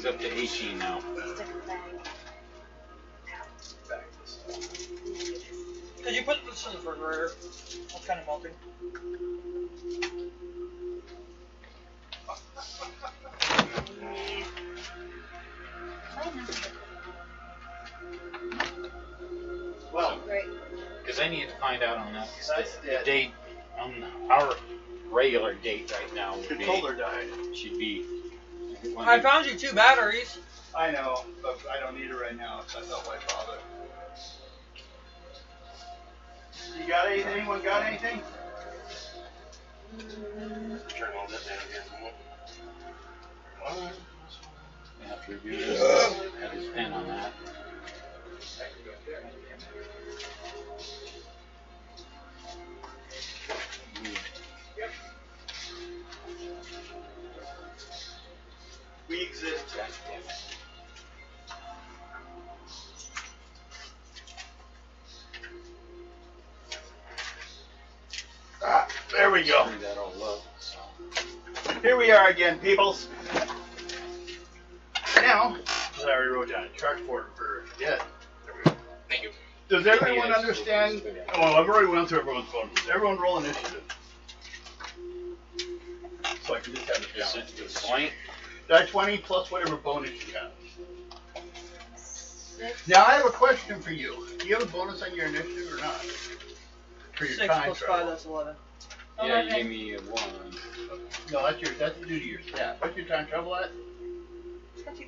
up to 18 now. Could you put this in the refrigerator? It's kind of melting. Well, because I need to find out on that. The date, on our regular date right now would Controller died. Should be. I found you 2 batteries. I know, but I don't need it right now, so I thought why bother. You got anything? Anyone got anything? Turn all that down again. I have to review this. Have his pen on that. We exist. Ah, there we go. Screw that all up, so. Here we are again, peoples. Now, as I already wrote down a chart for yeah. There we go. Thank you. Does everyone understand? Oh, I've already went through everyone's bonuses. Everyone roll initiative. So I can just have it down. Point. Die 20 plus whatever bonus you have. Now I have a question for you. Do you have a bonus on your initiative or not? For your 6 time plus travel. 5, that's 11. Yeah, you gave me a 1. No, that's due to your stat. What's your time travel at? Here,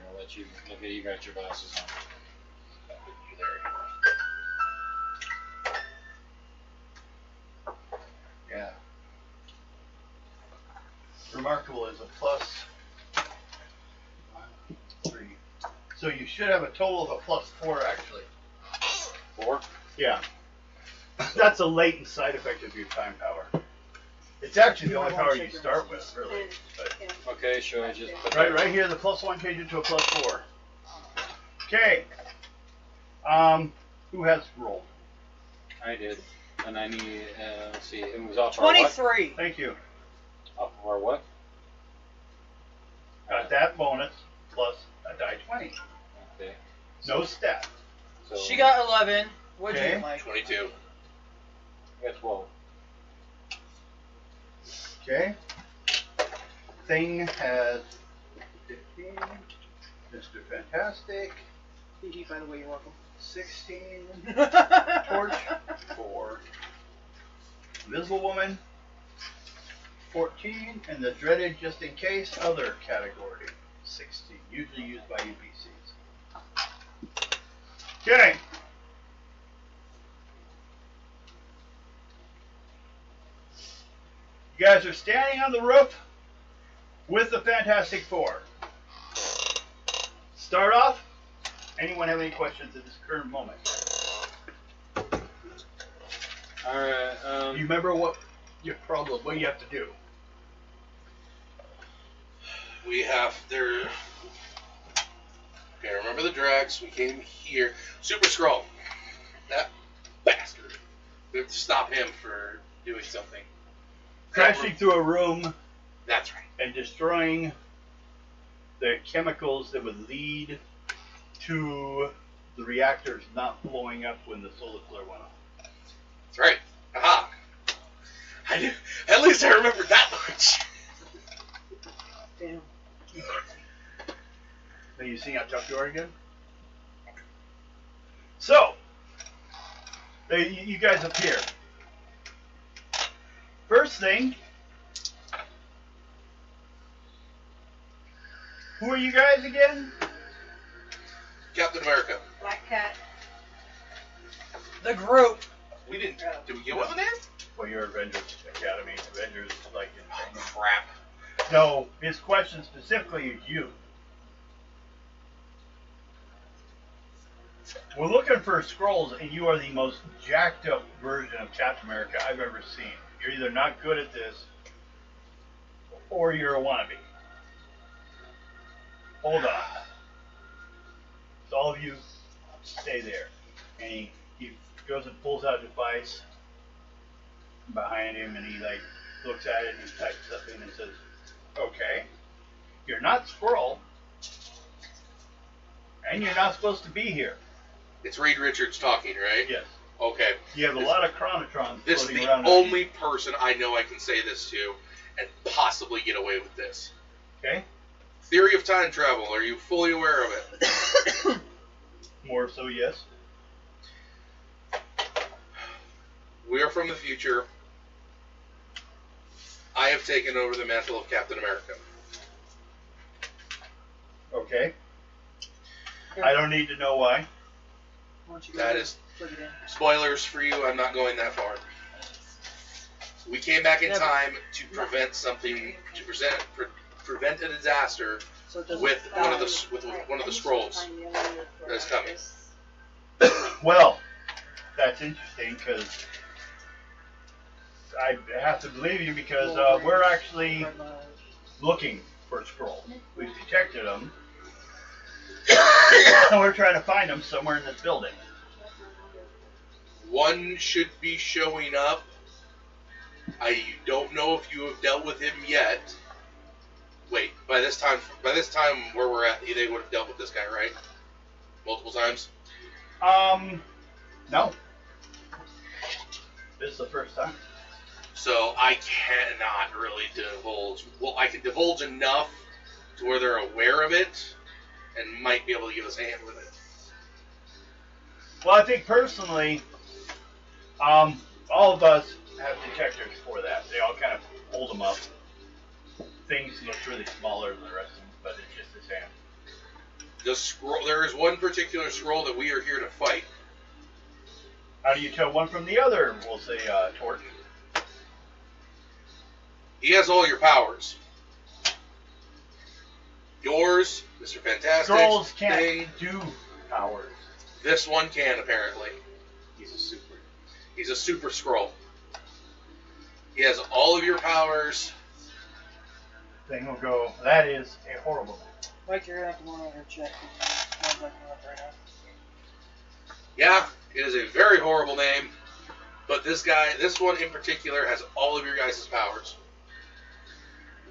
I'll let you look at you got your glasses on. Yeah. Remarkable is a plus 1, 3. So you should have a total of a plus 4 actually. 4? Yeah. That's a latent side effect of your time power. It's actually the only power you start with, really. But Okay, should I just put right here, the plus 1 changes to a plus 4. Okay. Who has rolled? I did. And I need, let's see, it was off 23. our what? Thank you. Off of our what? Got that bonus plus a die 20. Okay. No stat. So She got 11. What'd you Okay. get, Mike? 22. I got 12. Okay. Thing has 15. Mr. Fantastic. By the way, you're welcome. 16. Torch 4. Invisible Woman 14. And the dreaded just in case other category 16. Usually used by UPCs. Okay. You guys are standing on the roof with the Fantastic Four. Start off. Anyone have any questions at this current moment? Alright, You remember what your problem, what you have to do? We have there. Okay, remember the drags? We came here. Super Skrull. That bastard. We have to stop him for doing something. Crashing through a room That's right. and destroying the chemicals that would lead to the reactors not blowing up when the solar flare went off. That's right. Aha. I knew, at least I remembered that much. Damn. Now you see how tough you are again? So, you guys appear. First thing, who are you guys again? Captain America. Black Cat. The group. We didn't. Did we get one of them? Well, you're Avengers Academy. Avengers like in training. Crap. No, his question specifically is you. We're looking for Skrulls, and you are the most jacked up version of Captain America I've ever seen. You're either not good at this, or you're a wannabe. Hold on. So all of you stay there. And he goes and pulls out a device behind him, and he like looks at it and he types something and says, "Okay." not Skrull. And you're not supposed to be here. It's Reed Richards talking, right? Yes. Okay. You have a lot of Chronotrons This is floating the around. only person I know I can say this to and possibly get away with this. Okay. Theory of time travel. Are you fully aware of it? More so, yes. We are from the future. I have taken over the mantle of Captain America. Okay. I don't need to know why. That is spoilers for you. I'm not going that far. We came back in time to prevent something, to prevent a disaster with one of the Skrulls that is coming. Well, that's interesting because I have to believe you because we're actually looking for Skrulls. We've detected them. And we're trying to find them somewhere in this building. One should be showing up. I don't know if you have dealt with him yet. Wait, by this time where we're at, they would have dealt with this guy, right? Multiple times? No. This is the first time. So I cannot really divulge. Well, I can divulge enough to where they're aware of it and might be able to give us a hand with it. Well, I think personally, all of us have detectors for that. They all kind of hold them up. Things look really smaller than the rest of them, but it's just the same. The Skrull. There is one particular Skrull that we are here to fight. How do you tell one from the other? We'll say Torch. He has all your powers. Yours, Mr. Fantastic. Skrulls can't Thing. do powers. This one can, apparently. He's a super. He's a super Skrull. He has all of your powers. Thing will go, that is a horrible thing. Mike, you're gonna have to go on your check. I'm looking up right now. Yeah, it is a very horrible name. But this one in particular, has all of your guys' powers.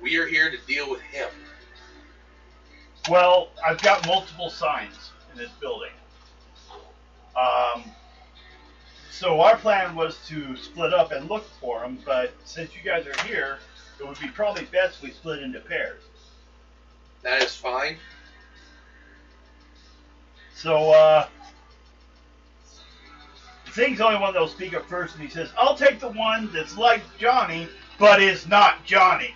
We are here to deal with him. Well, I've got multiple signs in this building. So our plan was to split up and look for them, but since you guys are here, it would be probably best we split into pairs. That is fine. So, Thing's the only one that'll speak up first, and he says, I'll take the one that's like Johnny, but is not Johnny.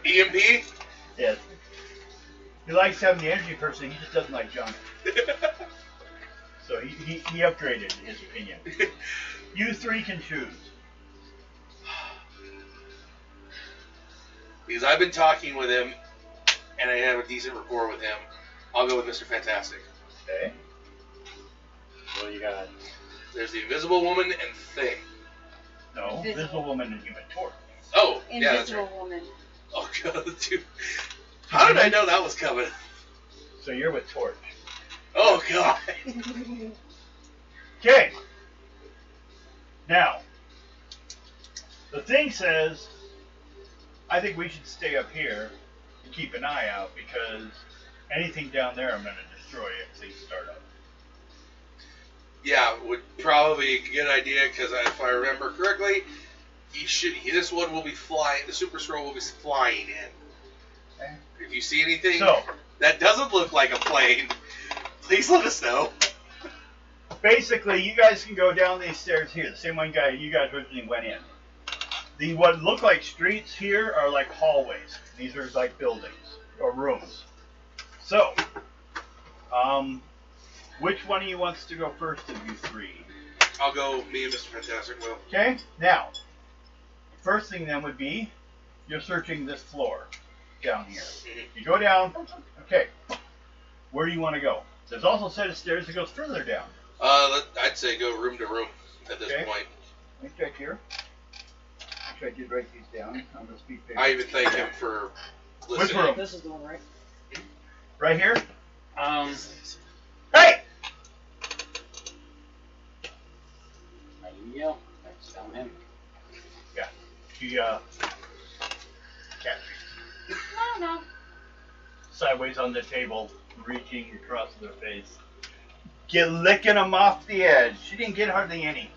EMP? Yes. He likes having the energy person, he just doesn't like Johnny. So he upgraded, in his opinion. You three can choose. Because I've been talking with him, and I have a decent rapport with him. I'll go with Mr. Fantastic. Okay. Well, you got. There's the Invisible Woman and Thing. No, Invisible Woman and Human Torch. Oh, yeah, that's right. Invisible Woman. Oh, God, dude. How did I know that was coming? So you're with Torch. Oh, God. Okay. Now, the Thing says, I think we should stay up here and keep an eye out because anything down there I'm going to destroy if things start up. Yeah, would probably be a good idea because if I remember correctly, this one will be flying. The Super Skrull will be flying in. Okay. If you see anything So, that doesn't look like a plane, please let us know. basically, you guys can go down these stairs here, the same one guy you guys originally went in. The what look like streets here are like hallways. These are like buildings or rooms. So, which one of you wants to go first of you three? I'll go, me and Mr. Fantastic will. Okay, now, first thing then would be, you're searching this floor down here. You go down, okay, where do you want to go? There's also a set of stairs that goes further down. I'd say go room to room at this point. Let me check here. Make sure I did write these down on this piece of paper. I even thank him for Which listening. room? This is the one, right? Right here? Hey! Hey! There you go. That's down him. Yeah. cat treats. No. Sideways on the table, reaching across their face. Get licking them off the edge. She didn't get hardly any.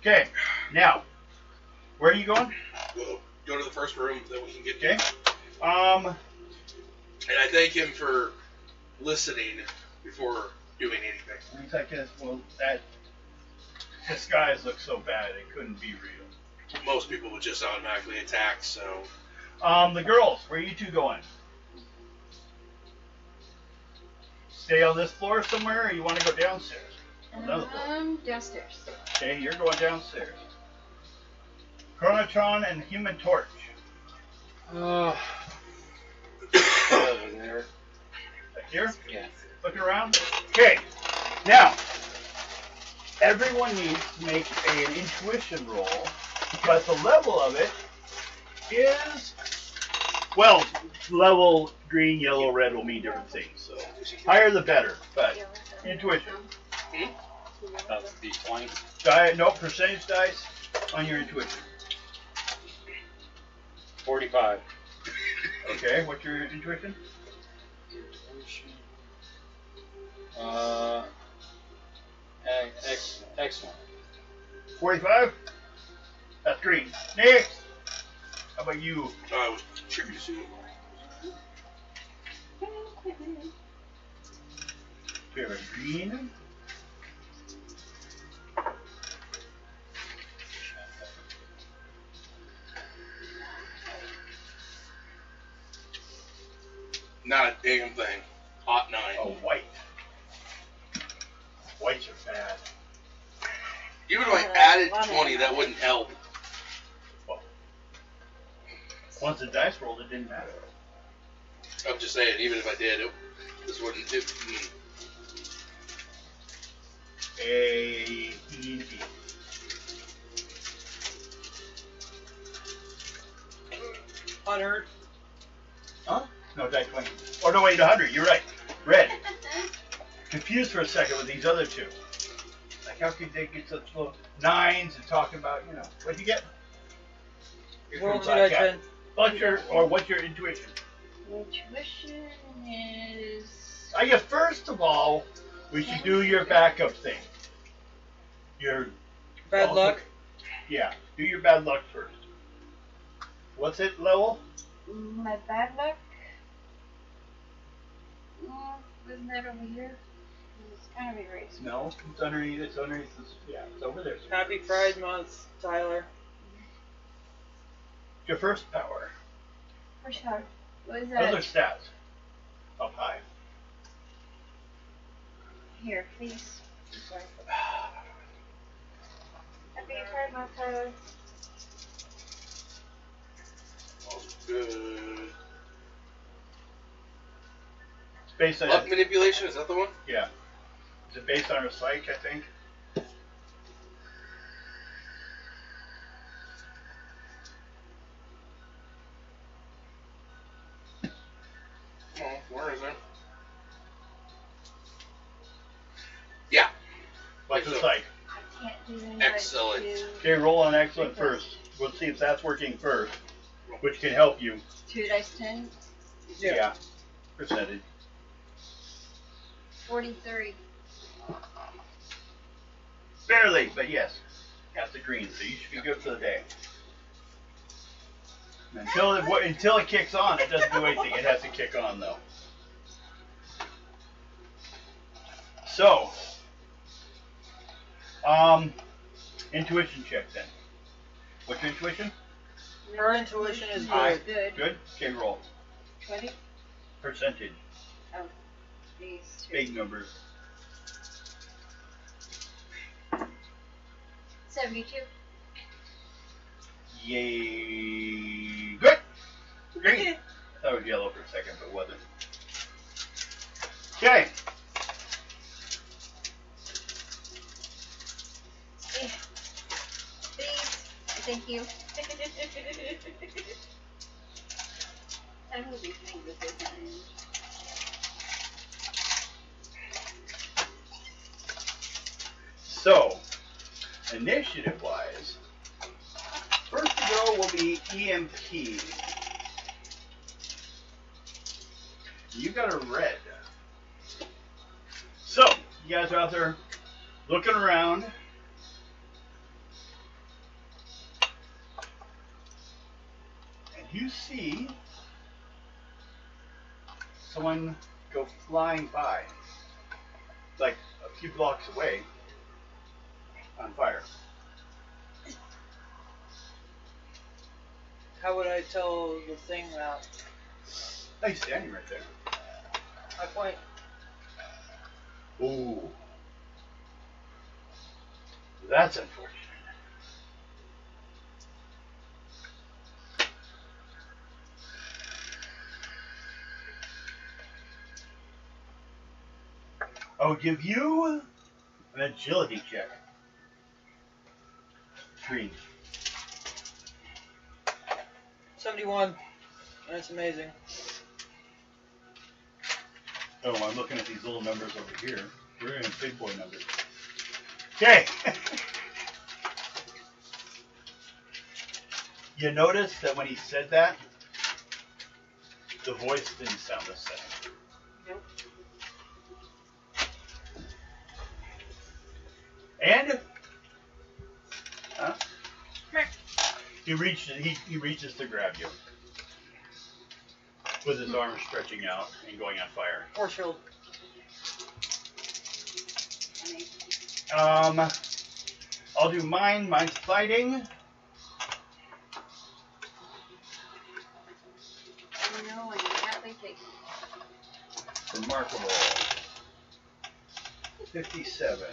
Okay, now, where are you going? We'll go to the first room that we can get Okay. to. And I thank him for listening before doing anything. He's like, well, that disguise looks so bad it couldn't be real. Most people would just automatically attack, so. The girls, where are you two going? Stay on this floor somewhere, or you want to go downstairs? Another floor. Downstairs. Okay, you're going downstairs. Chronotron and Human Torch. Over there. Back here? Yeah. Looking around? Okay, now, everyone needs to make an intuition roll, but the level of it is, well, level green, yellow, red will mean different things, so higher the better, but intuition. That's D20. No, percentage dice on your intuition. 45. Okay, what's your intuition? Excellent. 45? That's green. Next! How about you? I was curious. We have a green. Not a damn thing. Hot 9. A white. Whites are bad. Even if I added 20, that wouldn't help. Well, once the dice rolled, it didn't matter. I'm just saying, even if I did, this wouldn't. A E. Unheard. Huh? No, die 20. Oh, no, wait, 100. You're right. Red. Confused for a second with these other two. Like, how could they get such low 9s and talking about, what'd you get? Roll 2d10. What's your intuition? Intuition is... I guess, first of all, we should do your backup thing. Your... Bad luck. Yeah, do your bad luck first. What's it level? My bad luck? Wasn't that over here? It's kind of erased. No, it's underneath this. Yeah, it's over there. Happy Pride Month, Tyler. Your first power. First power. What is that? Those are stats. Up high. Here, please. Sorry. Happy Pride Month, Tyler. Good. It's based on... Luck manipulation, is that the one? Yeah. Is it based on her psych, I think? Oh, where is it? Yeah. What's So- the psych? I can't do any Excellent. Okay, roll on excellent first. We'll see if that's working first, which can help you. 2 dice 10. Yeah. Percentage. 43. Barely, but yes. That's the green, so you should be good for the day. Until it kicks on, it doesn't do anything. It has to kick on, though. So, intuition check then. What's your intuition? Her intuition is Good. good. Good? Okay, roll. 20. Percentage. Oh, these two. Big numbers. 72. Yay. Good. Green. That was yellow for a second, but wasn't. Okay. Please. Thank you. I will be things at this time. So, initiative-wise, first to go Chrono will be EMP. You got a red. So, you guys are out there looking around. And you see someone go flying by, like a few blocks away, on fire. How would I tell the thing that? Oh, he's standing right there. I point. Ooh. That's unfortunate. I'll give you an agility check. Green. 71. That's amazing. Oh, I'm looking at these little numbers over here. We're in big boy numbers. Okay. You notice that when he said that, the voice didn't sound the same. Nope. And he reaches to grab you with his arms stretching out and going on fire. Force field. I'll do mine. Mine's fighting. No, and that they take. Remarkable. 57.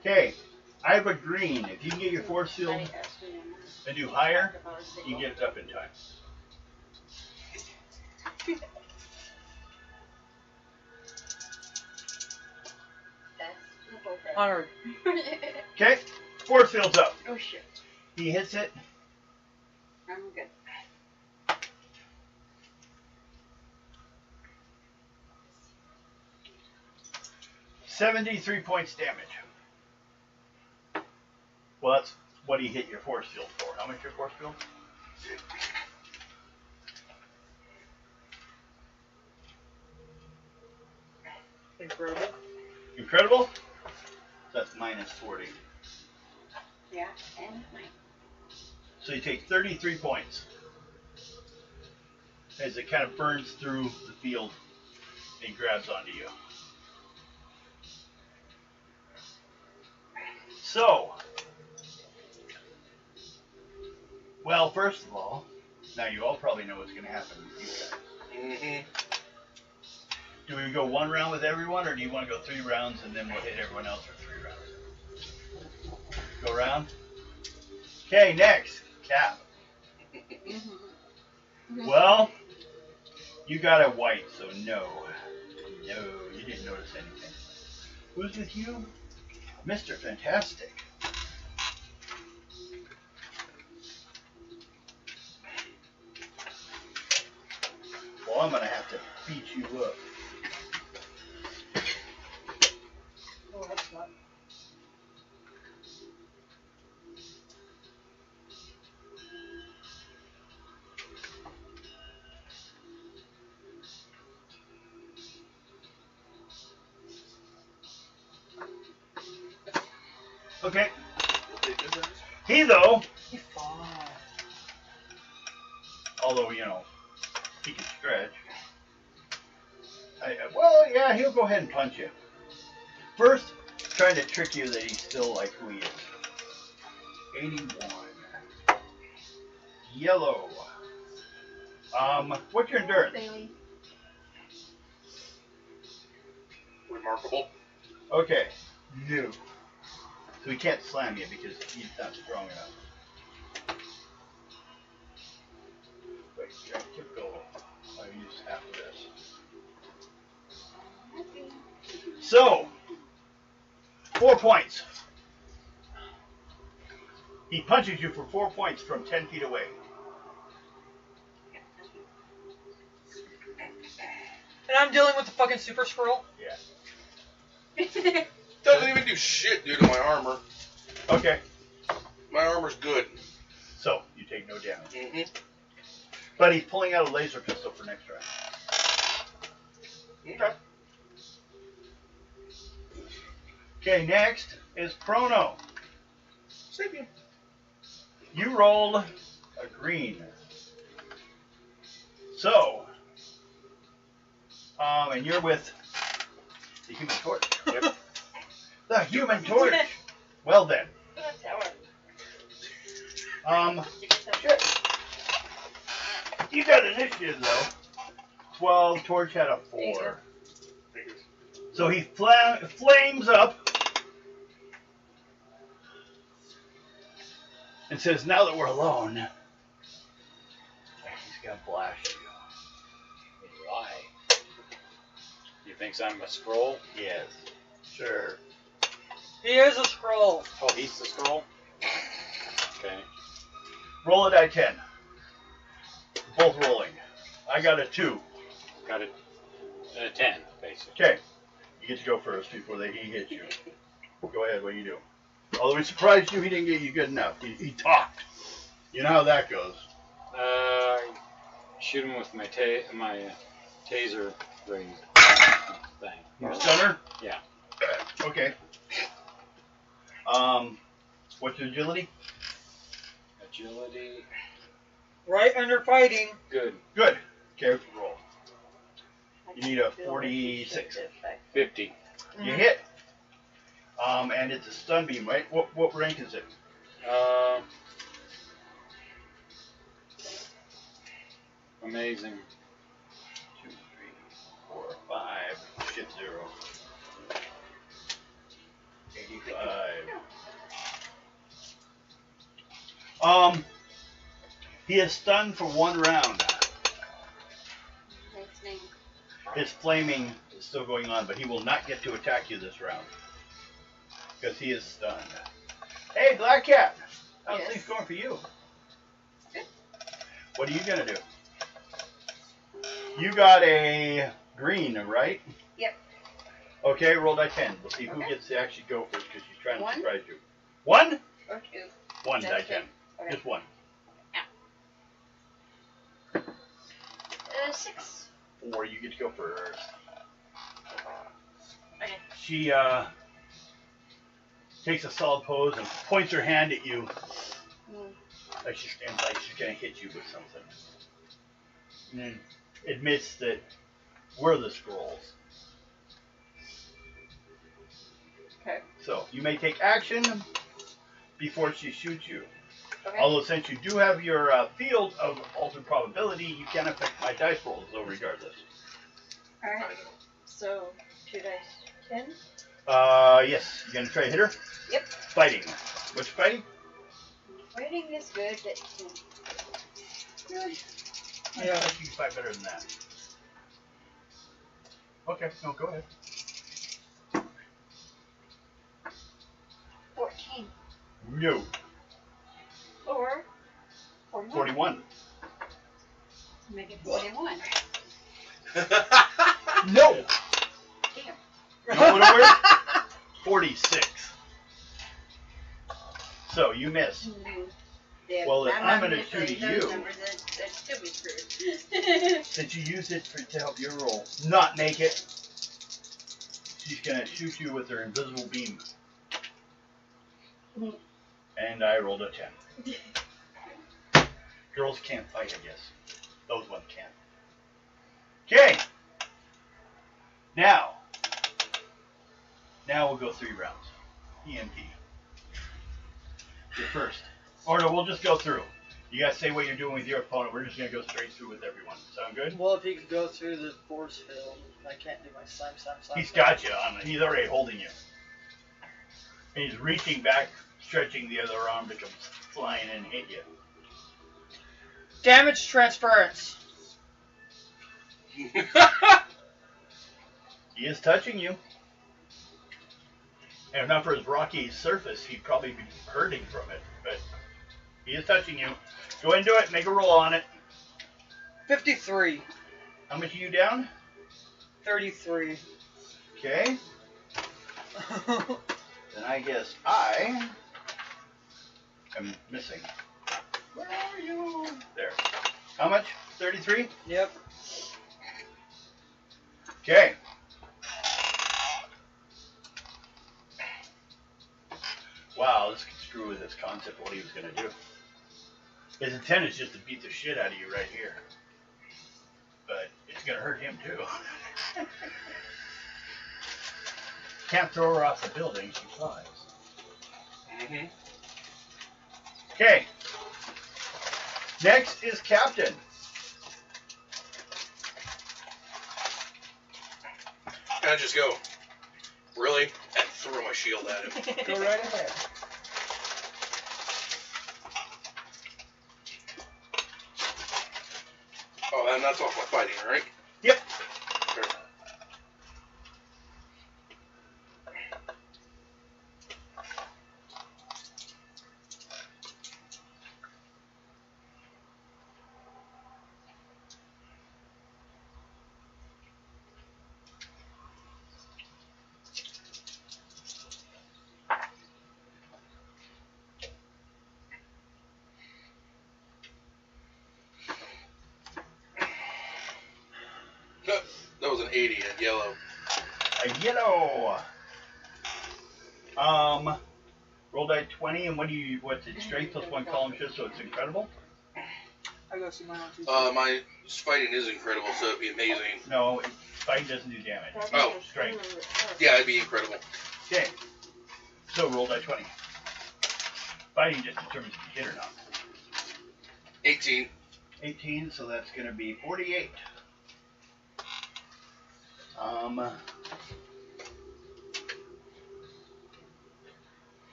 Okay, I have a green. If you can get your force field and do higher, you can get it up in time. Honored. Okay, force field's up. Oh shit. He hits it. I'm good. 73 points damage. Well, that's what he hit your force field for. How much your force field? Incredible. Incredible? That's minus 40. Yeah, and mine. So you take 33 points as it kind of burns through the field and grabs onto you. So, well, first of all, now you all probably know what's going to happen with you guys. Mm-hmm. Do we go one round with everyone, or do you want to go 3 rounds and then we'll hit everyone else for 3 rounds? Go around? Okay, next, Cap. Well, you got a white, so no. No, you didn't notice anything. Who's with you? Mr. Fantastic. Well, I'm going to have to beat you up. Oh, that's not. Okay. He, though, You're fine. although, you know, he can stretch. Well, yeah, he'll go ahead and punch you. First, trying to trick you that he's still like who he is. 81. Yellow. What's your endurance? Bailey. Remarkable. Okay. No. So he can't slam you because he's not strong enough. Wait, I keep going. I use half of this. So, 4 points. He punches you for 4 points from 10 feet away. And I'm dealing with the fucking super Skrull. Yeah. Doesn't even do shit due to my armor. Okay. My armor's good. So you take no damage. Mm-hmm. But he's pulling out a laser pistol for next round. Okay. Okay, next is Chrono. Sapien. You rolled a green. So, and you're with the Human Torch. Yep. The Human Torch. Well then. You got initiative though. 12. Torch had a 4. So he flames up and says, "Now that we're alone, he's gonna blast you." Why? You thinks I'm a scroll? Yes. Sure. He is a scroll. Oh, he's the scroll? Okay. Roll a die 10. Both rolling. I got a 2. Got it. 10, basically. Okay. You get to go first before he hits you. Go ahead, what do you do? Although he surprised you, he didn't get you good enough. He talked. You know how that goes. Shoot him with my taser ring thing. You stunner? Yeah. Okay. What's your agility? Agility. Right under fighting. Good. Good. Okay, roll. You need a 46. 50. You hit. And it's a stun beam, right? What rank is it? Amazing. 2, 3, 4, 5. Shift 0. 85. He is stunned for 1 round. His flaming is still going on, but he will not get to attack you this round. Because he is stunned. Hey, Black Cat! How's things going for you? Good. What are you going to do? You got a green, right? Yep. Okay, roll die 10. We'll see who Okay. gets to actually go first because she's trying to 1? surprise you. 1? Or 2. 1 die That's 10. good. Okay. Just 1. 6. 4, you get to go first. Okay. She takes a solid pose and points her hand at you. Like she stands like she's going to hit you with something. And then admits that we're the scrolls. Okay. So you may take action before she shoots you. Okay. Although since you do have your field of altered probability, you can affect my dice rolls though regardless. Alright. So, 2 dice 10? Yes. You going to try to hit her? Yep. Fighting. What's fighting? Fighting is good. Really? Yeah, I think you can fight better than that. Okay, no, go ahead. 14. No. 4. 41. 41. Make it 41. No! Damn. You know what it was? 46. So, you miss. Yeah, Well, then I'm gonna manipulating shoot those you. numbers, that'd still be screwed. Since you used it to help your roll not make it, she's going to shoot you with her invisible beam. And I rolled a 10. Girls can't fight, I guess. Those ones can't. Okay. Now we'll go 3 rounds. EMP. You're first. Or no, we'll just go through. You guys say what you're doing with your opponent. We're just going to go straight through with everyone. Sound good? Well, if he could go through the force field, I can't do my slam. He's got you on it. He's already holding you. And he's reaching back, stretching the other arm to come flying and hit you. Damage transference. He is touching you. And if not for his rocky surface, he'd probably be hurting from it. But he is touching you. Go ahead and do it. Make a roll on it. 53. How much are you down? 33. Okay. Then I guess I am missing. Where are you? There. How much? 33? Yep. Okay. Wow, this could screw with his concept of what he was going to do. His intent is just to beat the shit out of you right here. But it's going to hurt him too. Can't throw her off the building, she flies. Mm-hmm. Okay. Next is Captain. Can I just go, really? And throw my shield at him. Go right ahead. Oh, and that's off my fighting, right? Yep. Sure. That was an 80 in yellow. A yellow. Roll die 20, and what's it? Strength plus 1 column shift, so it's incredible? I go see mine on Tuesday. My fighting is incredible, so it'd be amazing. No, fighting doesn't do damage. Oh. Strength. Yeah, it'd be incredible. Okay. So roll die 20. Fighting just determines if you hit or not. 18. 18, so that's going to be 48.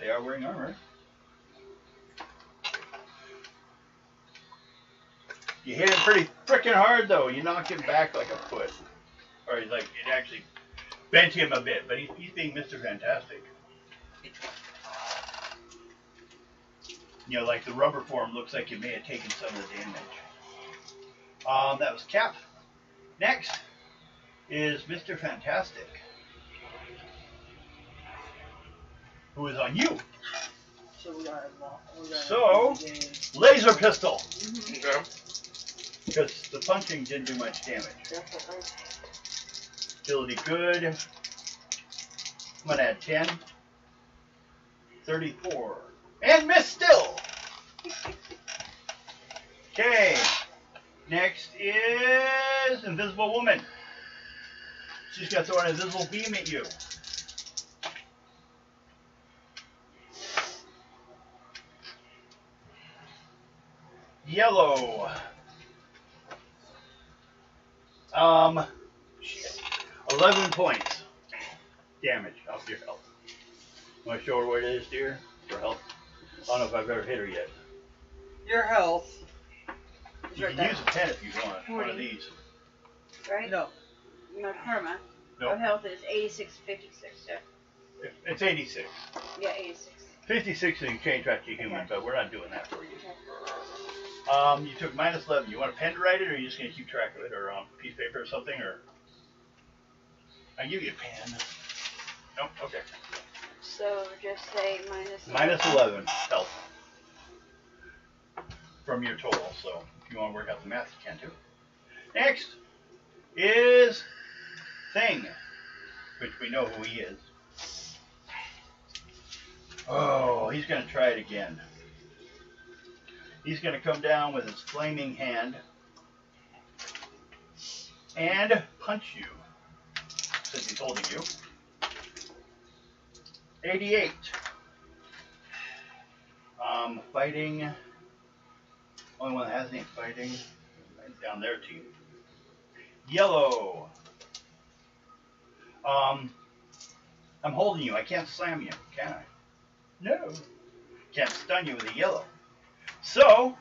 They are wearing armor. You hit him pretty freaking hard, though. You knocked him back like a foot. Or he's like, it actually bent him a bit, but he's being Mr. Fantastic. You know, like the rubber form looks like it may have taken some of the damage. That was Cap. Next is Mr. Fantastic, who is on you. So we got So, laser pistol. Okay. Because the punching didn't do much damage. Ability good. I'm going to add 10. 34. And miss still. Okay. Next is Invisible Woman. She's got to throw an invisible beam at you. Yellow. Shit. 11 points damage off your health. Want to show her what it is, dear? For health. I don't know if I've ever hit her yet. your health. You can use a pen if you want. 40. One of these. Right? No. My karma. Nope. Of health is 86.56. So. It's 86. Yeah, 86. 56 and you change back to human, Okay. but we're not doing that for you. Okay. You took minus 11. You want a pen to write it, or are you just going to keep track of it, or on a piece of paper or something, or? I give you a pen. Nope. Okay. So just say minus. Minus 11 health from your total. So if you want to work out the math, you can too. Next is Thing, which we know who he is. Oh, he's going to try it again. He's going to come down with his flaming hand and punch you, since he's holding you. 88. Fighting. Only one that has any fighting. Right down their team. Yellow. I'm holding you. I can't slam you, can I? No. Can't stun you with a yellow. So,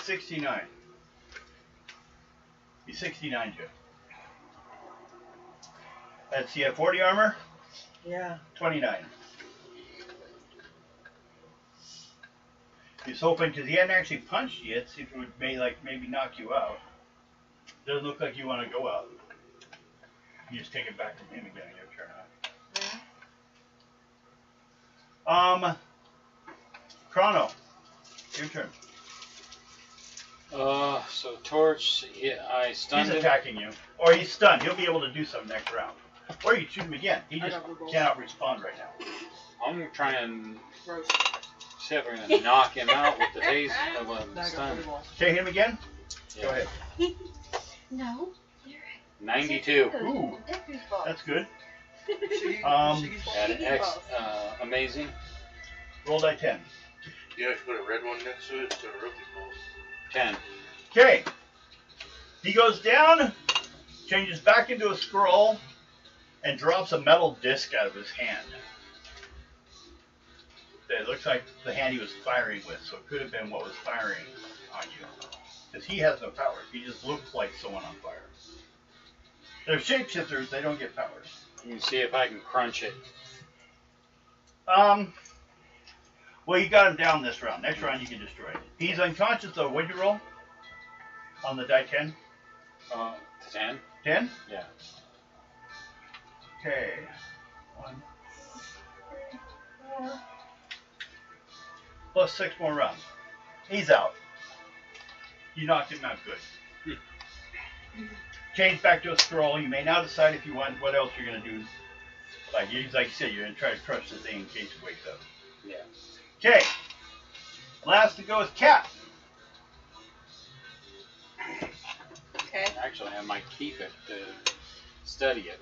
69. He's 69, Jeff. That's, you have 40 armor? Yeah. 29. He's hoping, because he hadn't actually punched you yet, see if it would maybe knock you out. Doesn't look like you want to go out. You just take it back from him again. Your turn. Chrono, your turn. So Torch, I stunned He's him. attacking you. Or he's stunned. He'll be able to do something next round. Or you shoot him again. He just cannot respond right now. I'm trying to see if I'm going to knock him out with the haze of a stun. Okay, hit him again? Yeah. Go ahead. No. 92. Ooh, that's good. At X, amazing. Roll die 10. You have to put a red one next to it, so a rookie rolls. 10. Okay. He goes down, changes back into a scroll, and drops a metal disc out of his hand. It looks like the hand he was firing with, so it could have been what was firing on you. Because he has no powers. He just looks like someone on fire. They're shapeshifters, they don't get powers. You can see if I can crunch it. Well, you got him down this round. Next round you can destroy it. He's unconscious though. What'd you roll? On the die 10? 10? 10? Yeah. Okay. 1, 2, 3, 4. Plus 6 more rounds. He's out. You knocked him out good. Change back to a scroll. You may now decide if you want what else you're going to do. Like you said, you're going to try to crush the thing in case it wakes up. Yeah. Okay. Last to go is Cat. Okay. Actually, I might keep it to study it.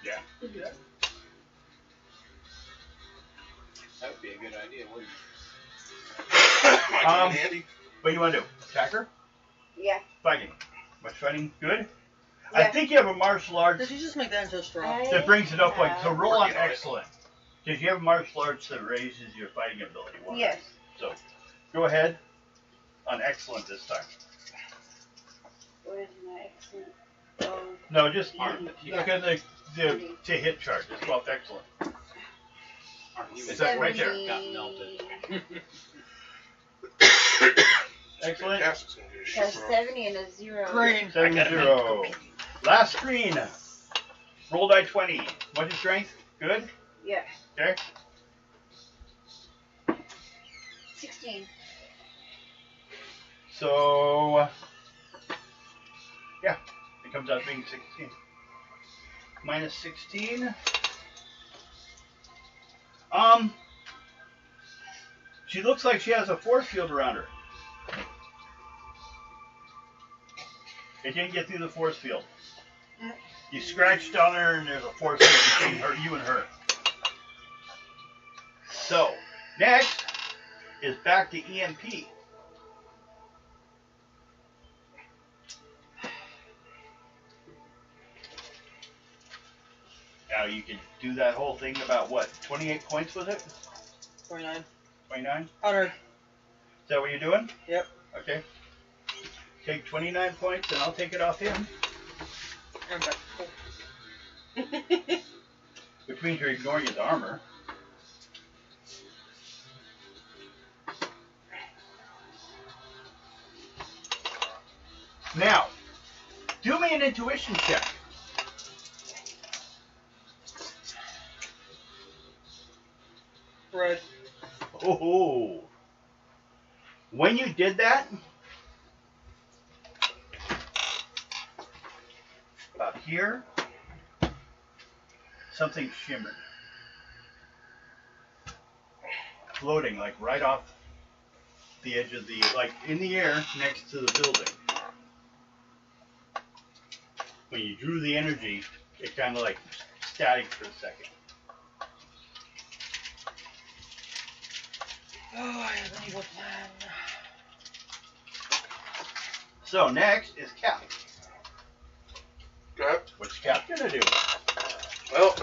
Yeah. That would be a good idea, wouldn't it? Might come in handy. What do you want to do? Attacker? Yeah. Fighting. Much fighting? Good? Yeah. I think you have a martial arts Did you just make that into a straw? that brings it up like, so roll on Working on it. excellent. Because you have a martial arts that raises your fighting ability. One. Yes. So, go ahead on excellent this time. What is my excellent? Oh, No, just Arm. look at the to hit chart. It's called excellent. Is that right there? Got melted. Excellent. Fantastic's gonna get a shit has roll. 70 and a 0. Green. 7-0. Last screen. Roll die 20. What's your strength? Good? Yeah. Okay. 16. So, yeah, it comes out being 16. Minus 16. She looks like she has a force field around her. It didn't get through the force field. You scratched on her and there's a force field between you and her. So, next is back to EMP. Now you can do that whole thing about what, 28 points was it? 29. 29? 100. Is that what you're doing? Yep. Okay. Take 29 points and I'll take it off him. Okay. Cool. Which means you're ignoring his armor. Now, do me an intuition check. Red. Oh. When you did that, about here, something shimmered. Floating, like right off the edge of the, like in the air next to the building. When you drew the energy, it kind of like static for a second. Oh, I have an evil plan. So next is Cap. Okay. What's Cap gonna do? Well,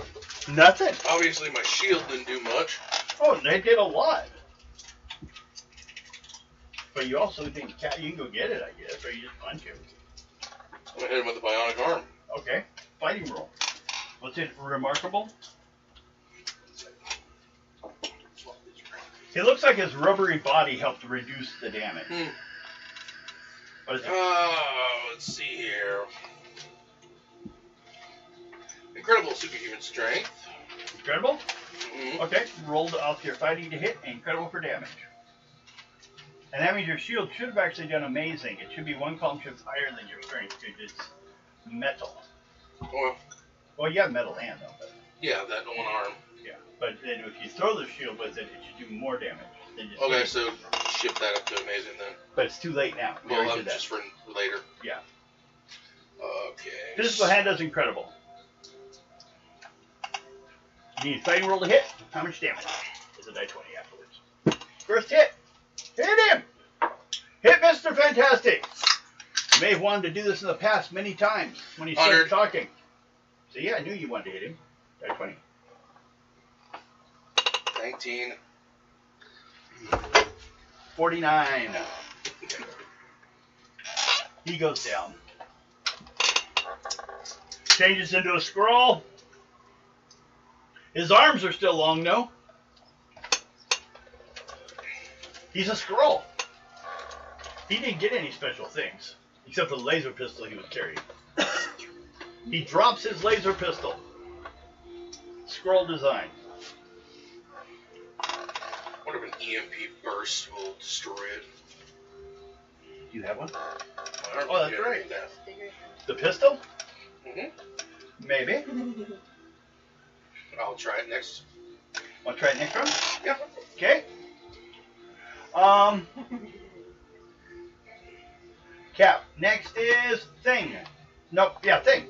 Nothing. obviously my shield didn't do much. Oh, they did a lot. But you also think Cap, you can go get it, I guess, or you just punch him. I'm gonna hit him with the bionic arm. Okay, fighting roll. What's it remarkable? It looks like his rubbery body helped reduce the damage. What is it? Let's see here. Incredible superhuman strength. Incredible? Mm-hmm. Okay, rolled off your fighting to hit, and incredible for damage. And that means your shield should have actually done amazing. It should be one column shift higher than your strength because it's metal. Well, you have metal hand though. But Yeah, that one arm. yeah, but then if you throw the shield with it, it should do more damage than just. Okay, so shift that up to amazing then. But it's too late now. We already did that. Just for later. Yeah. Okay. Physical hand does incredible. You need a fighting roll to hit. How much damage? It's a die 20 afterwards. First hit. Hit him. Hit Mr. Fantastic. You may have wanted to do this in the past many times when he started 100. talking. So yeah, I knew you wanted to hit him. Die 20. 19. 49. He goes down. Changes into a Skrull. His arms are still long, though. He's a Skrull. He didn't get any special things, except for the laser pistol he was carrying. He drops his laser pistol. Skrull design. What if an EMP burst will destroy it? Do you have one? Oh, that's right. The pistol? Mm-hmm. Maybe. I'll try it next. Want to try it next round? Yeah. Okay. Cap. Next is Thing. Nope. Yeah, Thing.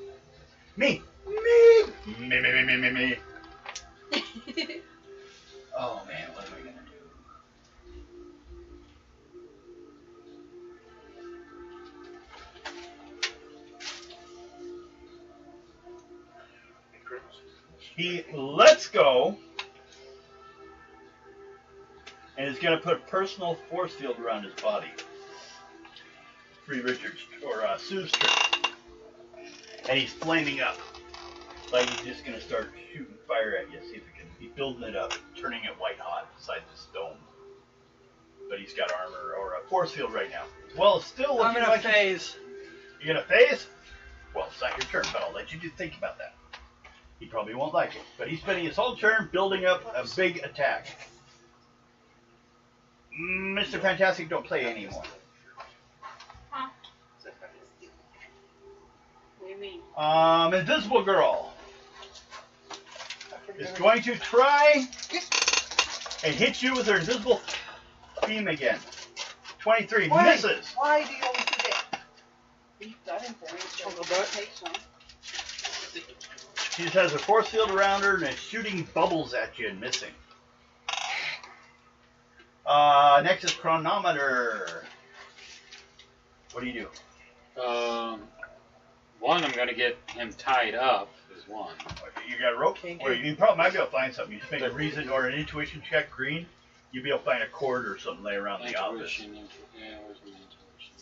Me. Me. Oh man, what am I gonna do? He lets go and is going to put a personal force field around his body. Free Richard's or Sue's turn. And he's flaming up. Like he's just going to start shooting fire at you. See if he can. He's building it up, turning it white hot beside this dome. But he's got armor or a force field right now. Well, it's still looking I'm in a like phase. You're going to phase? Well, it's not your turn, but I'll let you think about that. He probably won't like it. But he's spending his whole turn building up a big attack. Mr. Fantastic don't play anymore. Huh? What do you mean? Invisible Girl is going to try and hit you with her invisible beam again. 23 misses. Why do you always do that? You got him for me, so Uncle Buck. take some. She just has a force field around her and is shooting bubbles at you and missing. Next is Chronometer. What do you do? One, I'm gonna get him tied up. Is one. Okay, you got a rope? Or you probably might be able to find something. You just make a reason or an intuition check, green. You'll be able to find a cord or something lay around the office. Yeah, where's my intuition?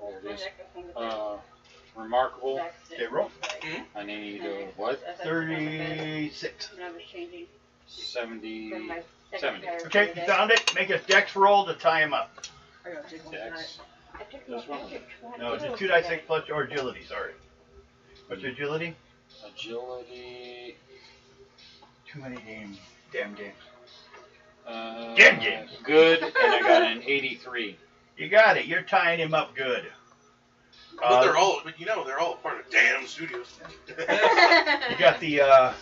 There it is. Remarkable. Okay, roll. I need what? 36. I was changing 70. from my 70. Okay, you found it. Make a dex roll to tie him up. I gotta take one Dex. I took This my one? picture. No, it's a 2d6 plus your agility, sorry. What's your agility? Agility. Too many damn games. Damn games. Good, and I got an 83. You got it. You're tying him up good. But they're all part of damn studios. You got the,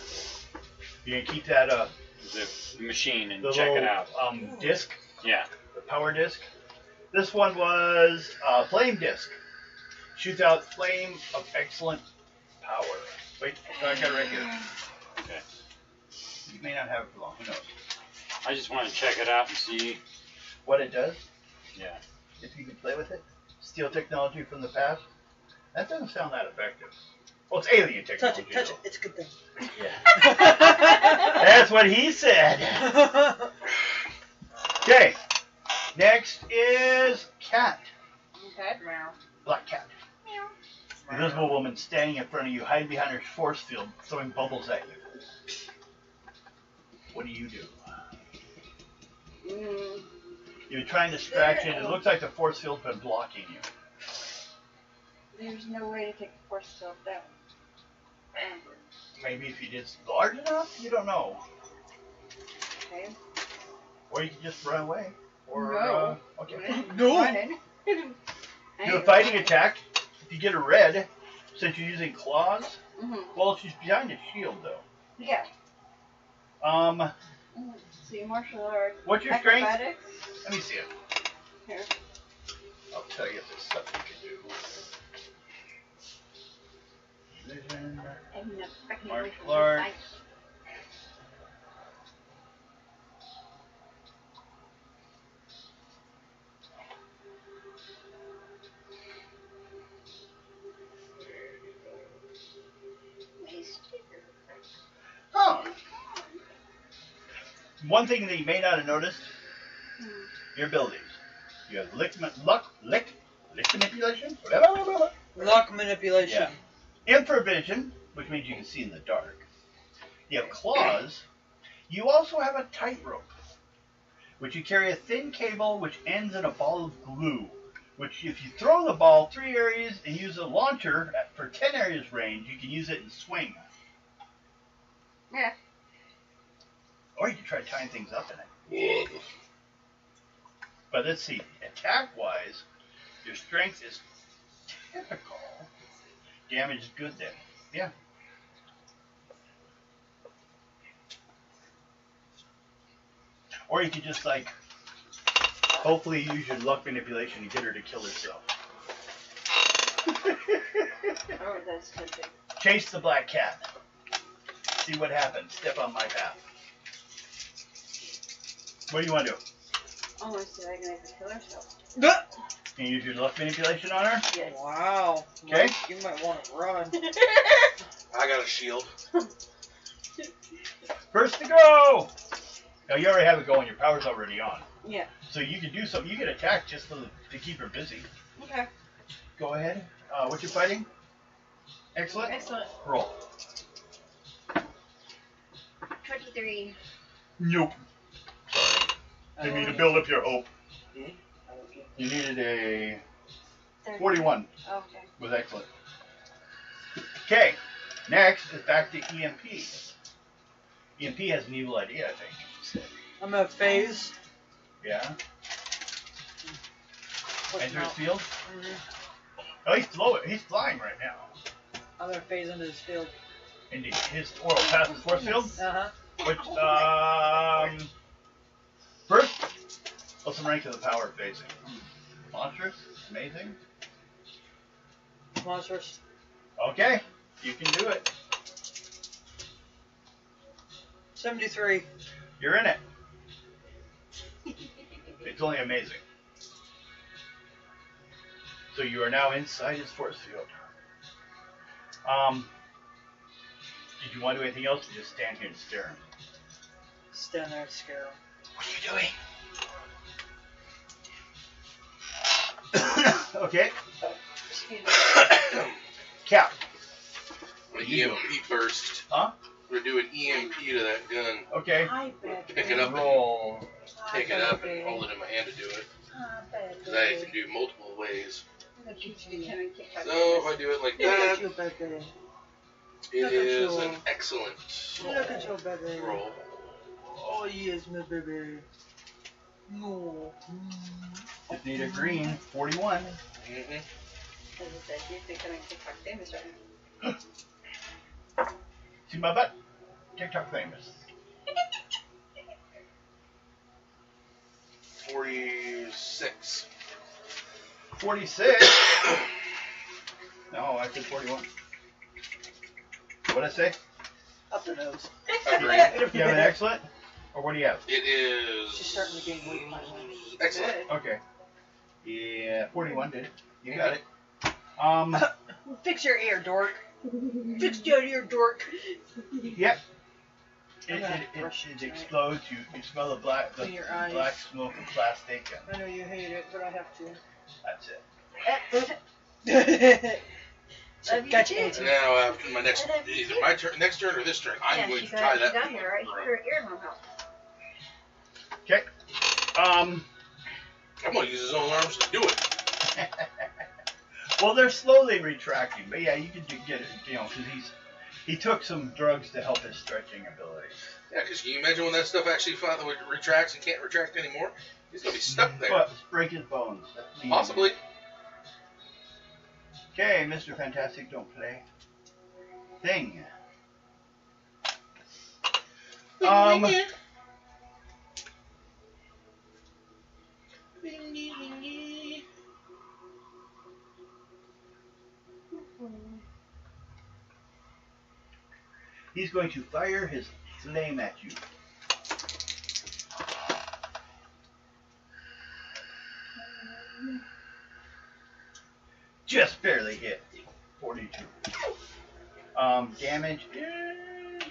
you can keep that, The machine and the check little, it out. disc, Yeah. the power disc. This one was flame disc. Shoots out flame of excellent power. Wait, I got it right here. Okay. You may not have it for long. Who knows? I just want to check it out and see. What it does? Yeah. If you can play with it. Steal technology from the past. That doesn't sound that effective. Well, it's alien Touch technology. it, touch it. It's a good thing. Yeah. That's what he said. Okay. Next is Cat. Okay. Black Cat. Invisible woman standing in front of you, hiding behind her force field, throwing bubbles at you. What do you do? You're trying to distract it. It looks like the force field's been blocking you. There's no way to take the force field down. Maybe if you did large enough, you don't know. Okay. Or you can just run away. Or, No. okay. No. Running. Do a fighting attack. If you get a red, since you're using claws, well, she's behind a shield, though. Yeah. See, martial arts. What's your strength? Acrobatics. Let me see it. Here. I'll tell you if there's stuff you can do. Vision. Martial arts. Oh. One thing that you may not have noticed, your abilities. You have lick manipulation? Luck manipulation. Yeah. Infravision, which means you can see in the dark. You have claws. You also have a tightrope, which you carry a thin cable which ends in a ball of glue, which if you throw the ball 3 areas and use a launcher for 10 areas range, you can use it and swing. Yeah. Or you can try tying things up in it. But let's see, attack-wise, your strength is typical. Damage is good then. Yeah. Or you could just like, hopefully use your luck manipulation to get her to kill herself. Oh, that's tempting. Chase the black cat. See what happens. Step on my path. What do you want to do? I want to see if I can make her kill herself. Can you use your luck manipulation on her? Yes. Wow. Okay. Mike, you might want to run. I got a shield. First to go! Now you already have it going. Your power's already on. Yeah. So you can do something. You can attack just to keep her busy. Okay. Go ahead. What you fighting? Excellent. Excellent. Roll. 23. Nope. Sorry. You need to build up your hope. Mhm. You needed a 30. 41. Okay. Was excellent. Okay. Next is back to EMP. EMP has an evil idea, I think. I'm at phase. Yeah. Push him Enter his out. field. Mhm. Oh, he's flying right now. I'm gonna phase into his field. Indeed. His past his force field. Uh-huh. Which, first, what's the rank of the power phasing? Monstrous? Amazing? Monsters. Okay, you can do it. 73. You're in it. It's only amazing. So you are now inside his force field. Did you want to do anything else or just stand here and stare? Stand there and scare him. What are you doing? Okay. Excuse me. Cap. An EMP burst. Huh? We're doing EMP to that gun. Okay. Hi, bad Pick it up and Roll. take it up and hold it in my hand to do it. Because I can do multiple ways. So if I do it like Look at that, you, baby. it is an excellent Look at you, baby. roll. Oh, yes, my baby. No. Just need a green. 41. Mm-hmm. See my butt? TikTok famous. 46. 46. No, I said 41. What'd I say? Up the nose. Agreed. You have an excellent? Or what do you have? It is. She's starting to gain weight finally. Excellent. Okay. Yeah, 41 did it. You got it. Fix your ear, dork. Fix your ear, dork. Yep. I'm It, gonna it, it, brush it it tonight. explodes. You smell the black In your eyes. black smoke of plastic, and I know you hate it, but I have to. that's it. Love you Gotcha, too. Auntie. Now, after my either my turn, next turn, or this turn, I'm going to try that. Down here, right? Her eardrum help. Okay. I'm going to use his own arms to do it. Well, they're slowly retracting, but yeah, you can get it, because He took some drugs to help his stretching abilities. Yeah, because can you imagine when that stuff actually finally retracts and can't retract anymore? He's going to be stuck there. But break his bones. Possibly. Okay, Mr. Fantastic, don't play. Thing. He's going to fire his flame at you. Just barely hit. 42. Damage is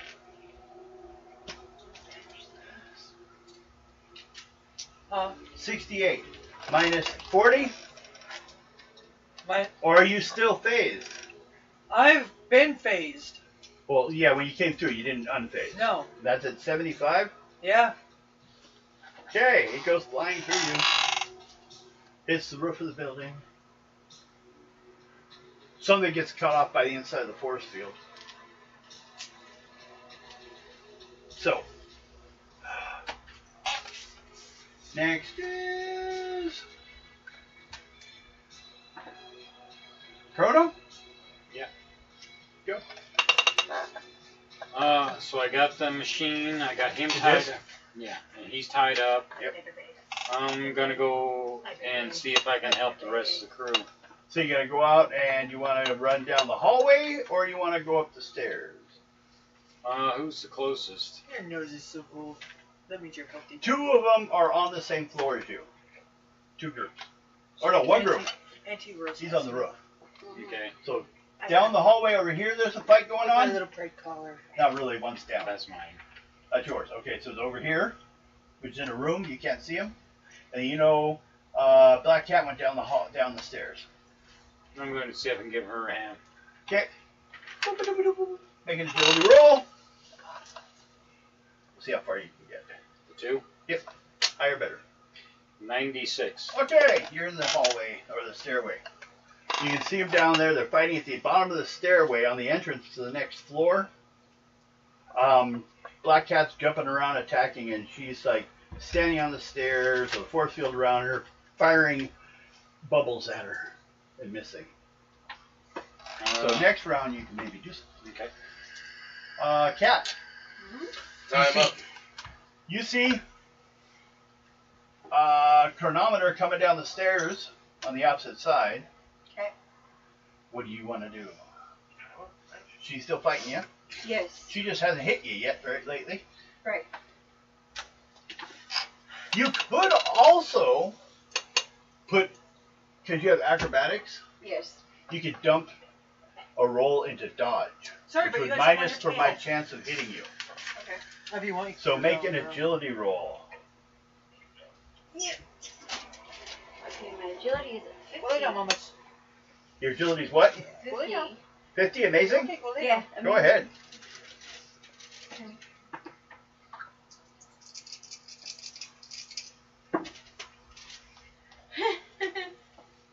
68 minus 40. Or are you still phased? I've been phased. Well, yeah, when you came through, you didn't unphase. No. That's at 75? Yeah. Okay, it goes flying through you. Hits the roof of the building. Something gets cut off by the inside of the force field. So, next is Chrono? Yeah. Go. So I got the machine. I got him tied up. Yeah, and he's tied up. Yep. I'm gonna go and see if I can help the rest of the crew. So you gotta go out and you want to run down the hallway, or you want to go up the stairs? Who's the closest? Your nose is so cool. That means you're healthy. 2 of them are on the same floor as you. 2 groups. Or no, 1 group. He's on the roof. Okay. So down the hallway over here, there's a fight going My on. little bright collar. Not really. One's down. That's mine. That's yours. Okay, so it's over here, which is in a room. You can't see him. And you know, Black Cat went down the stairs. I'm going to see if I can give her a hand. Okay. Make an agility roll. We'll see how far you can get. The 2? Yep. Higher, better. 96. Okay, you're in the hallway or the stairway. You can see them down there. They're fighting at the bottom of the stairway on the entrance to the next floor. Black Cat's jumping around attacking, and she's like standing on the stairs with a force field around her, firing bubbles at her and missing. So next round you can maybe do something. Okay. Cat. Time up. You see Chronometer coming down the stairs on the opposite side. Okay. What do you want to do? She's still fighting you? Yes. She just hasn't hit you yet lately. Right. You could also put, because you have acrobatics, Yes. you could dump a roll into dodge. Sorry, which but you would guys minus have for my tail. chance of hitting you. Okay. If you want. So make an agility roll. Yeah. Okay, my agility is at 50. Well, lay down, mamas. Your agility is what? 50. 50? Amazing? Okay, well, lay Yeah. down. Go ahead. Okay.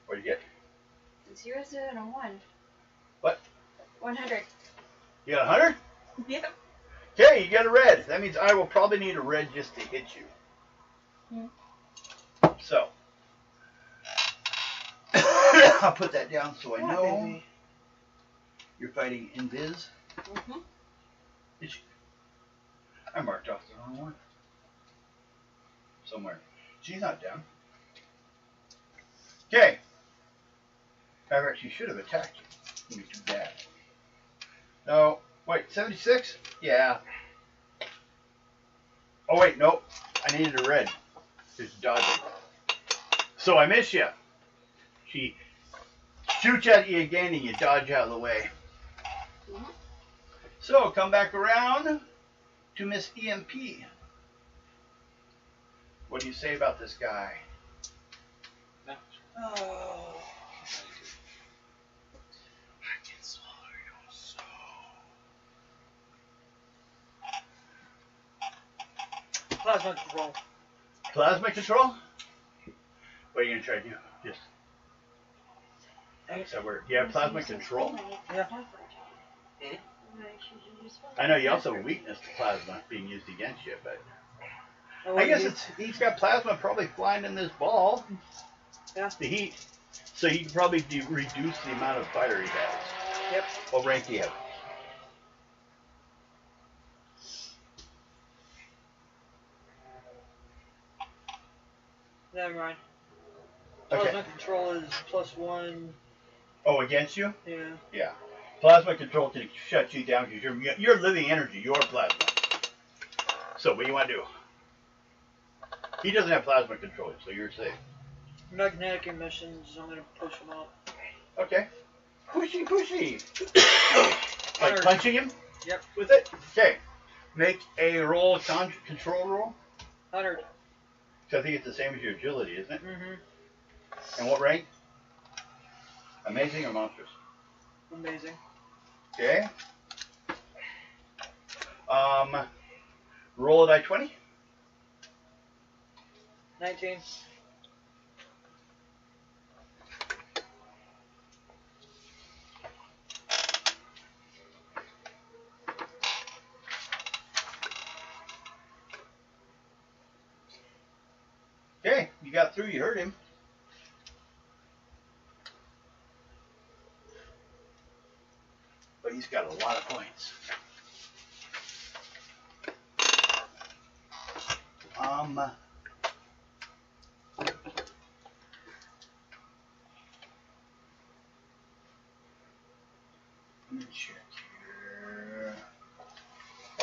What'd you get? 0, 7, and 1. What? 100. You got 100? Yep. Okay, you get a red. That means I will probably need a red just to hit you. So, I'll put that down so I know Baby. you're fighting Invis. Mm-hmm. I marked off the wrong one. Somewhere. She's not down. Okay. However, she should have attacked you. Wouldn't be too bad. No. Wait, 76? Yeah. Oh, wait, nope. I needed a red. There's dodging. So I miss you. She shoots at you again and you dodge out of the way. So come back around to Miss EMP. What do you say about this guy? Oh. Plasma control. Plasma control? What are you going to try to do? Just. So do you have plasma control? Yeah. I know you also have weakness to plasma being used against you, but Oh, I guess he's got plasma probably flying in this ball. Yeah. The heat. So he can probably reduce the amount of fire he has. Yep. What rank do you have? Never mind. Okay. Plasma control is +1. Oh, against you? Yeah. Yeah. Plasma control can shut you down because you're living energy. You're plasma. So what do you want to do? He doesn't have plasma control, so you're safe. Magnetic emissions, I'm gonna push him up. Okay. Pushy, pushy. Like 100. punching him? Yep. With it? Okay. Make a roll, control roll. 100. So I think it's the same as your agility, isn't it? Mm-hmm. And what rank? Amazing or monstrous? Amazing. Okay. Roll a die 20. 19. Okay, you got through. You heard him. But he's got a lot of points. Let me check here.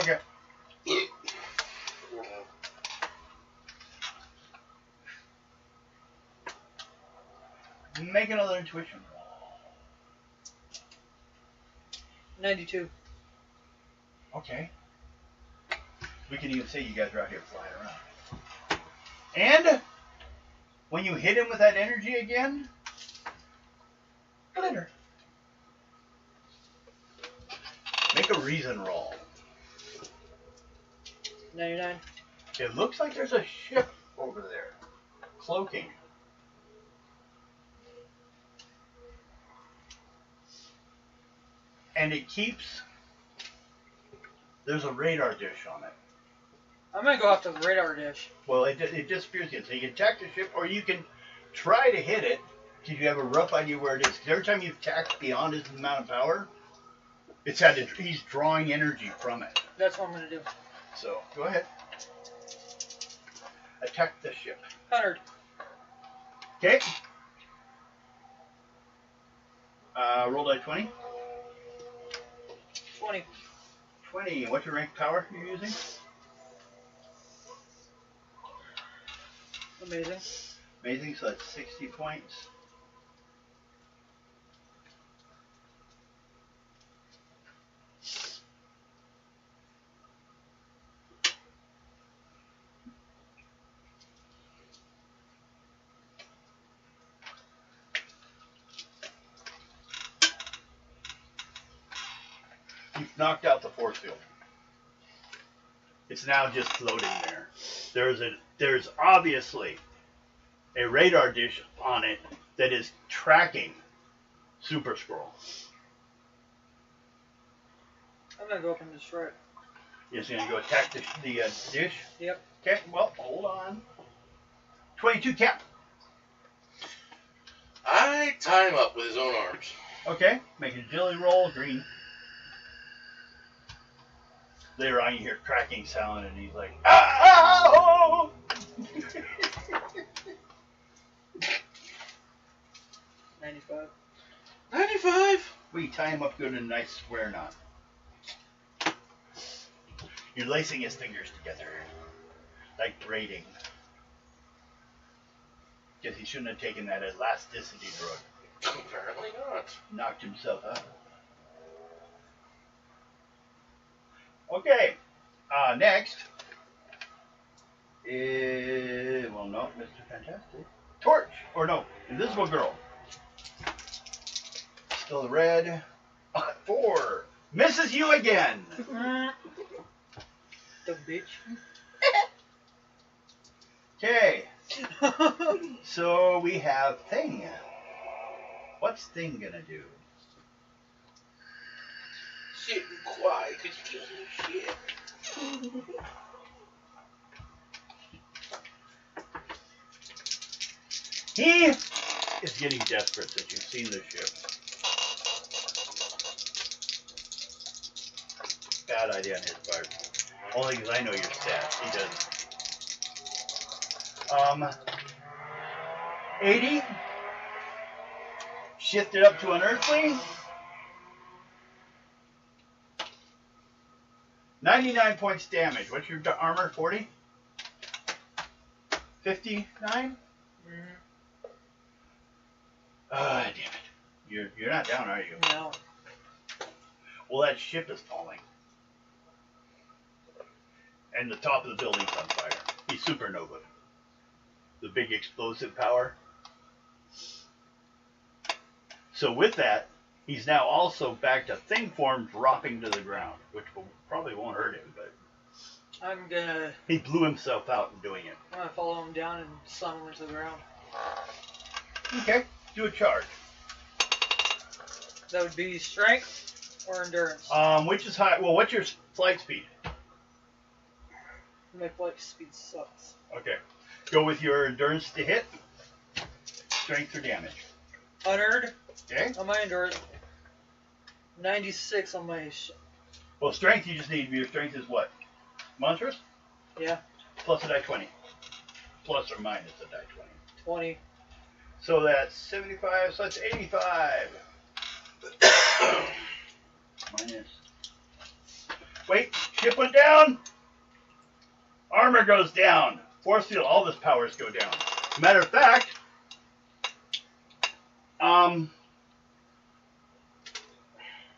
Okay. Make another intuition roll. 92. Okay. We can even say you guys are out here flying around. And when you hit him with that energy again, glitter. Make a reason roll. 99. It looks like there's a ship over there, cloaking. And it keeps, there's a radar dish on it. I'm gonna go off the radar dish. Well, it disappears again. So you can attack the ship, or you can try to hit it, because you have a rough idea where it is. Because every time you've attacked beyond its amount of power, he's drawing energy from it. That's what I'm gonna do. So, go ahead. Attack the ship. 100. Okay. Roll die 20. 20. 20. What's your rank power you're using? Amazing. Amazing, so that's 60 points. You've knocked out the force field. It's now just floating there. There's obviously a radar dish on it that is tracking Super Skrull. I'm gonna go up and destroy it. You're just gonna go attack the dish? Yep. Okay, well, hold on. 22 cap. I tie him up with his own arms. Okay, make a agility roll, green. Later on, you hear cracking sound, and he's like, "Ow!" 95. 95. We tie him up good in a nice square knot. You're lacing his fingers together, like braiding. Because he shouldn't have taken that elasticity drug. Apparently not. Knocked himself out. Okay, next is, well, no, Mr. Fantastic. Torch, or no, Invisible Girl. Still the red. 4. Misses you again. The bitch. Okay, so we have Thing. What's Thing gonna do? Sit and quiet, cause you can't hear shit. He is getting desperate since you've seen the ship. Bad idea on his part. Only because I know your stats. He doesn't. 80. Shifted up to unearthly. 99 points damage. What's your armor? 40? 59? Damn it. You're not down, are you? No. Well, that ship is falling. And the top of the building's on fire. He's supernova. The big explosive power. So with that, he's now also back to thing form, dropping to the ground, which probably won't hurt him, but I'm gonna he blew himself out in doing it. follow him down and slam him into the ground. Okay, do a charge. That would be strength or endurance. Which is high? Well, what's your flight speed? My flight speed sucks. Okay, go with your endurance to hit. Strength or damage. Unearned Okay. on my endurance. 96 on my. Well, strength you just need. Your strength is what? Monstrous? Yeah. Plus a die 20. Plus or minus a die 20. 20. So that's 75, so that's 85. Minus. Wait, ship went down. Armor goes down. Force field, all this powers go down. Matter of fact,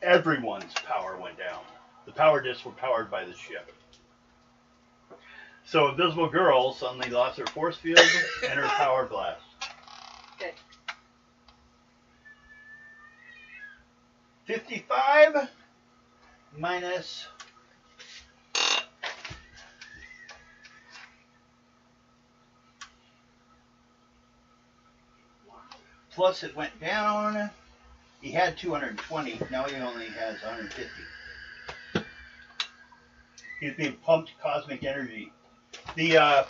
everyone's power went down. The power discs were powered by the ship. So Invisible Girl suddenly lost her force field and her power blast. Okay. 55 minus plus it went down. He had 220. Now he only has 150. He's being pumped cosmic energy. The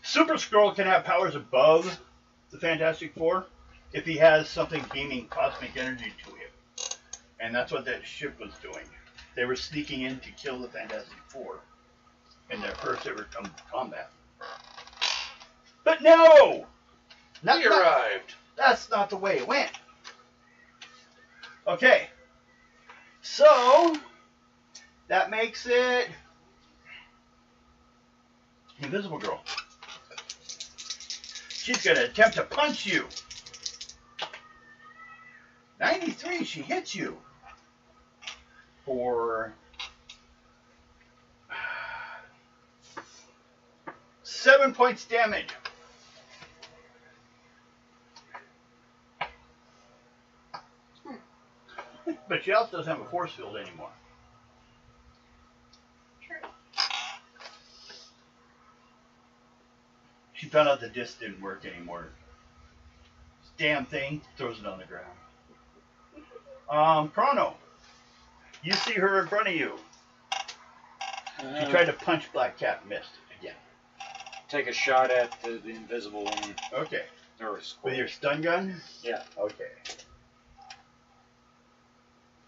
Super Skrull can have powers above the Fantastic Four if he has something beaming cosmic energy to him. And that's what that ship was doing. They were sneaking in to kill the Fantastic Four in their first ever combat. But no! We arrived. That's not the way it went. Okay. So, that makes it Invisible Girl. She's going to attempt to punch you. 93, she hits you. For 7 points damage. But she also doesn't have a force field anymore. True. She found out the disc didn't work anymore. This damn thing throws it on the ground. Chrono. You see her in front of you. She tried to punch Black Cat and missed again. Take a shot at the invisible woman. Okay. Or With your stun gun? Yeah. Okay.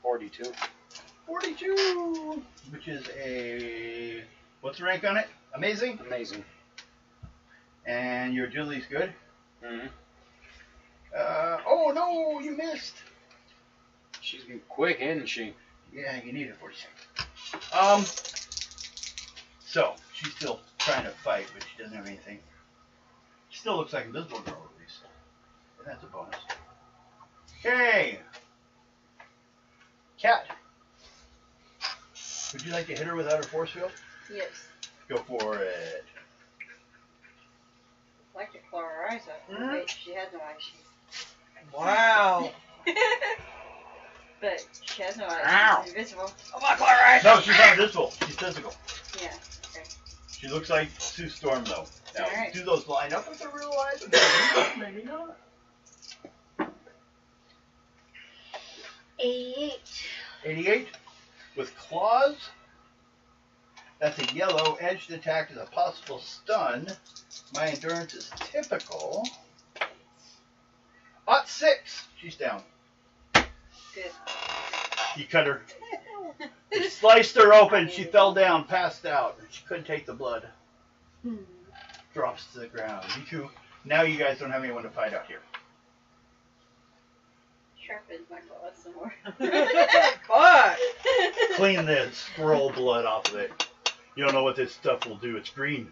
42. 42, which is a, what's the rank on it? Amazing? Amazing. And your agility's good? Mm-hmm. Oh no, you missed. She's been quick, isn't she? Yeah, you need it for you. So, she's still trying to fight, but she doesn't have anything. She still looks like Invisible Girl, at least. And that's a bonus. Okay. Cat. Would you like to hit her without her force field? Yes. Go for it. I'd like to claw her eyes out. Mhm. Wait, she had no eyes. Wow. But she has no eyes. Ow. She's invisible. I'm not clear. No, she's not invisible. She's physical. Yeah. Okay. She looks like Sue Storm, though. Now, Alright. do those line up with the real eyes? Maybe not. 88. 88. with claws. That's a yellow. Edged attack is a possible stun. My endurance is typical. Hot 6. She's down. Good. You cut her. You sliced her open. She fell down, passed out. She couldn't take the blood. Drops to the ground. You two. Now you guys don't have anyone to fight out here. Sharpen my claws some more. Fuck! Clean the scroll blood off of it. You don't know what this stuff will do. It's green.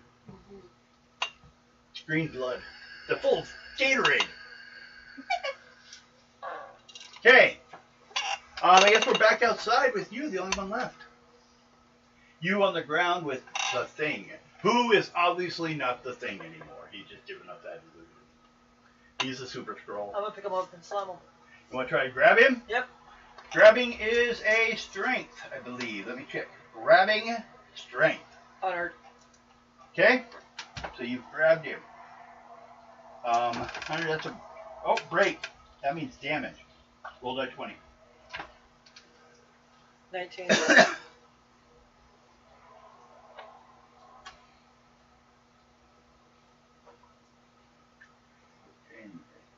It's green blood. It's full of Gatorade. Okay. I guess we're back outside with you, the only one left. You on the ground with the Thing, who is obviously not the Thing anymore. He's just given up that illusion. He's the Super Skrull. I'm gonna pick him up and slam him. You want to try to grab him? Yep. Grabbing is a strength, I believe. Let me check. Grabbing, strength. Honored. Okay? So you've grabbed him. 100, that's a... Oh, break. That means damage. Roll die 20. 19.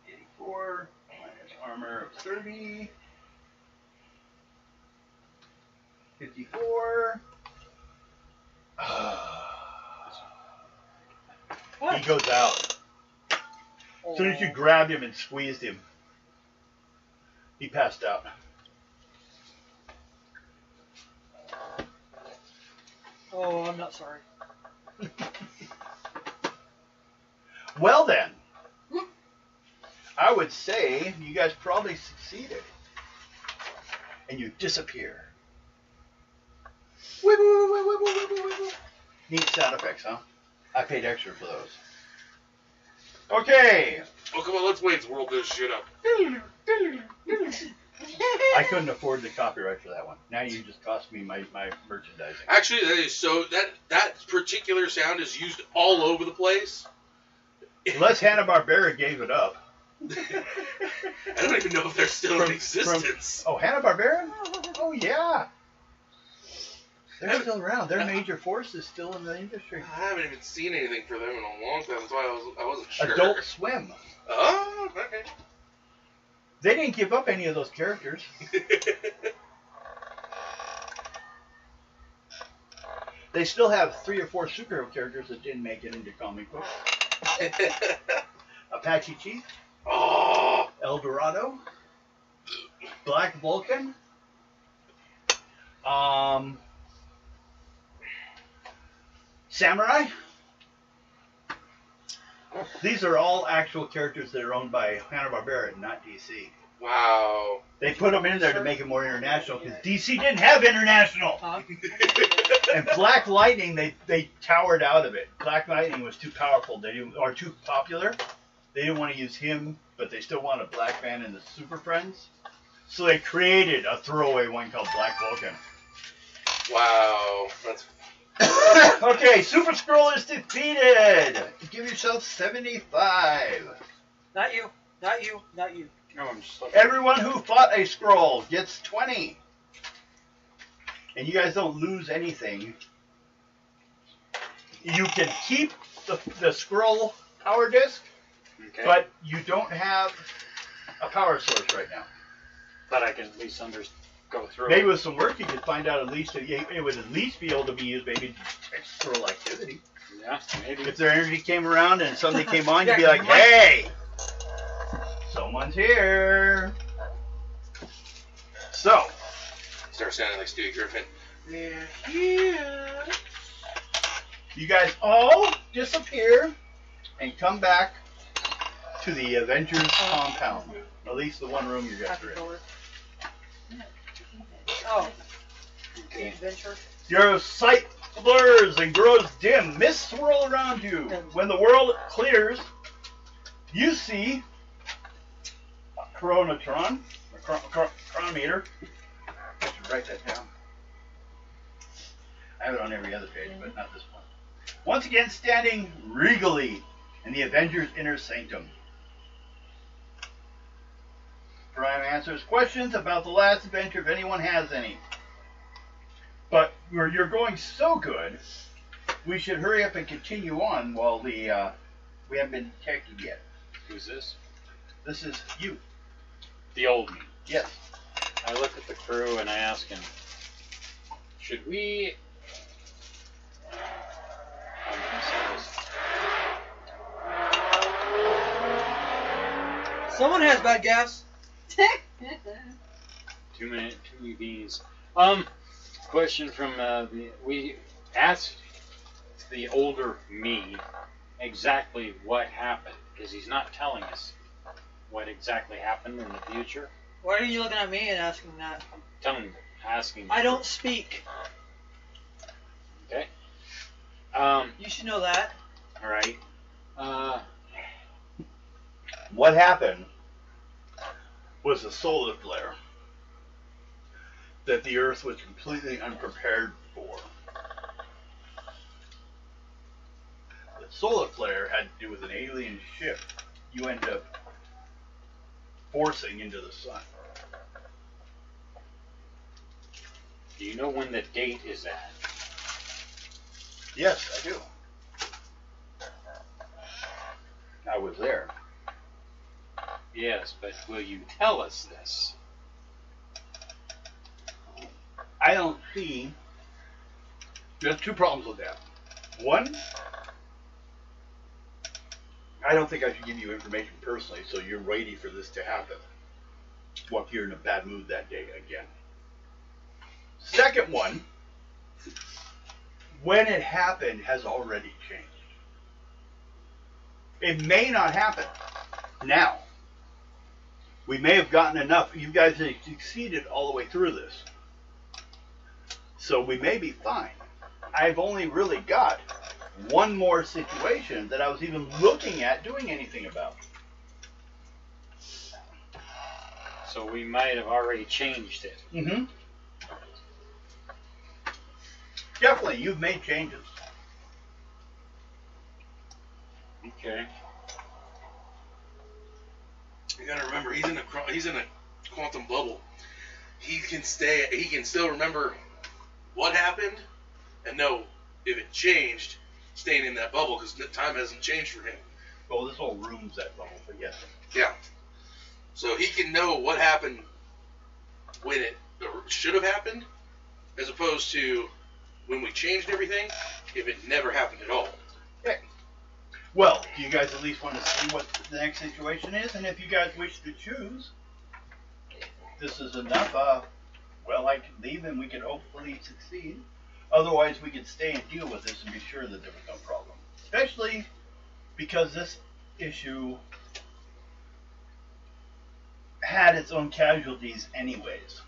84 minus armor of 30. 54. What? He goes out. As soon as you grabbed him and squeezed him, he passed out. Oh, I'm not sorry. Well then, I would say you guys probably succeeded. And you disappear. Wibble, wibble, wibble, wibble, wibble. Neat sound effects, huh? I paid extra for those. Okay. Oh, come on, let's wait. We'll roll this shit up. I couldn't afford the copyright for that one. Now you just cost me my merchandising. Actually, that is so. That particular sound is used all over the place. Unless Hanna-Barbera gave it up. I don't even know if they're still in existence. Oh, Hanna-Barbera? Oh, yeah. They're still around. Their major force is still in the industry. I haven't even seen anything for them in a long time. That's why I wasn't sure. Adult Swim. Oh, okay. They didn't give up any of those characters. They still have 3 or 4 superhero characters that didn't make it into comic books. Apache Chief. Oh. El Dorado. Black Vulcan. Samurai. These are all actual characters that are owned by Hanna-Barbera, not DC. Wow. They put them in there to make it more international because DC didn't have international. Huh? And Black Lightning, they towered out of it. Black Lightning was too powerful. Or too popular. They didn't want to use him, but they still wanted Black Man and the Super Friends. So they created a throwaway one called Black Vulcan. Wow. That's. Okay, Super Skrull is defeated. Give yourself 75. Not you. Not you. Not you. No, I'm just looking. Everyone who fought a Skrull gets 20. And you guys don't lose anything. You can keep the Skrull power disc, Okay. but you don't have a power source right now. But I can at least go through Maybe it. with some work you could find out at least it would at least be able to be used maybe to detect Skrull activity. Yeah, maybe. If their energy came around and somebody came on, you'd be like, hey, someone's here. So, Start sounding like Stewie Griffin. they're here. You guys all disappear and come back to the Avengers compound. At least the one room you guys are in. Oh, Okay. adventure. Your sight blurs and grows dim. Mists swirl around you. When the world clears, you see a chronotron, a chronometer. I should write that down. I have it on every other page, but not this one. Once again, standing regally in the Avengers' inner sanctum. Prime answers questions about the last adventure if anyone has any. But you're going so good, we should hurry up and continue on while we haven't been detected yet. Who's this? This is you. The old me. Yes. I look at the crew and I ask him, should we... Someone has bad gas. Too many EVs. Question from we asked the older me exactly what happened, because he's not telling us what exactly happened in the future. Why are you looking at me and asking that? Asking. I don't speak. Okay. You should know that. All right. What happened was a solar flare that the Earth was completely unprepared for. The solar flare had to do with an alien ship you ended up forcing into the sun. Do you know when the date is at? Yes, I do. I was there. Yes, but will you tell us this? I don't see. There's two problems with that. One, I don't think I should give you information personally, so you're waiting for this to happen. What if you're in a bad mood that day again? Second one, when it happened has already changed. It may not happen now. We may have gotten enough. You guys have succeeded all the way through this. So we may be fine. I've only really got one more situation that I was even looking at doing anything about. So we might have already changed it. Mm-hmm. Definitely, you've made changes. Okay. You gotta remember, he's in a quantum bubble. He can still remember what happened and know if it changed, staying in that bubble, because time hasn't changed for him. Well, this whole room's that bubble, but yes. Yeah. So he can know what happened when it should have happened, as opposed to when we changed everything, if it never happened at all. Okay. Well, do you guys at least want to see what the next situation is? And if you guys wish to choose, this is enough. Well, I can leave and we can hopefully succeed. Otherwise, we could stay and deal with this and be sure that there was no problem. Especially because this issue had its own casualties anyways.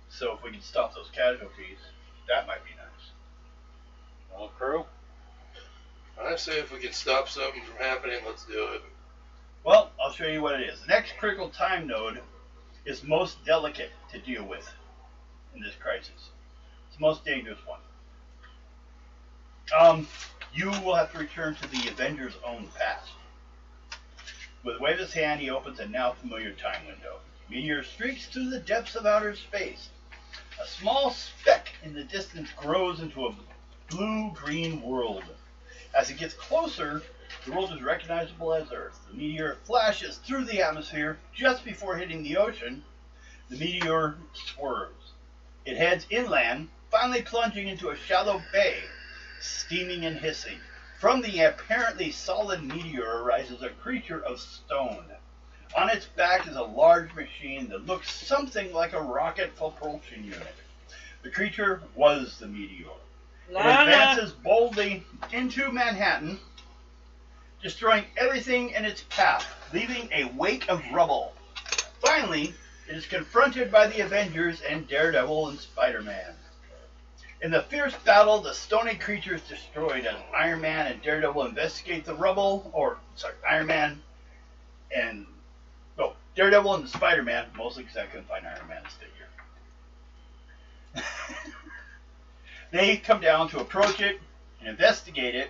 So if we could stop those casualties, that might be nice. Well, crew? I say if we can stop something from happening, let's do it. Well, I'll show you what it is. The next critical time node is most delicate to deal with in this crisis. It's the most dangerous one. You will have to return to the Avengers' own past. With a wave of his hand, he opens a now familiar time window. Meteor streaks through the depths of outer space. A small speck in the distance grows into a blue-green world. As it gets closer, the world is recognizable as Earth. The meteor flashes through the atmosphere just before hitting the ocean. The meteor swerves. It heads inland, finally plunging into a shallow bay, steaming and hissing. From the apparently solid meteor arises a creature of stone. On its back is a large machine that looks something like a rocket propulsion unit. The creature was the meteor. It advances boldly into Manhattan, destroying everything in its path, leaving a wake of rubble. Finally, it is confronted by the Avengers and Daredevil and Spider-Man. In the fierce battle, the stony creature is destroyed as Iron Man and Daredevil investigate the rubble, Daredevil and Spider-Man, mostly because I couldn't find Iron Man's figure. They come down to approach it and investigate it.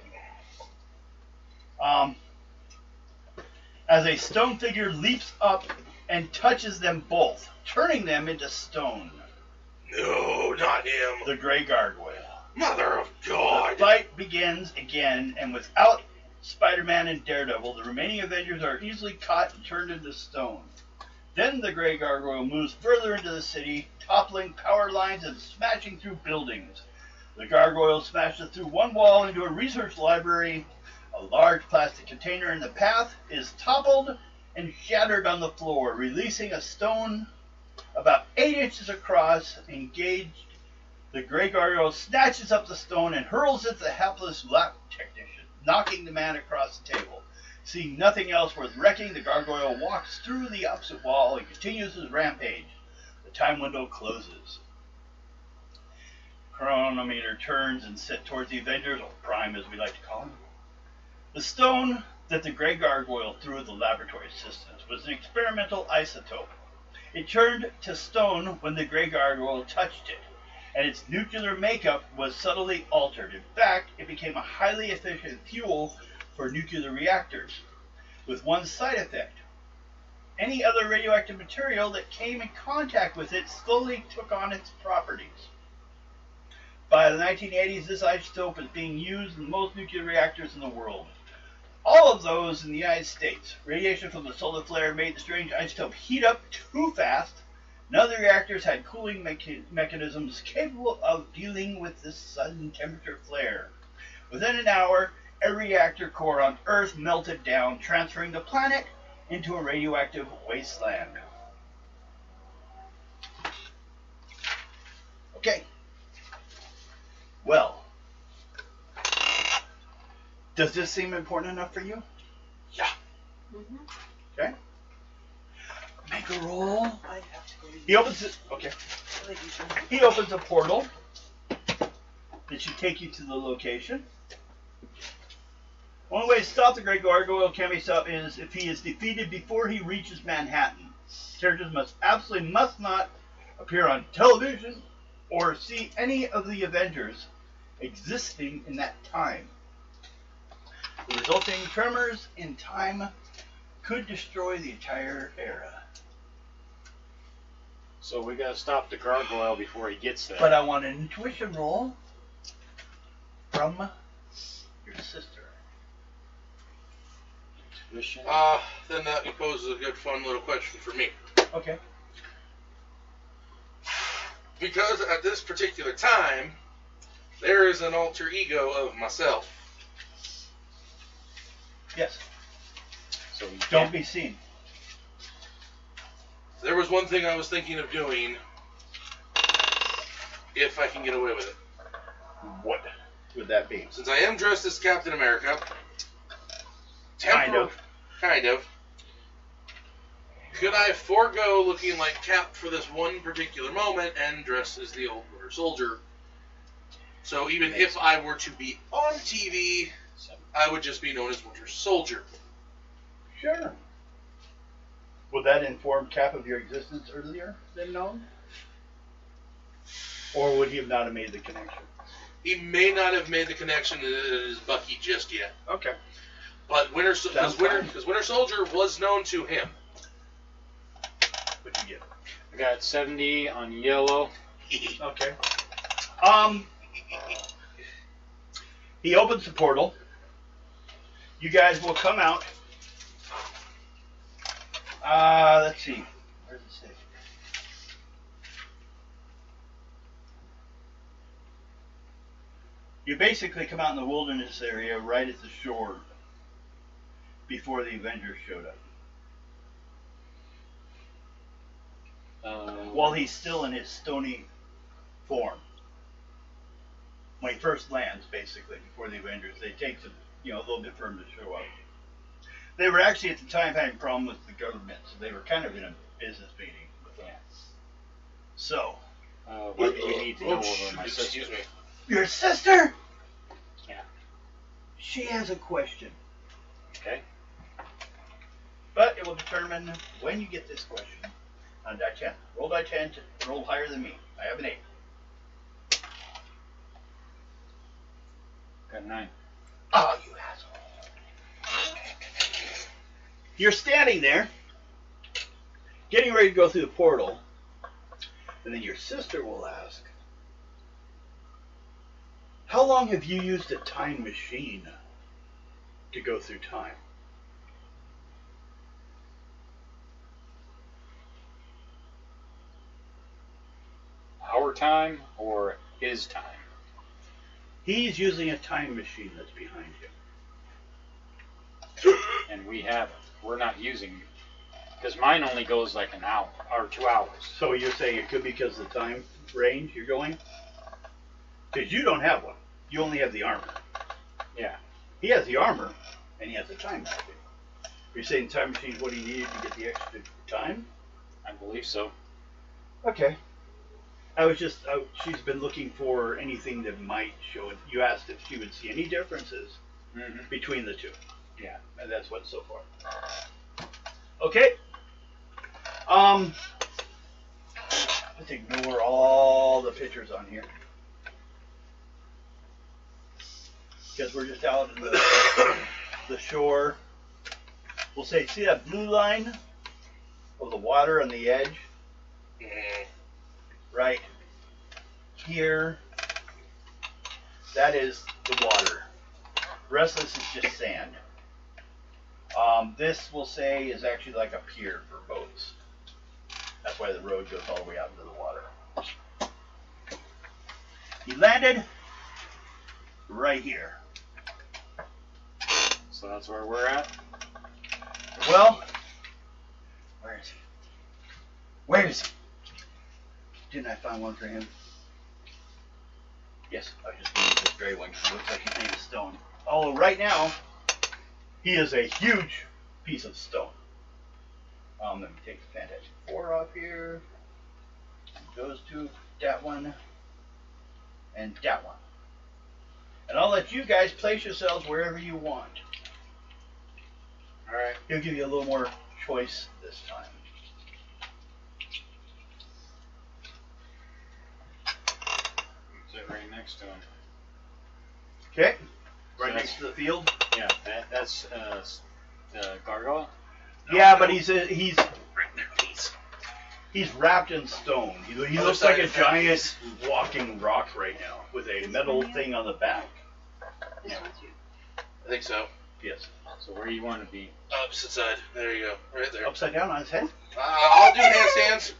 As a stone figure leaps up and touches them both, turning them into stone. No, not him. The Grey Gargoyle. Mother of The God. fight begins again, and without Spider-Man and Daredevil, the remaining Avengers are easily caught and turned into stone. Then the Grey Gargoyle moves further into the city, toppling power lines and smashing through buildings. The Gargoyle smashes through one wall into a research library. A large plastic container in the path is toppled and shattered on the floor, releasing a stone about 8 inches across. Engaged, the Grey Gargoyle snatches up the stone and hurls it at the hapless lab technician, knocking the man across the table. Seeing nothing else worth wrecking, the Gargoyle walks through the opposite wall and continues his rampage. The time window closes. Chronometer turns and sits towards the Avengers, or Prime as we like to call him. The stone that the Grey Gargoyle threw at the laboratory assistants was an experimental isotope. It turned to stone when the Grey Gargoyle touched it, and its nuclear makeup was subtly altered. In fact, it became a highly efficient fuel for nuclear reactors, with one side effect. Any other radioactive material that came in contact with it slowly took on its properties. By the 1980s, this isotope is being used in most nuclear reactors in the world. All of those in the United States. Radiation from the solar flare made the strange isotope heat up too fast. None of the reactors had cooling mechanisms capable of dealing with this sudden temperature flare. Within an hour, every reactor core on Earth melted down, transferring the planet into a radioactive wasteland. Okay. Well, does this seem important enough for you? Yeah. Mm-hmm. Okay. Make a roll. I have to go to He opens it. Okay. He opens a portal that should take you to the location. Only way to stop the Grey Gargoyle can be stopped is if he is defeated before he reaches Manhattan. Characters must not appear on television or see any of the Avengers existing in that time. The resulting tremors in time could destroy the entire era. So we gotta stop the gargoyle before he gets there. But I want an intuition roll from your sister. Intuition. Then that poses a good, fun little question for me. Okay. Because at this particular time, there is an alter ego of myself. Yes. So we Don't can't- be seen. There was one thing I was thinking of doing, if I can get away with it. What would that be? Since I am dressed as Captain America, Kind of. Could I forego looking like Cap for this one particular moment and dress as the old Winter Soldier? So even if I were to be on TV, I would just be known as Winter Soldier. Sure. Would that inform Cap of your existence earlier than known? Or would he have not made the connection? He may not have made the connection as Bucky just yet. Okay. But Winter Soldier was known to him. What'd you get? I got 70 on yellow. Okay. He opens the portal. You guys will come out. Let's see. Where's the stick? You basically come out in the wilderness area right at the shore before the Avengers showed up. While he's still in his stony form. When he first lands, basically, before the Avengers, they take some, a little bit for him to show up. They were actually at the time having problems with the government, so they were kind of in a business meeting with them. So, What do you need to know over my sister? Excuse me. your sister? Yeah. She has a question, Okay. but it will determine when you get this question on die 10. Roll die 10 to roll higher than me. I have an 8. Got 9. Oh, you asshole. You're standing there, getting ready to go through the portal. And then your sister will ask, how long have you used a time machine to go through time? Our time or his time? He's using a time machine that's behind him. And we haven't. We're not using, because mine only goes like an hour or 2 hours. So you're saying it could be because of the time range you're going? Because you don't have one. You only have the armor. Yeah. He has the armor, and he has the time machine. You're saying time machine is what he needed to get the extra time? I believe so. Okay. She's been looking for anything that might show it. You asked if she would see any differences between the two. Yeah. And that's what so far. Okay. Let's ignore all the pictures on here. Because we're just out in the shore. We'll say, see that blue line of the water on the edge? Right here. That is the water. The rest of this is just sand. This, we'll say, is actually like a pier for boats. That's why the road goes all the way out into the water. He landed right here. So that's where we're at? Well, where is he? Where is he? Didn't I find one for him? Yes, I was just going to use this gray one because it looks like he's made of stone. Although right now, he is a huge piece of stone. Let me take the Fantastic Four off here. Those two, that one, and that one. And I'll let you guys place yourselves wherever you want. Alright. He'll give you a little more choice this time. Sit right next to him. Okay. Right So next to the field. Yeah, that's the gargoyle? Yeah, but he's right there, please. he's wrapped in stone. He Other looks like side a of that giant walking rock right now with a metal thing on the back. This one's you. I think so. Yes. So where you want to be? Opposite side. There you go. Right there. Upside down on his head. I'll do handstands.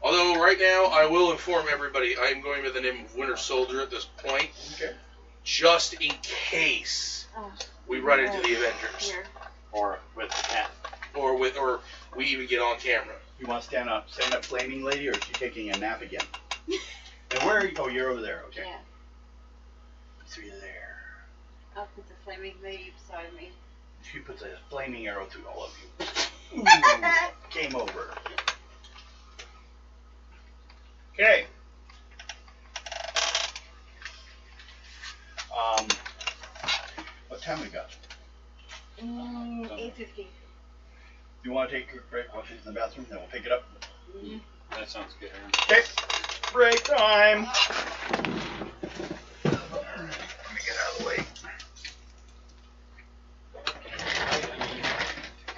Although right now, I will inform everybody, I am going by the name of Winter Soldier at this point. Okay. Just in case we run into the Avengers. Here. Or with the cat? Or we even get on camera. You want to stand up flaming lady, or is she taking a nap again? And where are you? Oh, you're over there. Okay. Yeah. So you're there. I'll put the flaming lady beside me. She puts a flaming arrow through all of you. Ooh, game over. Okay. What time we got? 8:50. You want to take a quick break while she's in the bathroom, then we'll pick it up. That sounds good, Aaron. Okay. Break time. Let me get out of the way.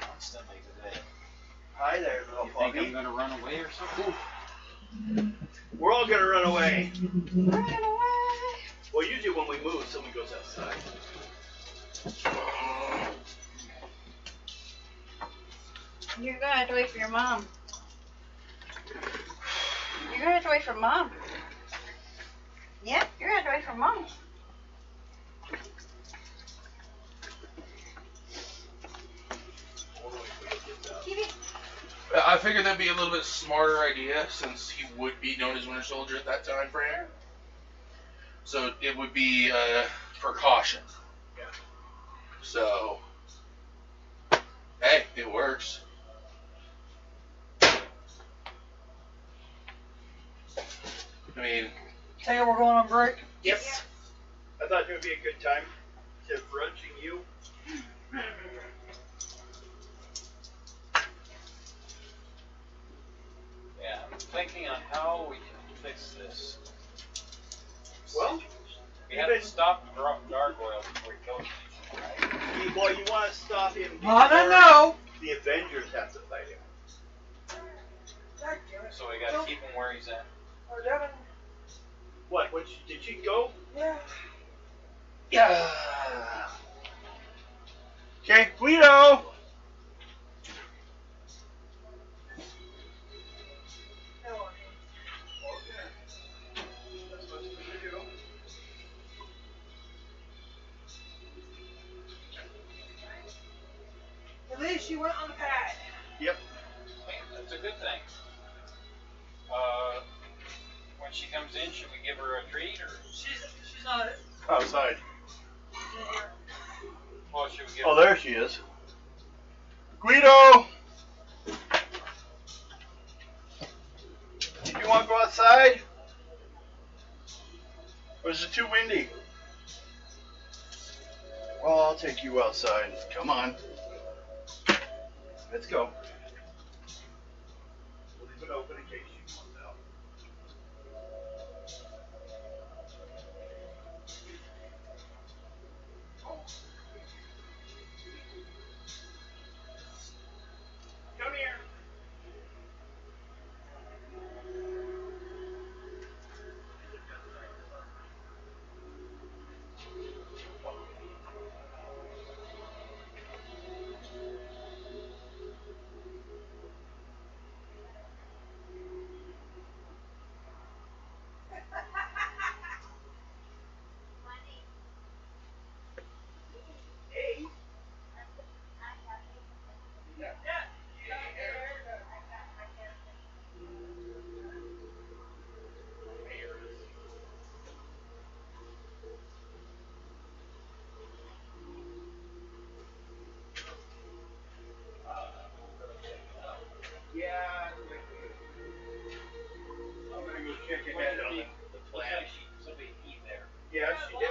Constantly today. Hi there, little You think I'm puppy. going to run away or something? We're all gonna run away. Run away. Well, usually when we move, someone goes outside. You're gonna have to wait for your mom. You're gonna have to wait for mom. Yeah, you're gonna have to wait for mom. I figured that'd be a little bit smarter idea since he would be known as Winter Soldier at that time frame. So it would be precaution. Yeah. So, hey, it works. I mean, Tell you we're going on break. yes. I thought it would be a good time to brunching you. Yeah, I'm thinking on how we can fix this. Well, We have to stop the gargoyle before he kills me, right? well, you want to stop him I don't before know. the Avengers have to fight him. God damn it. So we gotta keep him where he's at. Oh, Devin. What? Did she go? Yeah. Yeah. Okay, Guido. No, That's what you do. at least you went on the pad. Yep. That's a good thing. When she comes in, should we give her a treat or? She's not Outside. in here. Well, should we give Oh, her? there she is. Guido. Did you want to go outside? Or is it too windy? Well, I'll take you outside. Come on. Let's go. We'll leave it open in case she wants out. Come here. Yeah, I'm gonna go check ahead on the plan. Somebody eat there. Yeah, she did.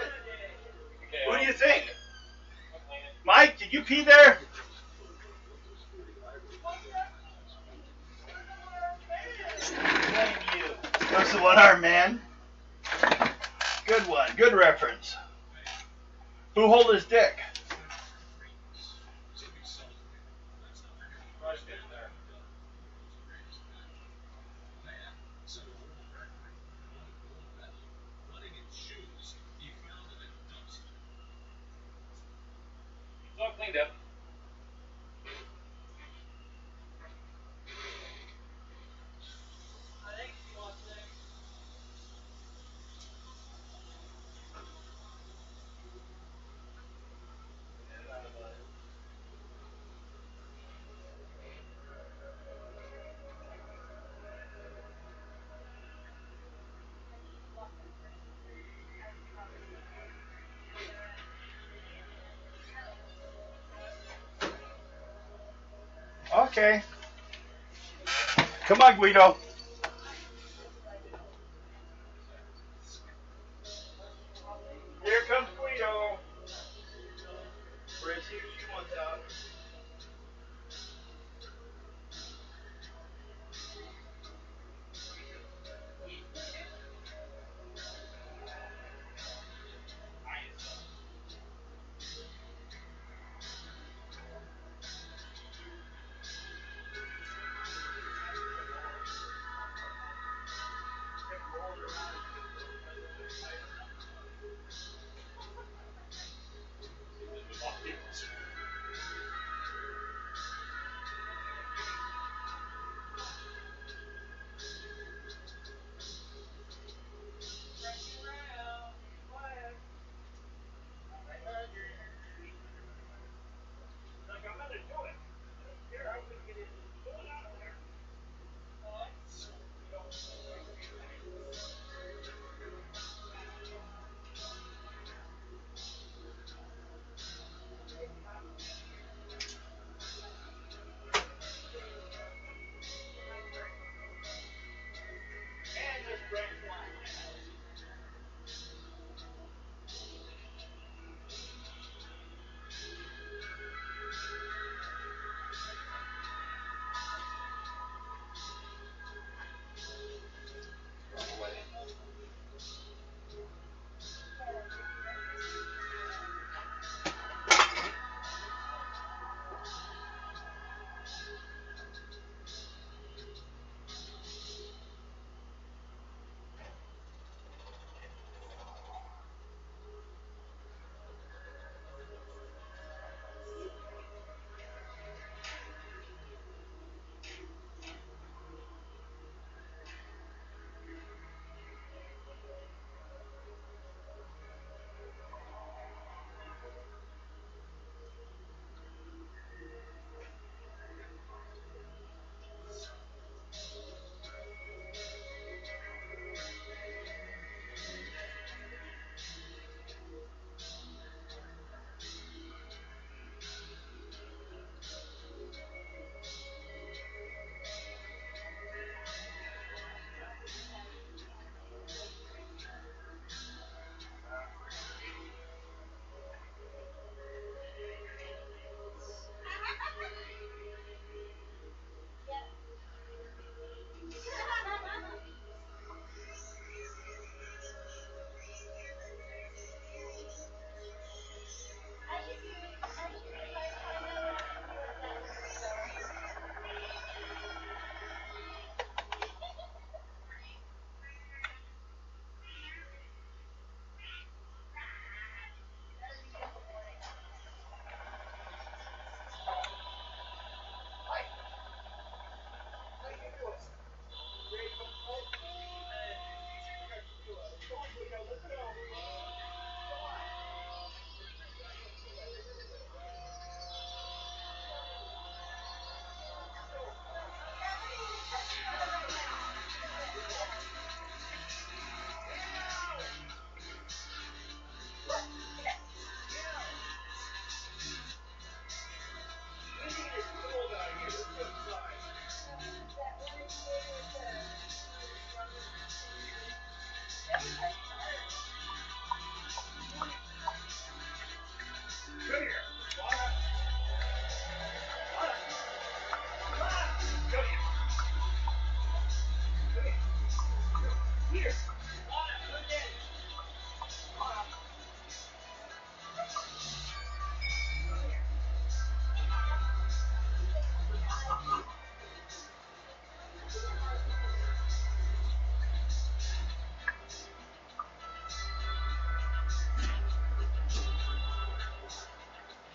Okay. What do you think? Mike, did you pee there? Thank you. That's the one-armed man. Good one. Good reference. Who hold his dick? Right there. It's all cleaned up. Okay. Come on, Guido. Here comes Guido. We're gonna see if she wants out.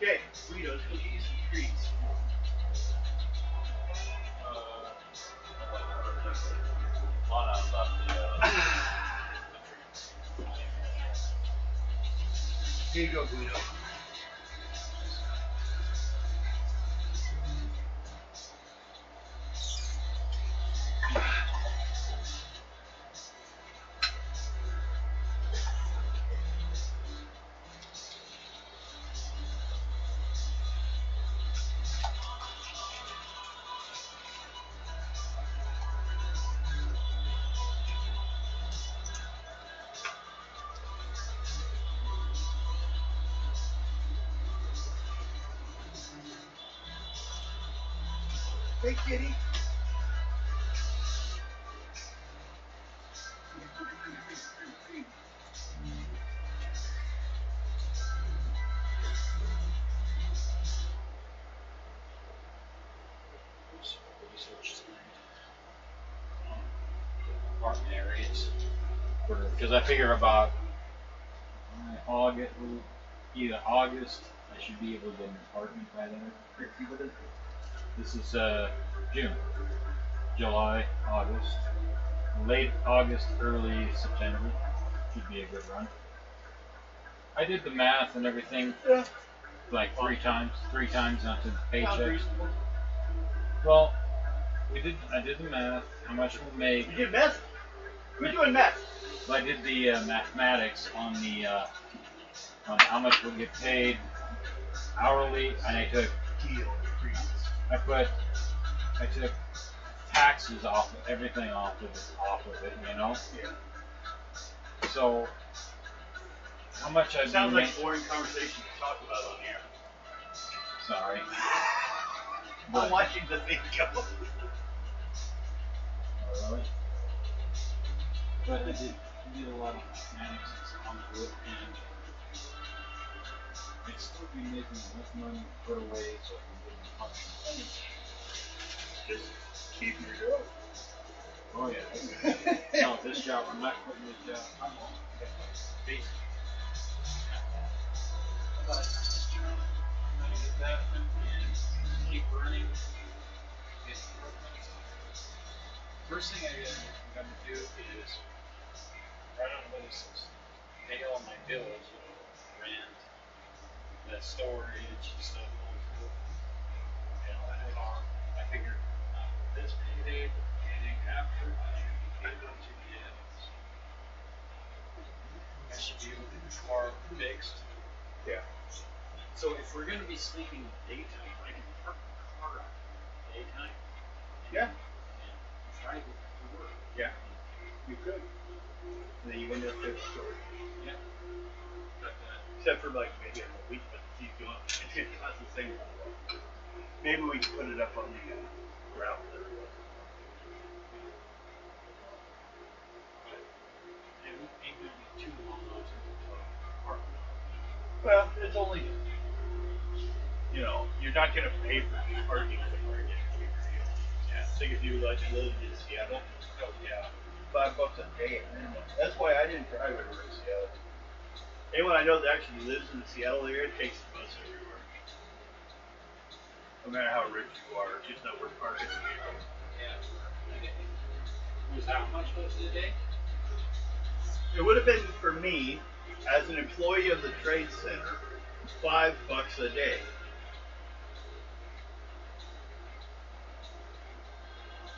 Okay, Guido's gonna eat some treats. Here you go, Guido. Hey, kitty. Apartment areas. Because I figure about August, either August, I should be able to get an apartment by then. This is June, July, August, late August, early September should be a good run. I did the math and everything, like three times onto the paycheck. Well, I did the math, how much we'll make. You did meth? Who's doing meth? Well, I did the mathematics on the on how much we'll get paid hourly, and I took taxes off of everything off of it, you know. Yeah. So how much I Sounds like boring conversation to talk about on here. Sorry. I'm watching the thing go. Really? But I did a lot of mathematics and stuff onto it, and I'd still be making enough money to put away so I can get an apartment. Just keep your job. Oh yeah. No, this job, I'm not quitting this job. I'm on. Peace. But this job, I'm gonna get that and keep running. First thing I gotta do is write on a list, pay all my bills, rent, the storage, stuff onto it. And I'll add it on. I figure this payday, the payday after, I should be able to get. I should be able to get the car fixed. Yeah. So if we're gonna be sleeping daytime, I can park the car out daytime. Yeah. And drive it to work. Yeah. You could. And then you wouldn't have to storage. Yeah. But Except for like maybe in a week, but it's going. It's gonna cost the same. Maybe we can put it up on the gravel there. it ain't gonna be too long until the park. Well, it's only, you're not gonna pay for parking at the market. Yeah. So if you like live in Seattle, oh yeah, $5 a day minimum. That's why I didn't drive everywhere in Seattle. Anyone I know that actually lives in the Seattle area takes the bus everywhere. No matter how rich you are, just not worth parking. Yeah. Was that how much was it a day? It would have been for me, as an employee of the trade center, $5 a day.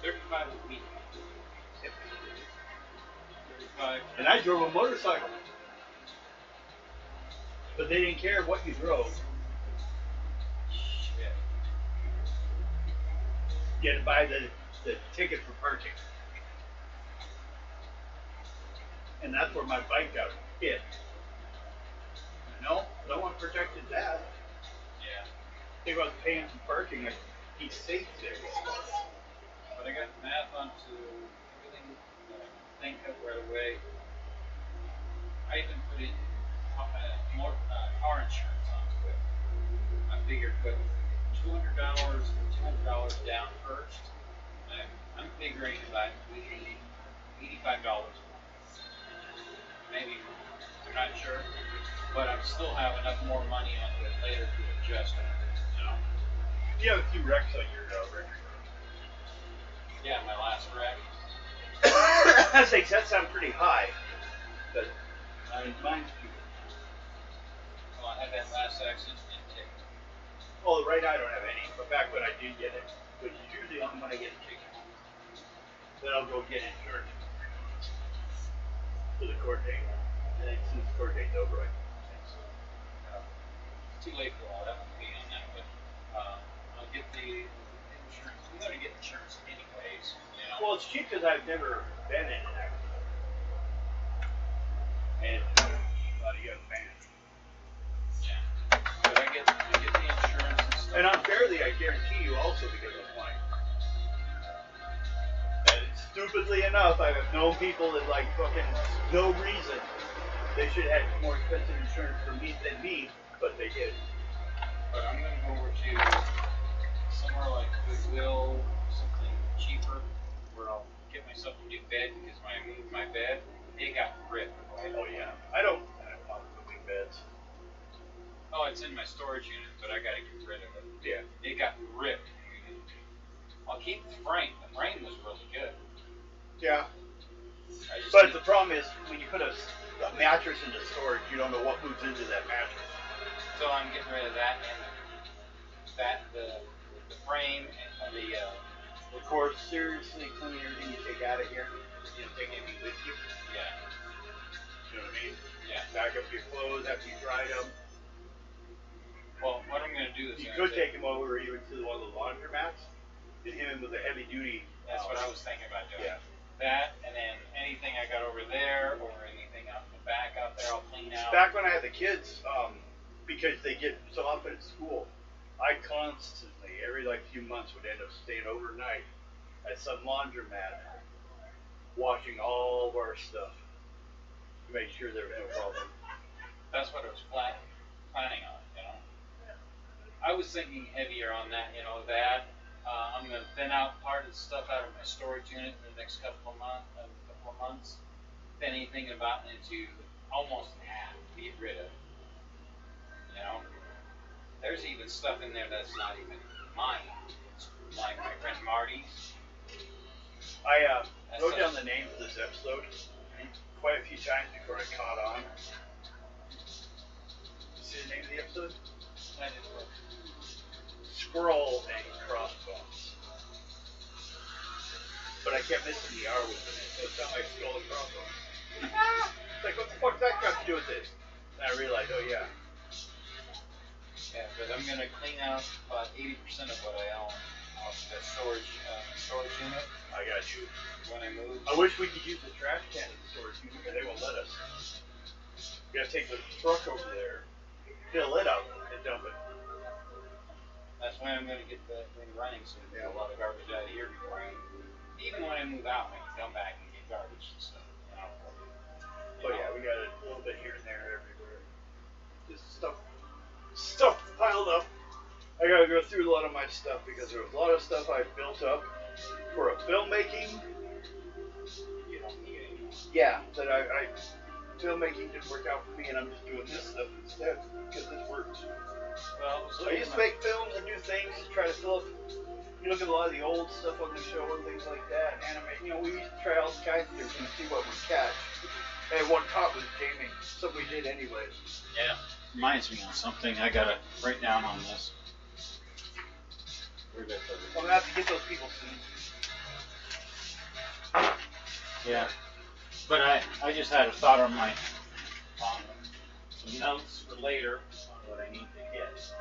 $35 a week. 35. And I drove a motorcycle. But they didn't care what you drove. Shit. You had to buy the ticket for parking. And that's where my bike got hit. No, want protected that. Yeah. If I was paying for parking, I'd be safe there. But I got the math onto everything think of right away. I even put in more car insurance onto it. I figured with $200 down first, I'm figuring about $85. Maybe more. I'm not sure, but I still have enough more money onto it later to adjust it. You know? You have a few wrecks on your record. Yeah, my last wreck. That sounds pretty high, but mine's too. Well, I had that last accident intake. Well, right now I don't have any, but back when I did get it, which is usually only when I get a ticket, then I'll go get insurance for the court date. And then since the court date's over, I can. Too late for all that. I won't be on that, but I'll get the insurance. I'm going to get insurance anyways. You know? Well, it's cheap because I've never been in an accident. And a lot of young man. Yeah. But I get the insurance and stuff. And unfairly, I guarantee you also because of mine. And stupidly enough, I have known people that like fucking no reason they should have more expensive insurance for me than me, but they did. But I'm going to go over to somewhere like Goodwill, something cheaper, where I'll get myself a new bed because when I moved my bed, it got ripped. Right? Oh yeah, I don't bother moving beds. Oh, it's in my storage unit, but I got to get rid of it. Yeah. It got ripped. I'll keep the frame. The frame was really good. Yeah. But the problem is when you put a mattress into storage, you don't know what moves into that mattress. So I'm getting rid of that and the frame and the. Of course, seriously clean everything you take out of here. You don't take anything with you. Yeah. You know what I mean? Yeah. Back up your clothes after you dried them. Well, what I'm going to do is you could take him over even to one of the laundromats and hit him with a heavy duty. That's what I was thinking about doing. Yeah. That and then anything I got over there or anything out in the back out there, I'll clean out. Back when I had the kids, because they get so often at school, I constantly, every like few months, would end up staying overnight at some laundromat, washing all of our stuff to make sure there was no problem. That's what I was planning on, you know. I was thinking heavier on that, you know, that. I'm going to thin out part of the stuff out of my storage unit in the next couple of months. Thin anything about into almost half to get rid of. You know, there's even stuff in there that's not even mine. It's like my friend Marty's. I wrote down the name for this episode quite a few times before I caught on. See the name of the episode? I didn't look. Skrull and Crossbones. But I kept missing the R with it, so it sounded like Skrull and Crossbones. It's like, what the fuck's that got to do with this? And I realized, oh yeah. Yeah, but I'm going to clean out about 80% of what I own off the storage unit. I got you. When I move. I wish we could use the trash can in the storage unit, but they won't let us. We gotta take the truck over there, fill it up, and dump it. That's why I'm going to get the thing running so we get a lot of garbage out of here before even when I move out, I can come back and get garbage and stuff. You know? But yeah, we got a little bit here and there everywhere. Just stuff piled up. I gotta go through a lot of my stuff because there was a lot of stuff I built up for a filmmaking. You don't need it anymore. Yeah, that I filmmaking didn't work out for me, and I'm just doing this stuff instead because this works. Well, So I used to make films and do things to try to fill up. You look at a lot of the old stuff on the show and things like that, animate. You know, we used to try all kinds of things and see what we catch. And what caught was gaming. Something we did anyways. Yeah, reminds me of something I gotta write down on this. I'm gonna have to get those people soon. Yeah, but I just had a thought on some notes for later on what I need to get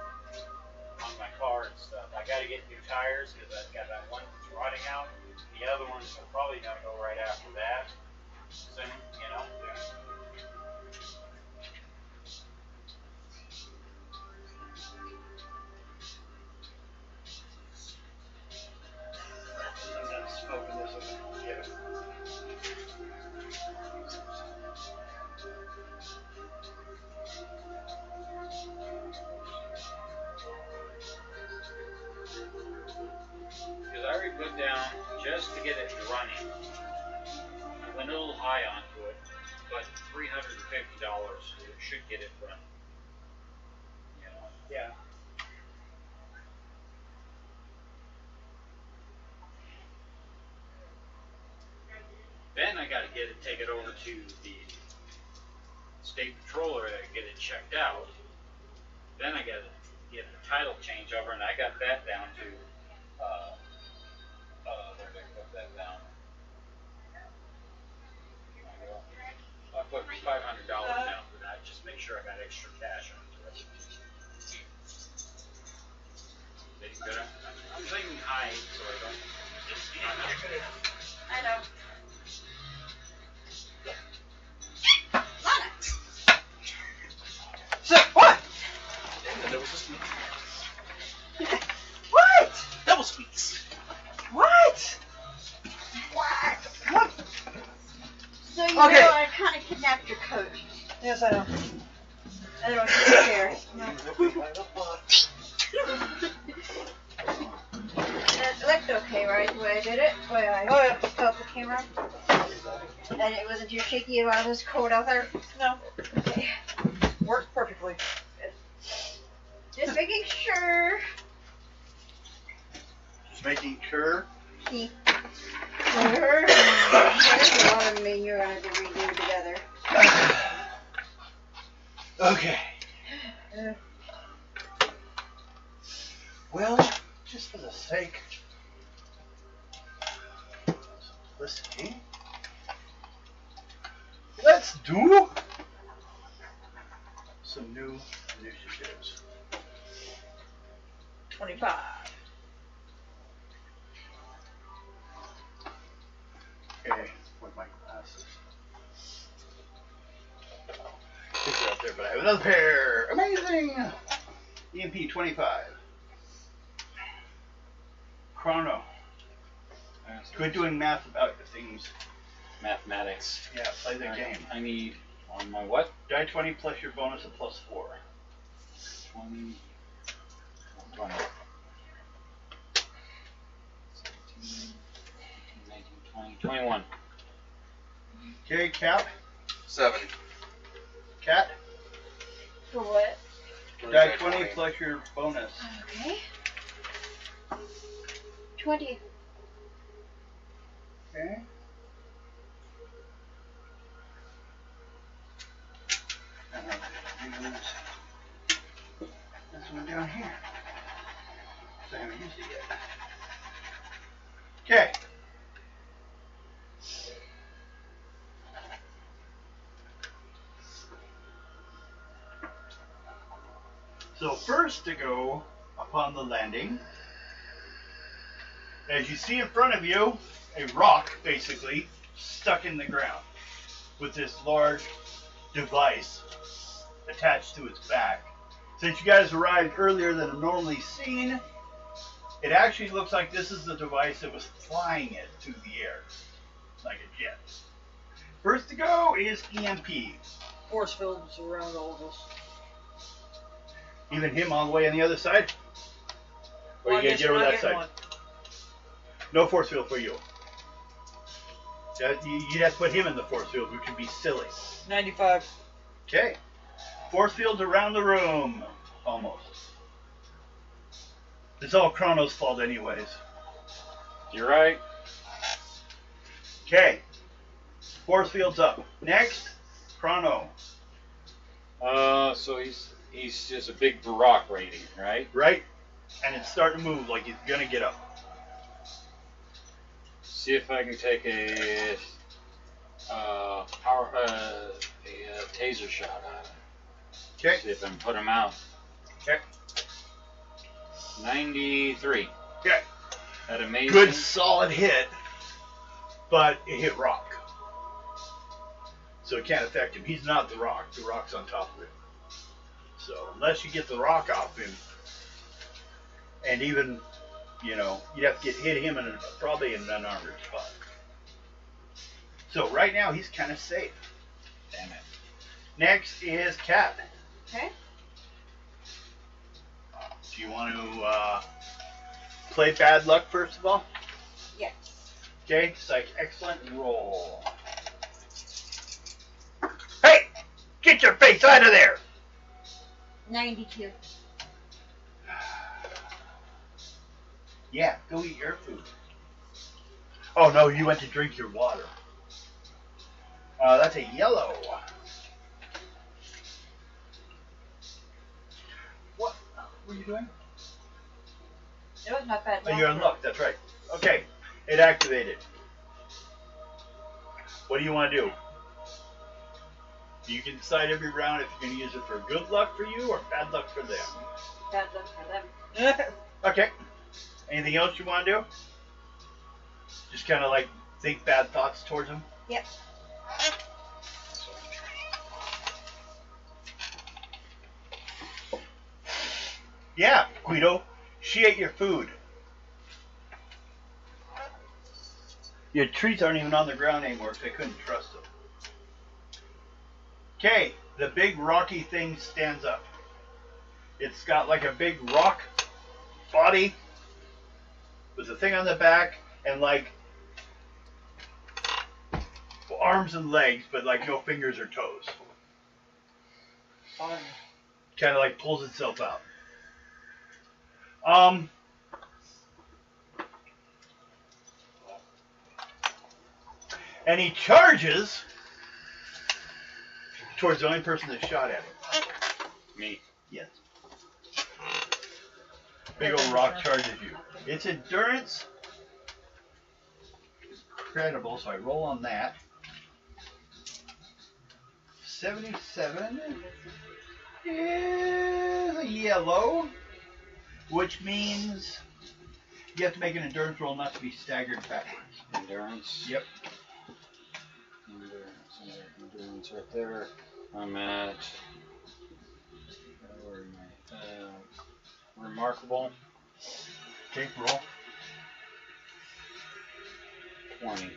on my car and stuff. I got to get new tires because I've got that one that's rotting out. The other ones are probably going to go right after that soon, you know. I'm not smoking this one. Yeah. just to get it running. I went a little high onto it, but $350 should get it running. You know? Yeah. Then I got to take it over to the state patroller to get it checked out. Then I got to get a title changeover, and I got that down to where did I put that down? I put $500 down for that. Just make sure I got extra cash onto it. I'm thinking high, so I don't. I know. So what? There was a squeak. What? Double squeaks. What? What? So you Okay. know I kind of kidnapped your coat. Yes, I know. I don't know if you care. It looked okay, right? The way I did it? The way I Oh, yeah. felt the camera? And it wasn't too shaky about this coat out there? No. Okay. Worked perfectly. Just making sure. Just making sure. See. There's a lot of menu I had to redo together. Okay. Well, just for the sake of simplicity, let's do some new initiatives. 25. Okay, with my glasses. I think they're up there, but I have another pair. Amazing! EMP 25. Chrono. Quit doing math about the things. Mathematics. Yeah, play the game. I need on my what? Die 20 plus your bonus of plus 4. 20. 20. 17, 18, 19, 20, 21. Okay, Cap. 7. Cat. For what? Die 20 plus your bonus. Okay. 20. Okay. And I'll use this one down here. So I haven't used it yet. Okay. So first to go upon the landing, as you see in front of you, a rock basically stuck in the ground with this large device attached to its back. Since you guys arrived earlier than normally seen, it actually looks like this is the device that was flying it through the air, like a jet. First to go is EMP. Force fields around all of us. Even him all the way on the other side? Or Well, you I gonna guess get over you're not that getting side? one. No force field for you. You'd have to put him in the force field, which would be silly. 95. Okay. Force fields around the room. Almost. It's all Chrono's fault anyways. You're right. Okay. Force fields up. Next, Chrono. So he's just a big rock rating, right? Right? And it's starting to move like he's gonna get up. See if I can take a taser shot on it. Okay. See if I can put him out. Okay. 93. Okay. That amazing. Good solid hit, but it hit rock. So it can't affect him. He's not the rock. The rock's on top of him. So unless you get the rock off him, and even, you'd have to hit him in probably in an unarmored spot. So right now he's kind of safe. Damn it. Next is Cat. Okay. Do you want to play bad luck first of all? Yes. Okay, psych, excellent, roll. Hey! Get your face out of there! 92. Yeah, go eat your food. Oh no, you went to drink your water. That's a yellow. What were you doing? It was not bad. Oh, you're in luck, that's right. Okay, it activated. What do you want to do? You can decide every round if you're going to use it for good luck for you or bad luck for them. Bad luck for them. Okay. Anything else you want to do? Just kind of like think bad thoughts towards them? Yep. Yeah, Guido. She ate your food. Your treats aren't even on the ground anymore because I couldn't trust them. Okay, the big rocky thing stands up. It's got like a big rock body with a thing on the back and like arms and legs, but like no fingers or toes. Fun. Kind of like pulls itself out. And he charges towards the only person that shot at him. Me. Yes. Big old rock charges you. Its endurance, incredible, so I roll on that. 77 is a yellow, which means you have to make an endurance roll not to be staggered backwards. Endurance. Yep. Endurance right there. I'm at. Where am I? Remarkable. Okay, roll. 20.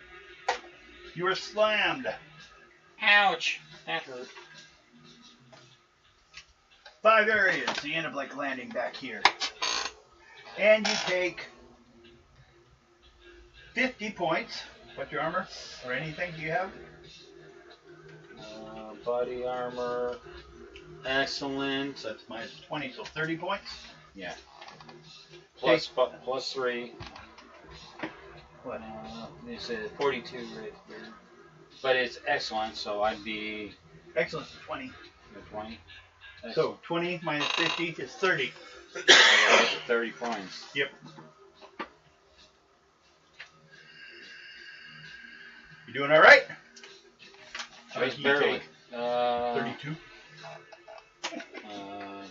You are slammed. Ouch! That hurt. 5 areas, so you end up like landing back here. And you take 50 points. What's your armor? Or anything do you have? Body armor. Excellent. So that's minus 20, so 30 points. Yeah. Plus 3. What? It's a 42 right here. But it's excellent, so I'd be Excellent, 20. 20. So 20 minus 50 is 30. 30 points. Yep. You doing all right? Just barely. 32. No.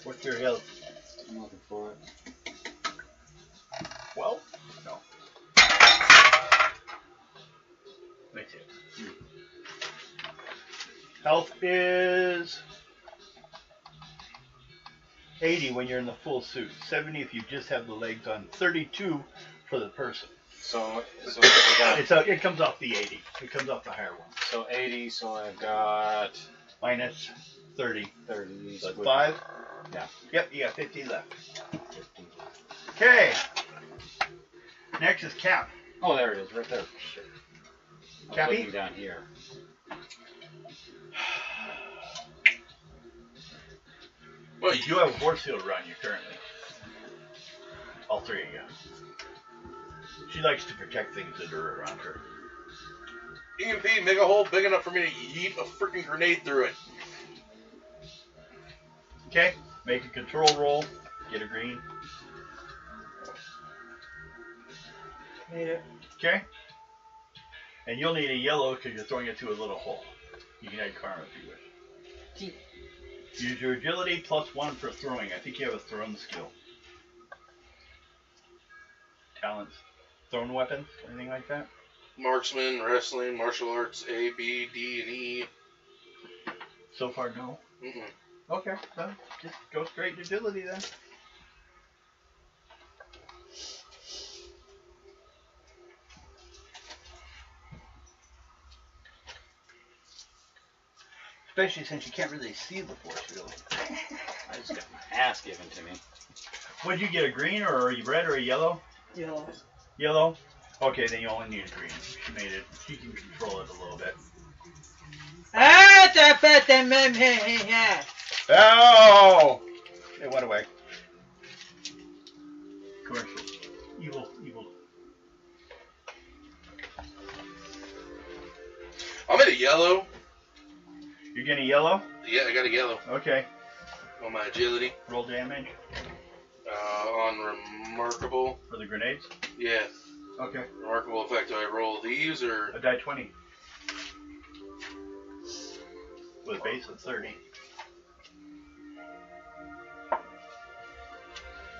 What's your health? I'm looking for it. 12? No. Let me see. Health is 80 when you're in the full suit. 70 if you just have the legs on. 32 for the person. So I got, It comes off the 80. It comes off the higher one. so 80, so I've got Minus 30. 30. So 5? Yeah. Yep, you got 50 left. 50. Okay. Next is Cap. Oh, there it is, right there. Shit. I'm Cappy? looking down here. Well, you do have a force field around you currently. All three of you. She likes to protect things that are around her. EMP, make a hole big enough for me to yeet a freaking grenade through it. Okay, make a control roll. Get a green. Made it. Okay. And you'll need a yellow because you're throwing it through a little hole. You can add karma if you wish. Gee. Use your agility +1 for throwing. I think you have a thrown skill. Talents. Thrown weapons? Anything like that? Marksman, wrestling, martial arts, A, B, D, and E. So far, no. Mm-mm. Okay, well, just go straight to agility then. Especially since you can't really see the force field. I just got my ass given to me. Would you get a green or a red or a yellow? Yellow. Yellow? Okay, then you only need a green. She made it. She can control it a little bit. Oh! It went away. Commercial. Evil. I'm at a yellow. You're getting yellow? Yeah, I got a yellow Okay. on my agility. Roll damage On remarkable. for the grenades. Yeah. Okay. Remarkable effect. Do I roll these or? A die 20. With a base of 30.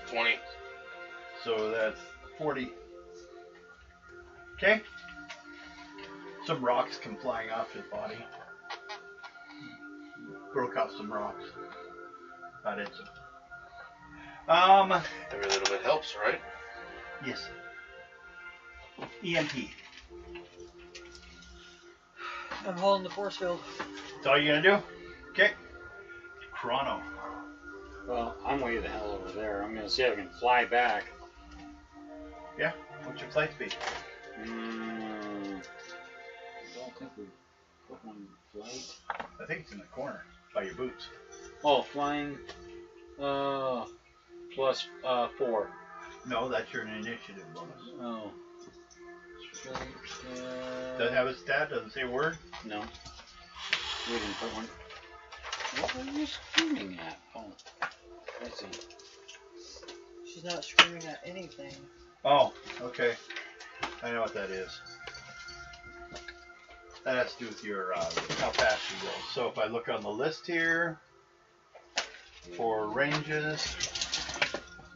20. So that's 40. Okay. Some rocks come flying off his body. Broke off some rocks. About it. Every little bit helps, right? Yes. EMP. I'm holding the force field. That's all you're gonna do? Okay. Chrono. Well, I'm way the hell over there. I'm gonna see if I can fly back. Yeah. What's your flight speed? I don't think we put on flight. I think it's in the corner by your boots. Oh, flying. Plus 4. No, that's your initiative bonus. Oh. Does it have a stat? Does it say a word? No. We didn't put one. What are you screaming at? Oh. I see. She's not screaming at anything. Oh, okay. I know what that is. That has to do with your how fast you go. So if I look on the list here for ranges.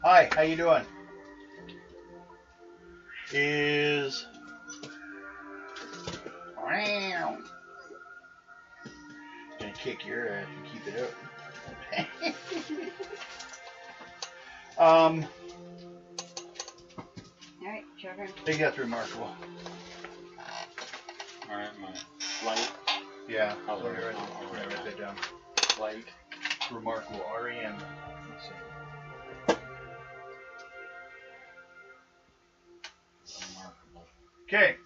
Hi, how you doing? Is gonna kick your ass and keep it up. Alright, children. I think that's remarkable. Alright, my flight. Yeah, I'll so write here, it down. I'll write that down. Flight. Remarkable, REM. Let's see. Remarkable. Okay.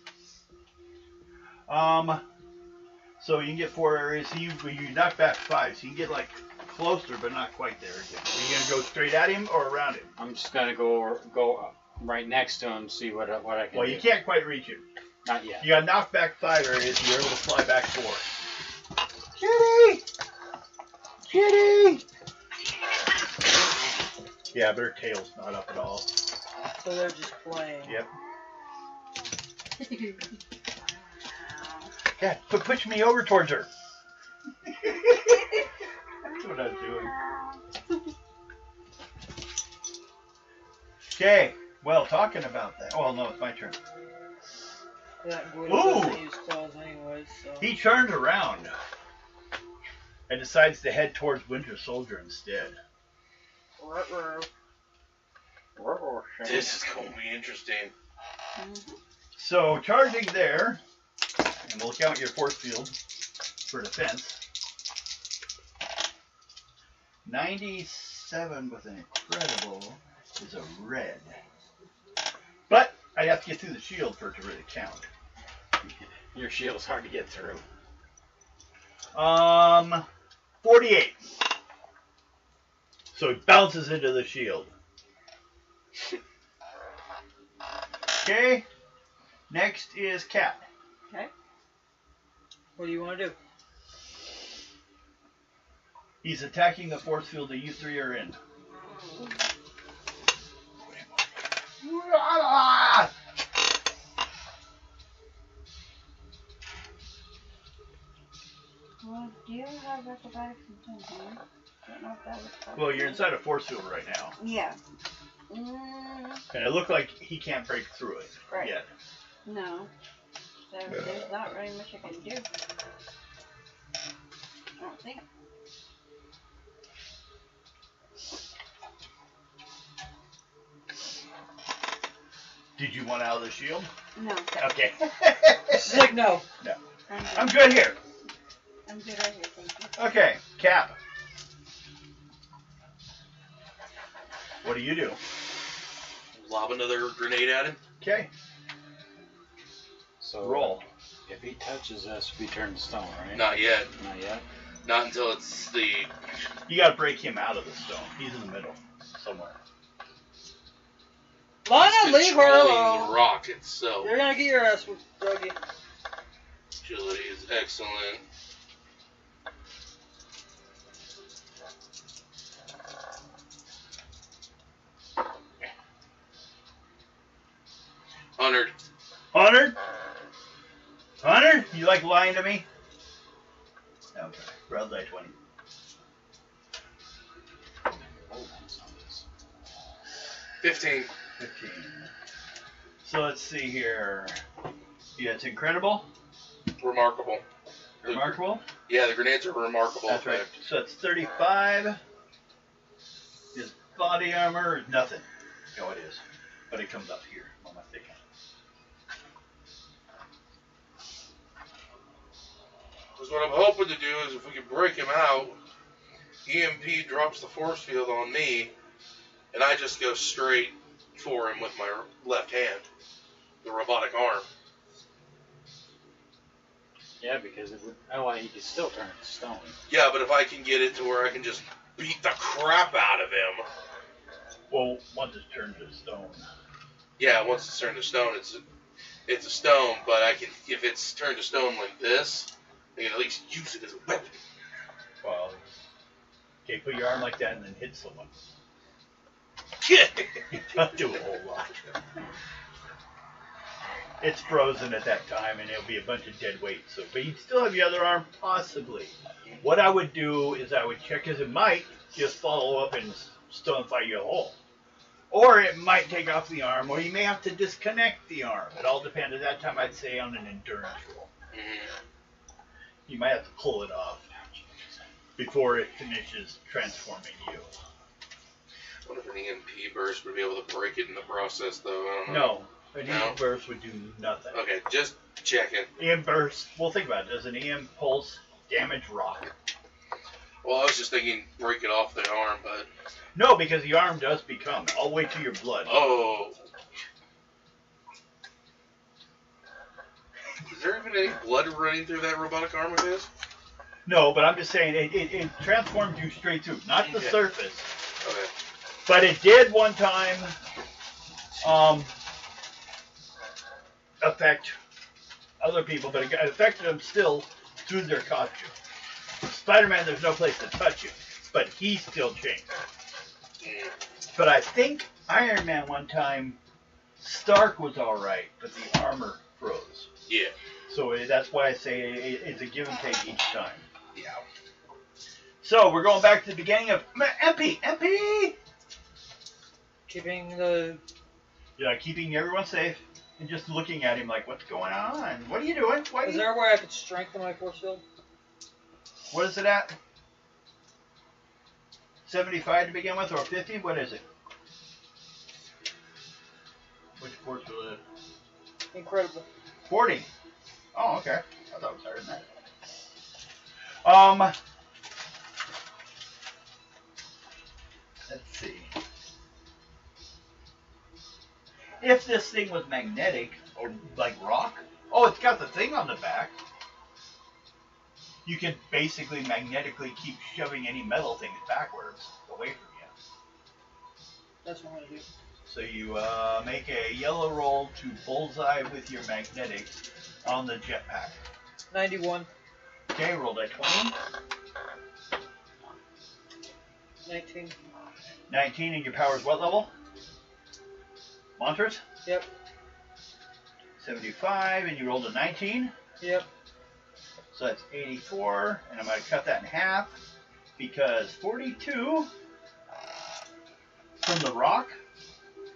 So you can get 4 areas. So you knock back 5, so you can get like closer, but not quite there again. Are you gonna go straight at him or around him? I'm just gonna go right next to him, see what I can Well, do. you can't quite reach him. Not yet. You got knocked back 5 areas, and you're able to fly back 4. Kitty! Kitty! Yeah, but her tail's not up at all. So they're just playing. Yep. Yeah, push me over towards her. That's what I was doing. Okay, well, talking about that. Oh, no, it's my turn. That Gwinnett Ooh! doesn't use claws anyways, so. He turns around and decides to head towards Winter Soldier instead. This is going to be interesting. So, charging there, and we'll count your force field for defense. 97 with an incredible is a red. But I have to get through the shield for it to really count. Your shield's hard to get through. 48. So it bounces into the shield. Okay. Next is Cat. Okay. What do you want to do? He's attacking the force field that you 3 are in. Well, do you have acrobatics and something? Don't know if that was possible. Well, you're inside a force field right now. Yeah. And it looked like he can't break through it Right. yet. No. So there's not very much I can do. I don't think. Did you want out of the shield? No. Okay. She's like, no. No. I'm I'm good here. I'm good right here, thank you. Okay, Cap. What do you do? Lob another grenade at him. Okay. So Roll. If he touches us, we turn to stone, right? Not yet. Not yet. Not until it's the. You gotta break him out of the stone. He's in the middle. Somewhere. Lana, leave her controlling alone. the rock itself. You're gonna get your ass with Dougie. Agility is excellent. Honored. Hunter? Hunter? You like lying to me? Okay. Roll die 20. Oh, that's not this. 15. 15. So let's see here. Yeah, it's incredible. Remarkable. Remarkable. Yeah, the grenades are remarkable. That's right. effect. So it's 35. His body armor is nothing. No, it is. But it comes up here. What am I thinking? Because what I'm hoping to do is if we can break him out, EMP drops the force field on me, and I just go straight for him with my left hand, the robotic arm. Yeah, because it would. Oh, well, you could still turn it to stone. Yeah, but if I can get it to where I can just beat the crap out of him. Well, once it's turned to stone. Yeah, once it's turned to stone, it's a stone. But I can, if it's turned to stone like this, I can at least use it as a weapon. Well, okay, put your arm like that and then hit someone. You don't do a whole lot. It's frozen at that time, and it'll be a bunch of dead weight. So, but you'd still have your other arm, possibly. What I would do is I would check, because it might just follow up and stonify you a hole. Or it might take off the arm, or you may have to disconnect the arm. It all depends. At that time, I'd say on an endurance roll. You might have to pull it off before it finishes transforming you. I wonder if an EMP burst would be able to break it in the process, though. I don't know. No, an No? EM burst would do nothing. Okay, just checking. EM burst, well, think about it. Does an EM pulse damage rock? Well, I was just thinking break it off the arm, but... No, because the arm does become all the way to your blood. Oh. Is there even any blood running through that robotic arm of his? No, but I'm just saying it transformed you straight through, not the Okay. surface. Okay. But it did one time affect other people, but it affected them still through their costume. Spider-Man, there's no place to touch you, but he still changed. But I think Iron Man one time, Stark was all right, but the armor froze. Yeah. So that's why I say it's a give and take each time. Yeah. So we're going back to the beginning of MP. Keeping the. Yeah, keeping everyone safe and just looking at him like, what's going on? What are you doing? Is there a way I could strengthen my force field? What is it at? 75 to begin with, or 50? What is it? Which force field is it? Incredible. 40. Oh, okay. I thought it was higher than that. Let's see. If this thing was magnetic, or like rock, oh, it's got the thing on the back. You can basically magnetically keep shoving any metal things backwards away from you. That's what I'm gonna do. So you make a yellow roll to bullseye with your magnetic on the jetpack. 91. Okay, roll that 20. 19. 19, and your power's what level? Monsters? Yep. 75, and you rolled a 19. Yep. So that's 84, and I'm going to cut that in half because 42 from the rock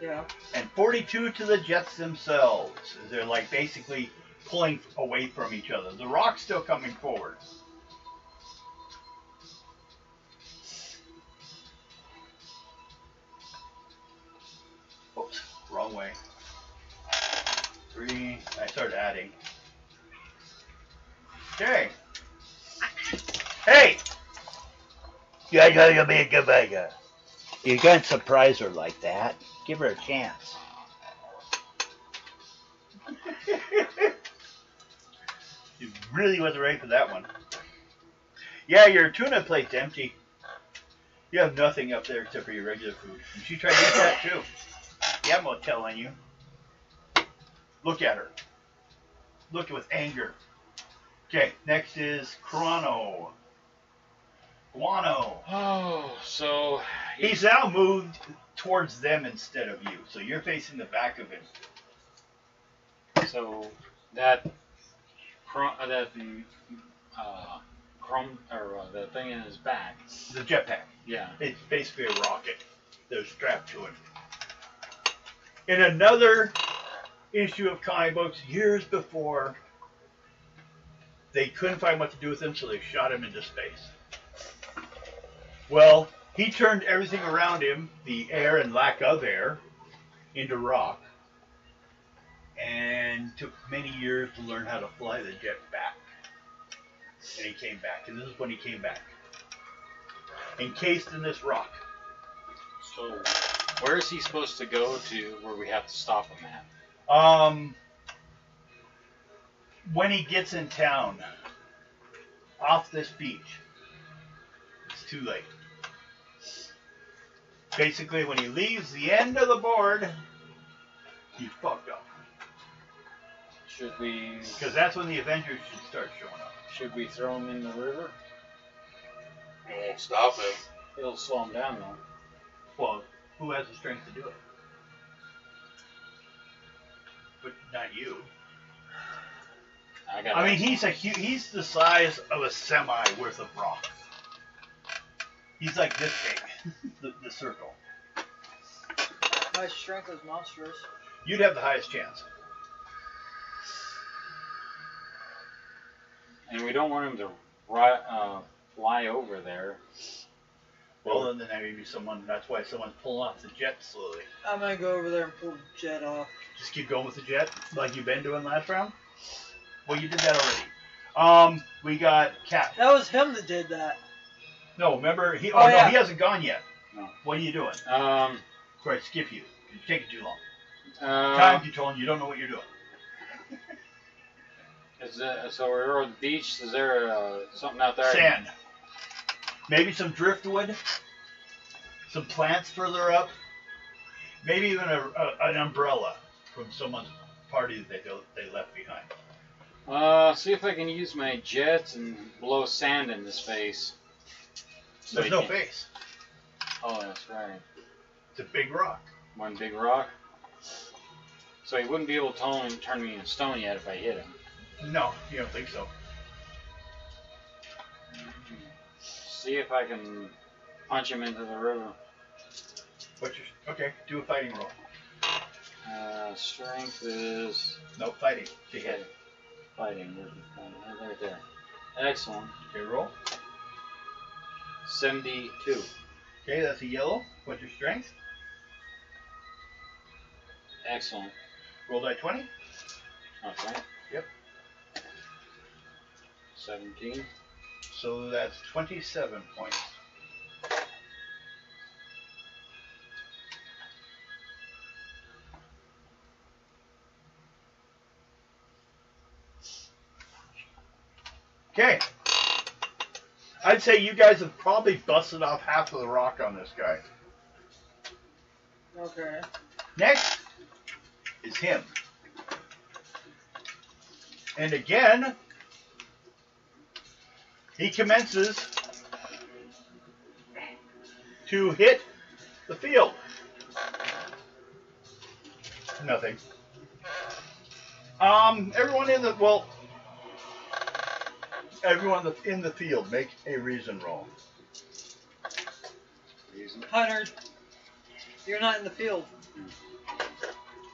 Yeah. and 42 to the jets themselves. They're like basically pulling away from each other. The rock's still coming forward. Oops, wrong way. 3, I started adding. Okay. Hey! You gotta be a good guy. You can't surprise her like that. Give her a chance. Really wasn't ready for that one. Yeah, your tuna plate's empty. You have nothing up there except for your regular food. And she tried to eat that too. Yeah, I'm gonna tell on you. Look at her. Look with anger. Okay, next is Chrono. Guano. Oh, so He's now moved towards them instead of you, so you're facing the back of him. so that that thing in his back. The jetpack. Yeah. It's basically a rocket. They're strapped to him. In another issue of comic books, years before, they couldn't find what to do with him, so they shot him into space. Well, he turned everything around him, the air and lack of air, into rock, and took many years to learn how to fly the jet back. And he came back, and this is when he came back. Encased in this rock. So where is he supposed to go to where we have to stop him at? When he gets in town, off this beach, it's too late. Basically, when he leaves the end of the board, he fucked up. Should we? Because that's when the Avengers should start showing up. Should we throw him in the river? It won't stop him. It'll slow him down though. Well, who has the strength to do it? But not you. I mean, he's the size of a semi worth of rock. He's like this big, the circle. My strength is monstrous. You'd have the highest chance. And we don't want him to fly over there. Well, then there may be someone. That's why someone's pulling off the jet slowly. I'm gonna go over there and pull the jet off. Just keep going with the jet, like you've been doing last round. Well, you did that already. We got Cat. That was him that did that. No, remember he? Oh, no, yeah. he hasn't gone yet. No. What are you doing? Sorry, skip you. It's taking too long. Time control. You don't know what you're doing. So we're on the beach. Is there something out there? Sand. Maybe some driftwood. Some plants further up. Maybe even an umbrella from someone's party that they left behind. See if I can use my jets and blow sand in his face. So There's no face. Oh, that's right. It's a big rock. One big rock. So he wouldn't be able to turn me into stone yet if I hit him. No, you don't think so. See if I can punch him into the river. Okay, do a fighting roll. Strength is... No, fighting. To hit. Fighting. Right there. Excellent. Okay, roll. 72. Okay, that's a yellow. What's your strength? Excellent. Roll die 20. Okay. Yep. 17. So that's 27 points. Okay. I'd say you guys have probably busted off half of the rock on this guy. Okay. Next is him. And again, he commences to hit the field. Nothing. Everyone in the field, make a reason roll. Reason. Hunter, you're not in the field.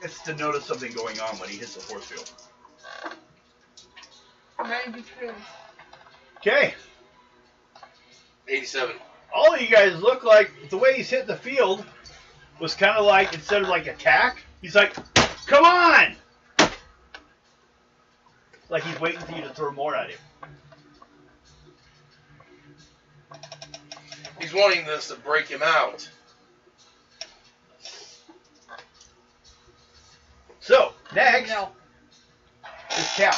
It's to notice something going on when he hits the force field. 92. Okay. 87. All of you guys look like the way he's hitting the field was kind of like, instead of like attack, he's like, come on! Like he's waiting for you to throw more at him. He's wanting this to break him out. So, next No. is Cap.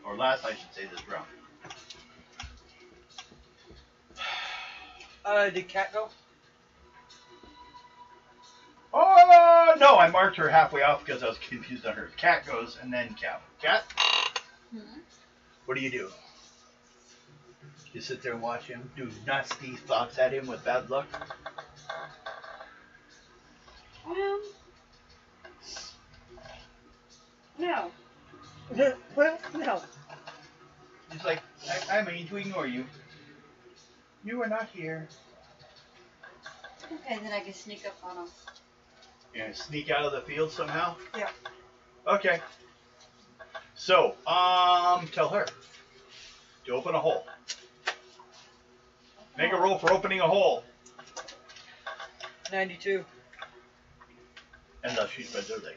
Or last, I should say, this round. Did Cat go? Oh, no, I marked her halfway off because I was confused on her. Cat goes, and then Cat. Cat? What do you do? You sit there and watch him do nasty thoughts at him with bad luck? No. Well, no. He's like, I mean to ignore you. You are not here. Okay, then I can sneak up on him. You're gonna sneak out of the field somehow? Yeah. Okay. So, tell her to open a hole. Make a roll for opening a hole. 92. And thus she spreads her leg.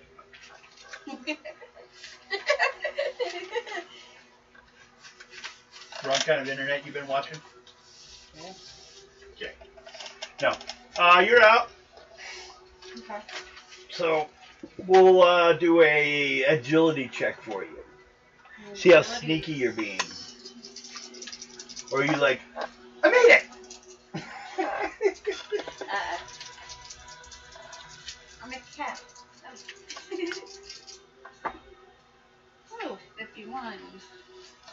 Wrong kind of internet you've been watching? Yeah. Okay. Now, you're out. Okay. So, we'll do a agility check for you. See how sneaky you're being. Or are you like, I made it! I'm a cat. Oh, 51.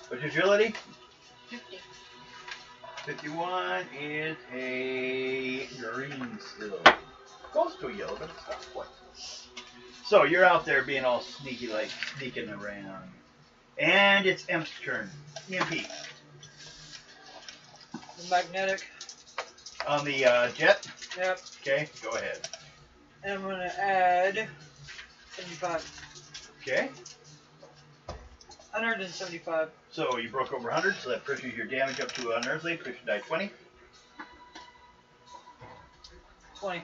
What's your agility? 50. 51 is a green still. Close to a yellow, but it's not quite. So you're out there being all sneaky, like sneaking around. And it's Emp's turn. EMP. The magnetic. On the jet? Yep. Okay, go ahead. And I'm gonna add 75. Okay. 175. So you broke over 100, so that pushes your damage up to unearthly. Push your die 20. 20.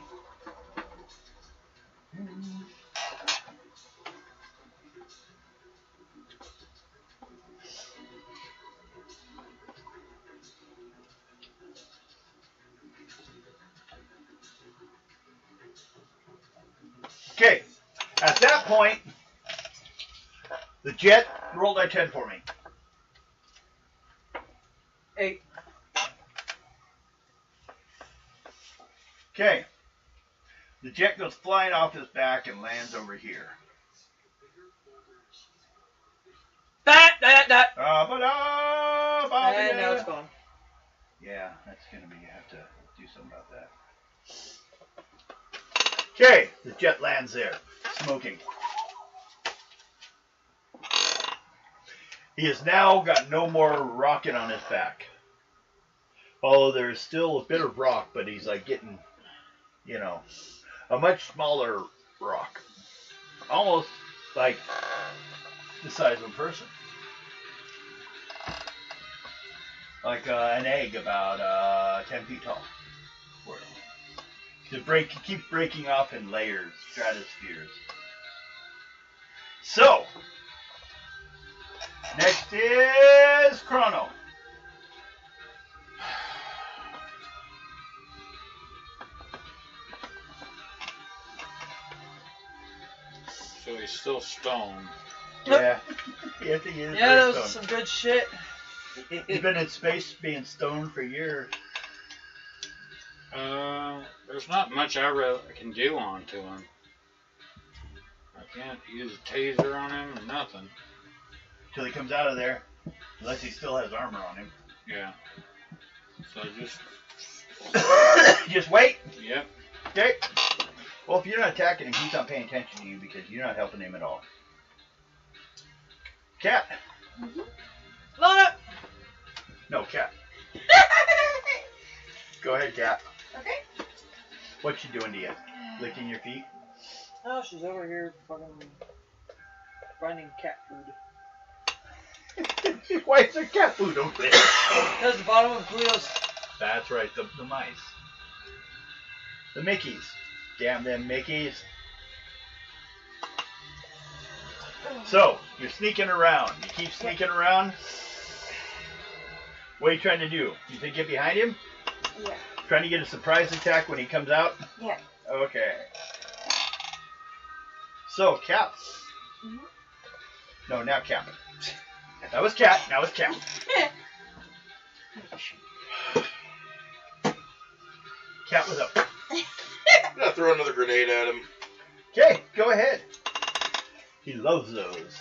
Okay. At that point, the jet rolled die 10 for me. 8. Okay. The jet goes flying off his back and lands over here. That. And now it's gone. Yeah, that's gonna be, you have to do something about that. Okay, the jet lands there, smoking. He has now got no more rocket on his back. Although there's still a bit of rock, but he's like getting, you know, a much smaller rock. Almost like the size of a person. Like an egg about 10 feet tall. It keeps breaking off in layers, stratospheres. So, next is Chrono. So he's still stoned. Yeah. Yes, he is. Yeah, that very was stoned. some good shit. He's been in space being stoned for years. There's not much I really can do on to him. I can't use a taser on him or nothing. Till he comes out of there. Unless he still has armor on him. Yeah. So just... Just wait. Yep. Okay. Well, if you're not attacking him, he's not paying attention to you because you're not helping him at all. Cat. Lana! No, Cat. Go ahead, Cat. Okay. What's she doing to you? Licking your feet? Oh, she's over here fucking finding cat food. Why is there cat food over there? Because the bottom of Cleo's. That's right, the mice. The Mickeys. Damn them Mickeys. So, you're sneaking around. You keep sneaking around. What are you trying to do? You think get behind him? Yeah. Trying to get a surprise attack when he comes out? Yeah. Okay. So, Cap. No, now Cap. That was Cat. Now it's Cat. Cat was up. I'm gonna throw another grenade at him. Okay, go ahead. He loves those.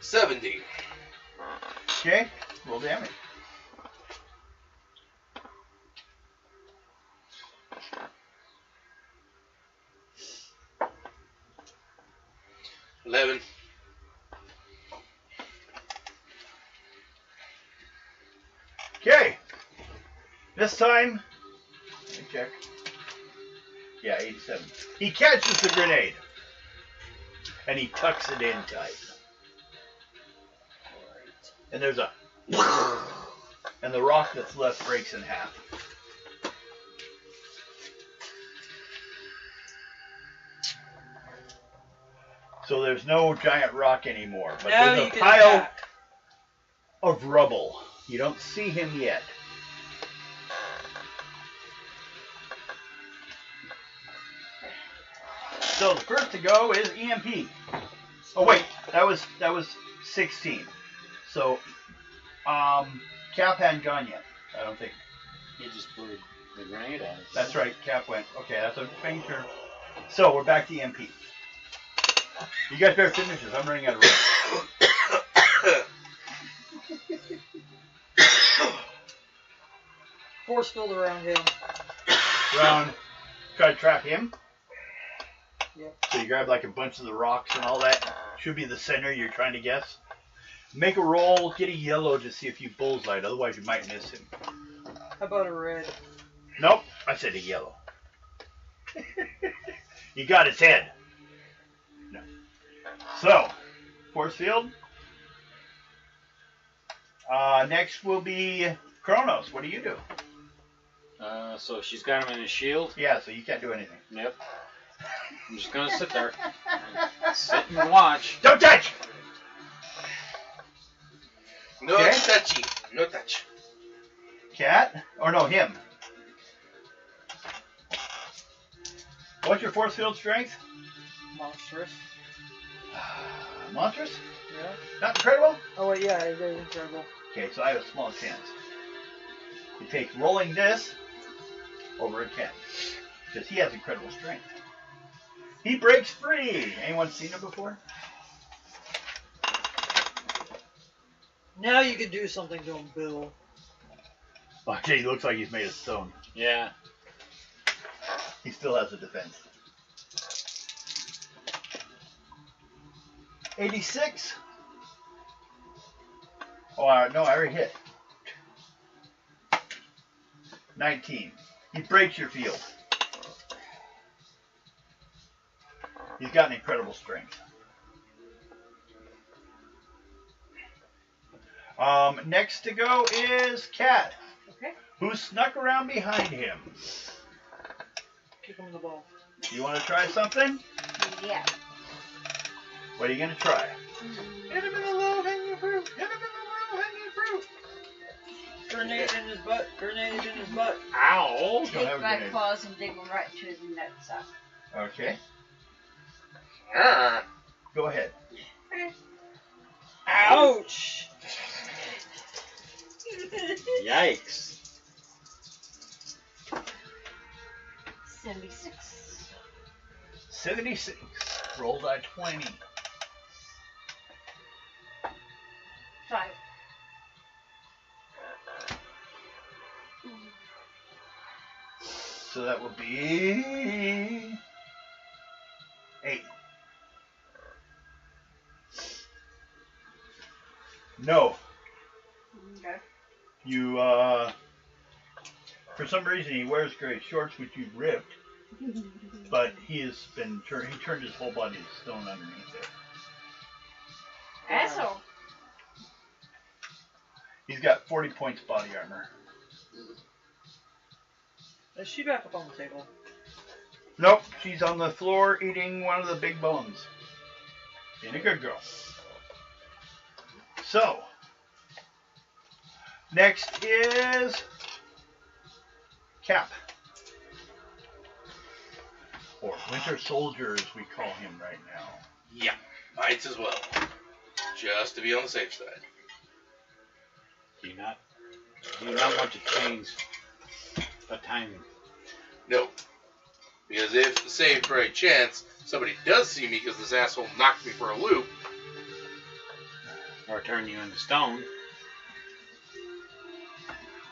$70. Okay, roll damage. $11. Okay. This time, let me check. Yeah, 87. He catches the grenade. And he tucks it in tight. And there's a... And the rock that's left breaks in half. So there's no giant rock anymore. But Now there's you a can pile attack. of rubble. You don't see him yet. So the first to go is EMP. Oh wait, that was 16. So Cap hadn't gone yet. I don't think. He just blew the grenade at us. That's right, Cap went. Okay, that's a fainter. So we're back to EMP. You guys better finish this. I'm running out of room. Force field around him. Round. Try to trap him. Yep. So you grab like a bunch of the rocks and all that. Should be the center you're trying to guess. Make a roll. Get a yellow to see if you bullseye. Otherwise you might miss him. How about a red? Nope. I said a yellow. You got his head. No. So, force field. Next will be Chronos. What do you do? So she's got him in his shield. Yeah, so you can't do anything. Yep. I'm just gonna sit there and sit and watch. Don't touch! No Okay. touchy. No touch. Cat? Or no, him. What's your force field strength? Monstrous. Monstrous? Yeah. Not incredible? Oh wait, yeah, it is incredible. Okay, so I have a small chance. You take rolling this over a 10. Because he has incredible strength. He breaks free! Anyone seen him before? Now you can do something to him, Bill. Okay, he looks like he's made of stone. Yeah. He still has a defense. 86. Oh, no, I already hit. 19. He breaks your field. He's got an incredible strength. Next to go is Cat, Okay. who snuck around behind him. Kick him in the ball. You want to try something? Yeah. What are you going to try? Hit him in the low-hanging fruit. Hit him in the low-hanging fruit. Grenade in his butt. Grenade in his butt. Ow! Don't have Take a my grenade. claws and dig them right to his nutsack. Okay, Ah. go ahead. Ouch! Yikes. 76. 76. Roll die 20. 5. So that will be 8. No. Okay. You, for some reason he wears gray shorts, which you've ripped, but he has been he turned his whole body to stone underneath there. Asshole. He's got 40 points body armor. Is she back up on the table? Nope, she's on the floor eating one of the big bones. Being a good girl. So, next is Cap. Or Winter Soldier, as we call him right now. Yeah, might as well. Just to be on the safe side. Do you not want to change the timing? No. Because if, say for a chance, somebody does see me because this asshole knocked me for a loop. Or turn you into stone.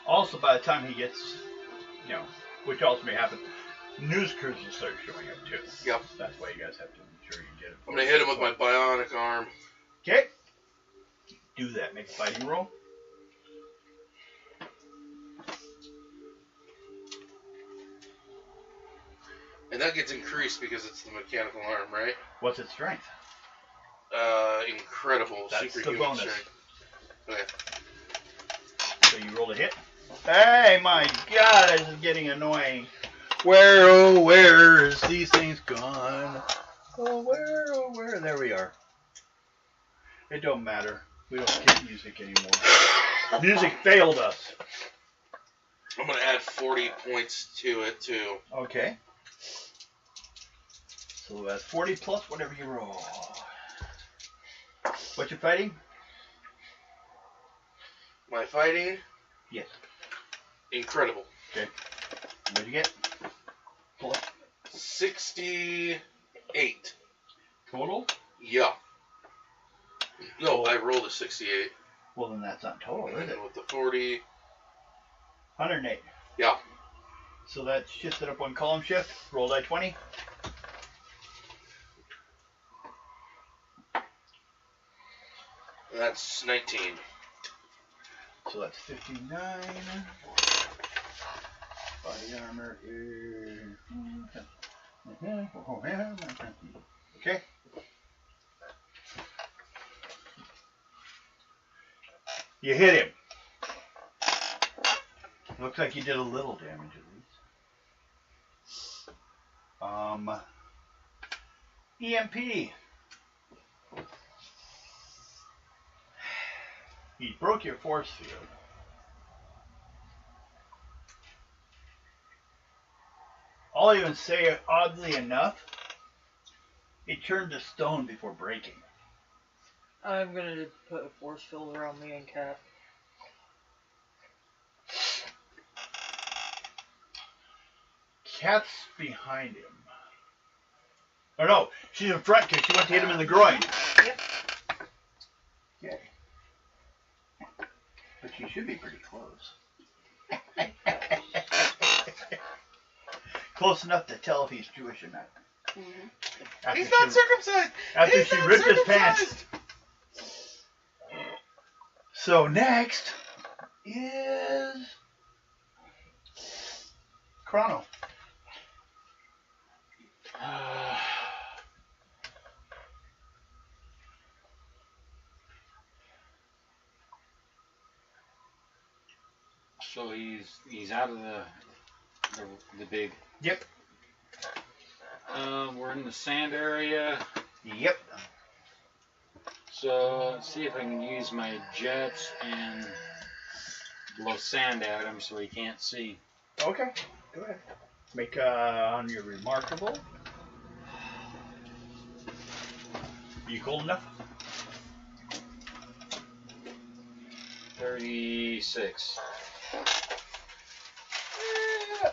Also, by the time he gets, which also may happen, news crews will start showing up too. Yep. That's why you guys have to make sure you get it. I'm going to hit him with my bionic arm. Okay. Do that. Make a fighting roll. And that gets increased because it's the mechanical arm, right? What's its strength? Incredible. That's superhuman the bonus. strength. Okay. So you roll a hit. Hey, my God, this is getting annoying. Where is these things gone? Oh, where? There we are. It don't matter. We don't get music anymore. Music failed us. I'm going to add 40 points to it, too. Okay. So that's 40 plus whatever you roll. What you fighting? My fighting? Yes. Incredible. Okay. What'd you get? Plus 68. total? Yeah. No, I rolled a 68. Well, then that's not total, is it? And with the 40. 108. Yeah. So that shifts it up one column shift. Roll die 20. That's 19. So that's 59. Body armor is... Okay. You hit him. Looks like you did a little damage at least. EMP. He broke your force field. I'll even say, oddly enough, it turned to stone before breaking. I'm gonna put a force field around me and Cat. Cat's behind him. Oh no, she's in front because she went to hit him in the groin. Yep. Okay. But she should be pretty close. Close enough to tell if he's Jewish or not. Mm-hmm. He's not circumcised! After He's she not ripped his circumcised! pants. So next is Chrono. So he's out of the big. Yep. We're in the sand area. Yep. So let's see if I can use my jets and blow sand at him so he can't see. Okay. Go ahead. Make on your remarkable. You cold enough? 36.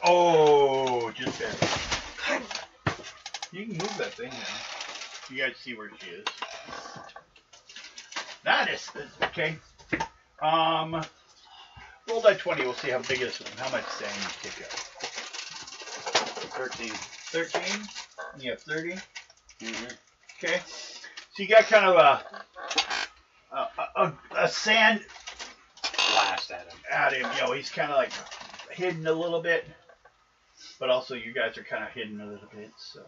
Oh, just barely. You can move that thing now. You guys see where she is. That is okay. Roll that 20. We'll see how big it is, how much sand you kick up. 13. 13. You have 30. Mm-hmm. Okay. So you got kind of a sand Blast at him. at him. You know, he's kind of like hidden a little bit, but also you guys are kind of hidden a little bit. So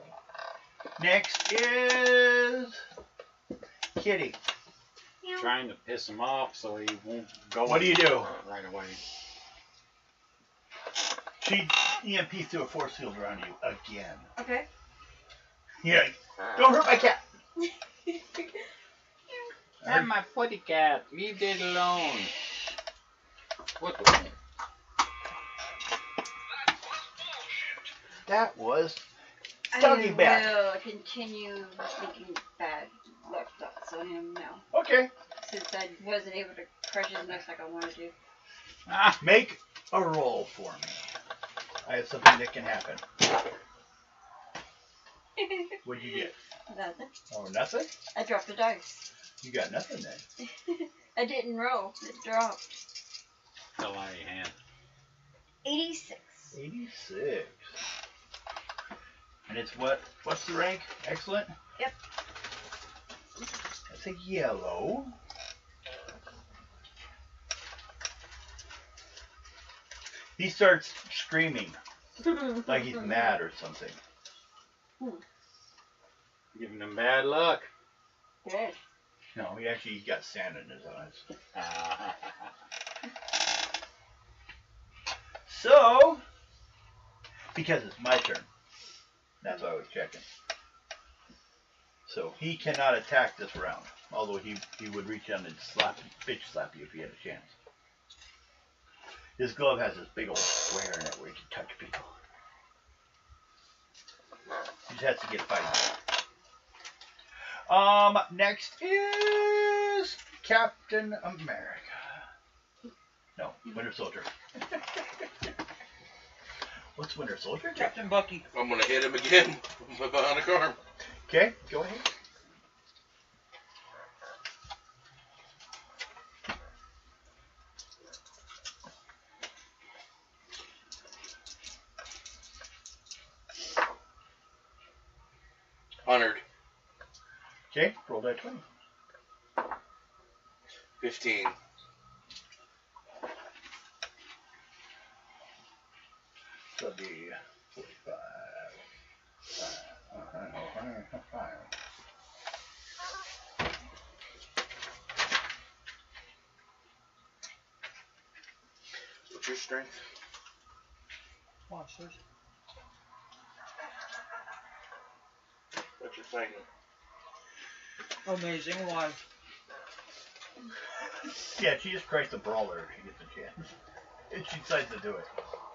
next is Kitty. Trying to piss him off so he won't go. What do you do? Right away. She EMP threw a force field around you again. Okay. Yeah. Don't hurt my cat. I'm my putty cat. Leave it alone. What the? That was doggy back. I will continue making bad luck thoughts on him now. Okay. Since I wasn't able to crush his nose like I wanted to. Make a roll for me. I have something that can happen. What'd you get? Nothing. Oh, nothing? I dropped the dice. You got nothing then. I didn't roll. It dropped. Fell out of your hand. 86. 86. And it's what? What's the rank? Excellent? Yep. That's a yellow. He starts screaming like he's mad or something. Giving him bad luck. Good. No, he actually got sand in his eyes. So, because it's my turn, that's why I was checking. So he cannot attack this round, although he would reach out and bitch slap you if he had a chance. His glove has this big old square in it where he can touch people. He just has to get fighting. Next is Captain America. No, Winter Soldier. What's Winter Soldier? Captain Bucky. I'm gonna hit him again with my bionic arm. Okay, go ahead. Honored. Okay, roll that 20. 15. So that'd be 45. 5. What's your strength? Monsters. What's your fighting? Amazing. Why? Yeah, she just cries the brawler if she gets a chance. If she decides to do it.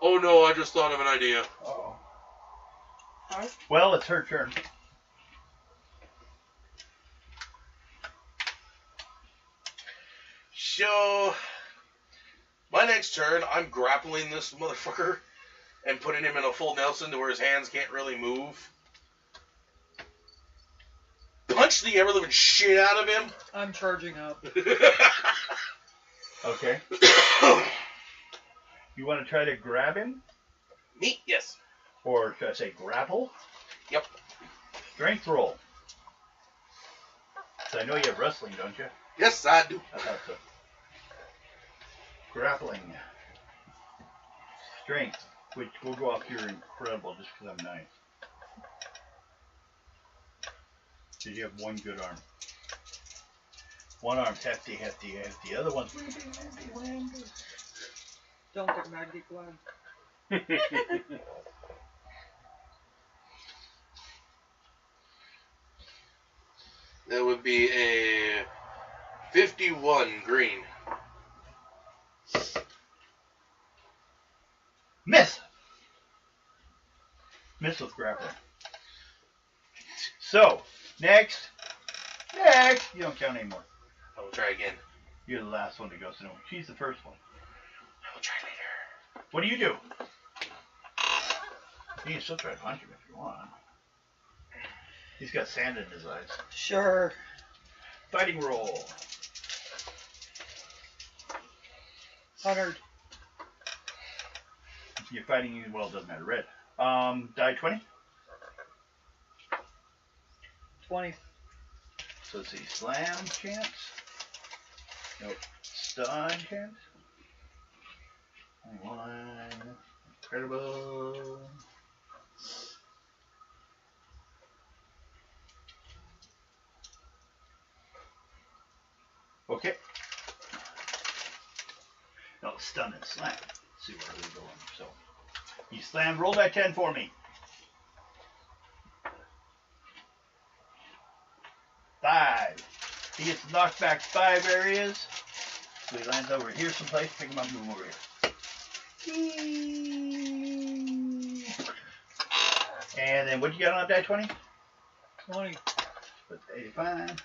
Oh no, I just thought of an idea. Uh-oh. Huh? Well, it's her turn. So, my next turn, I'm grappling this motherfucker and putting him in a full Nelson to where his hands can't really move. Punch the ever-living shit out of him. I'm charging up. Okay. You want to try to grab him? Me? Yes. Or should I say grapple? Yep. Strength roll. So I know you have wrestling, don't you? Yes, I do. I thought so. Grappling. Strength, which will go off your incredible just because I'm nice. Because you have one good arm. One arm's hefty. The other one's wimpy. Don't get mad, get glad. That would be a 51 green. Miss! Miss with grappling. So, next. You don't count anymore. I will try again. You're the last one to go, so no, she's the first one. I will try later. What do you do? You can still try to punch him if you want. He's got sand in his eyes. Sure. Fighting roll. 100. You're fighting, well, it doesn't matter. Red. Die 20. 20. So let's see. Slam chance. Nope. Stun chance. 21. Incredible. Okay. No, stun and slam. Let's see where we're going. So, he slammed. Roll that 10 for me. 5. He gets knocked back 5 areas. So he lands over here someplace. Pick him up, move him over here. And then what you got on die 20? 20. Put 85.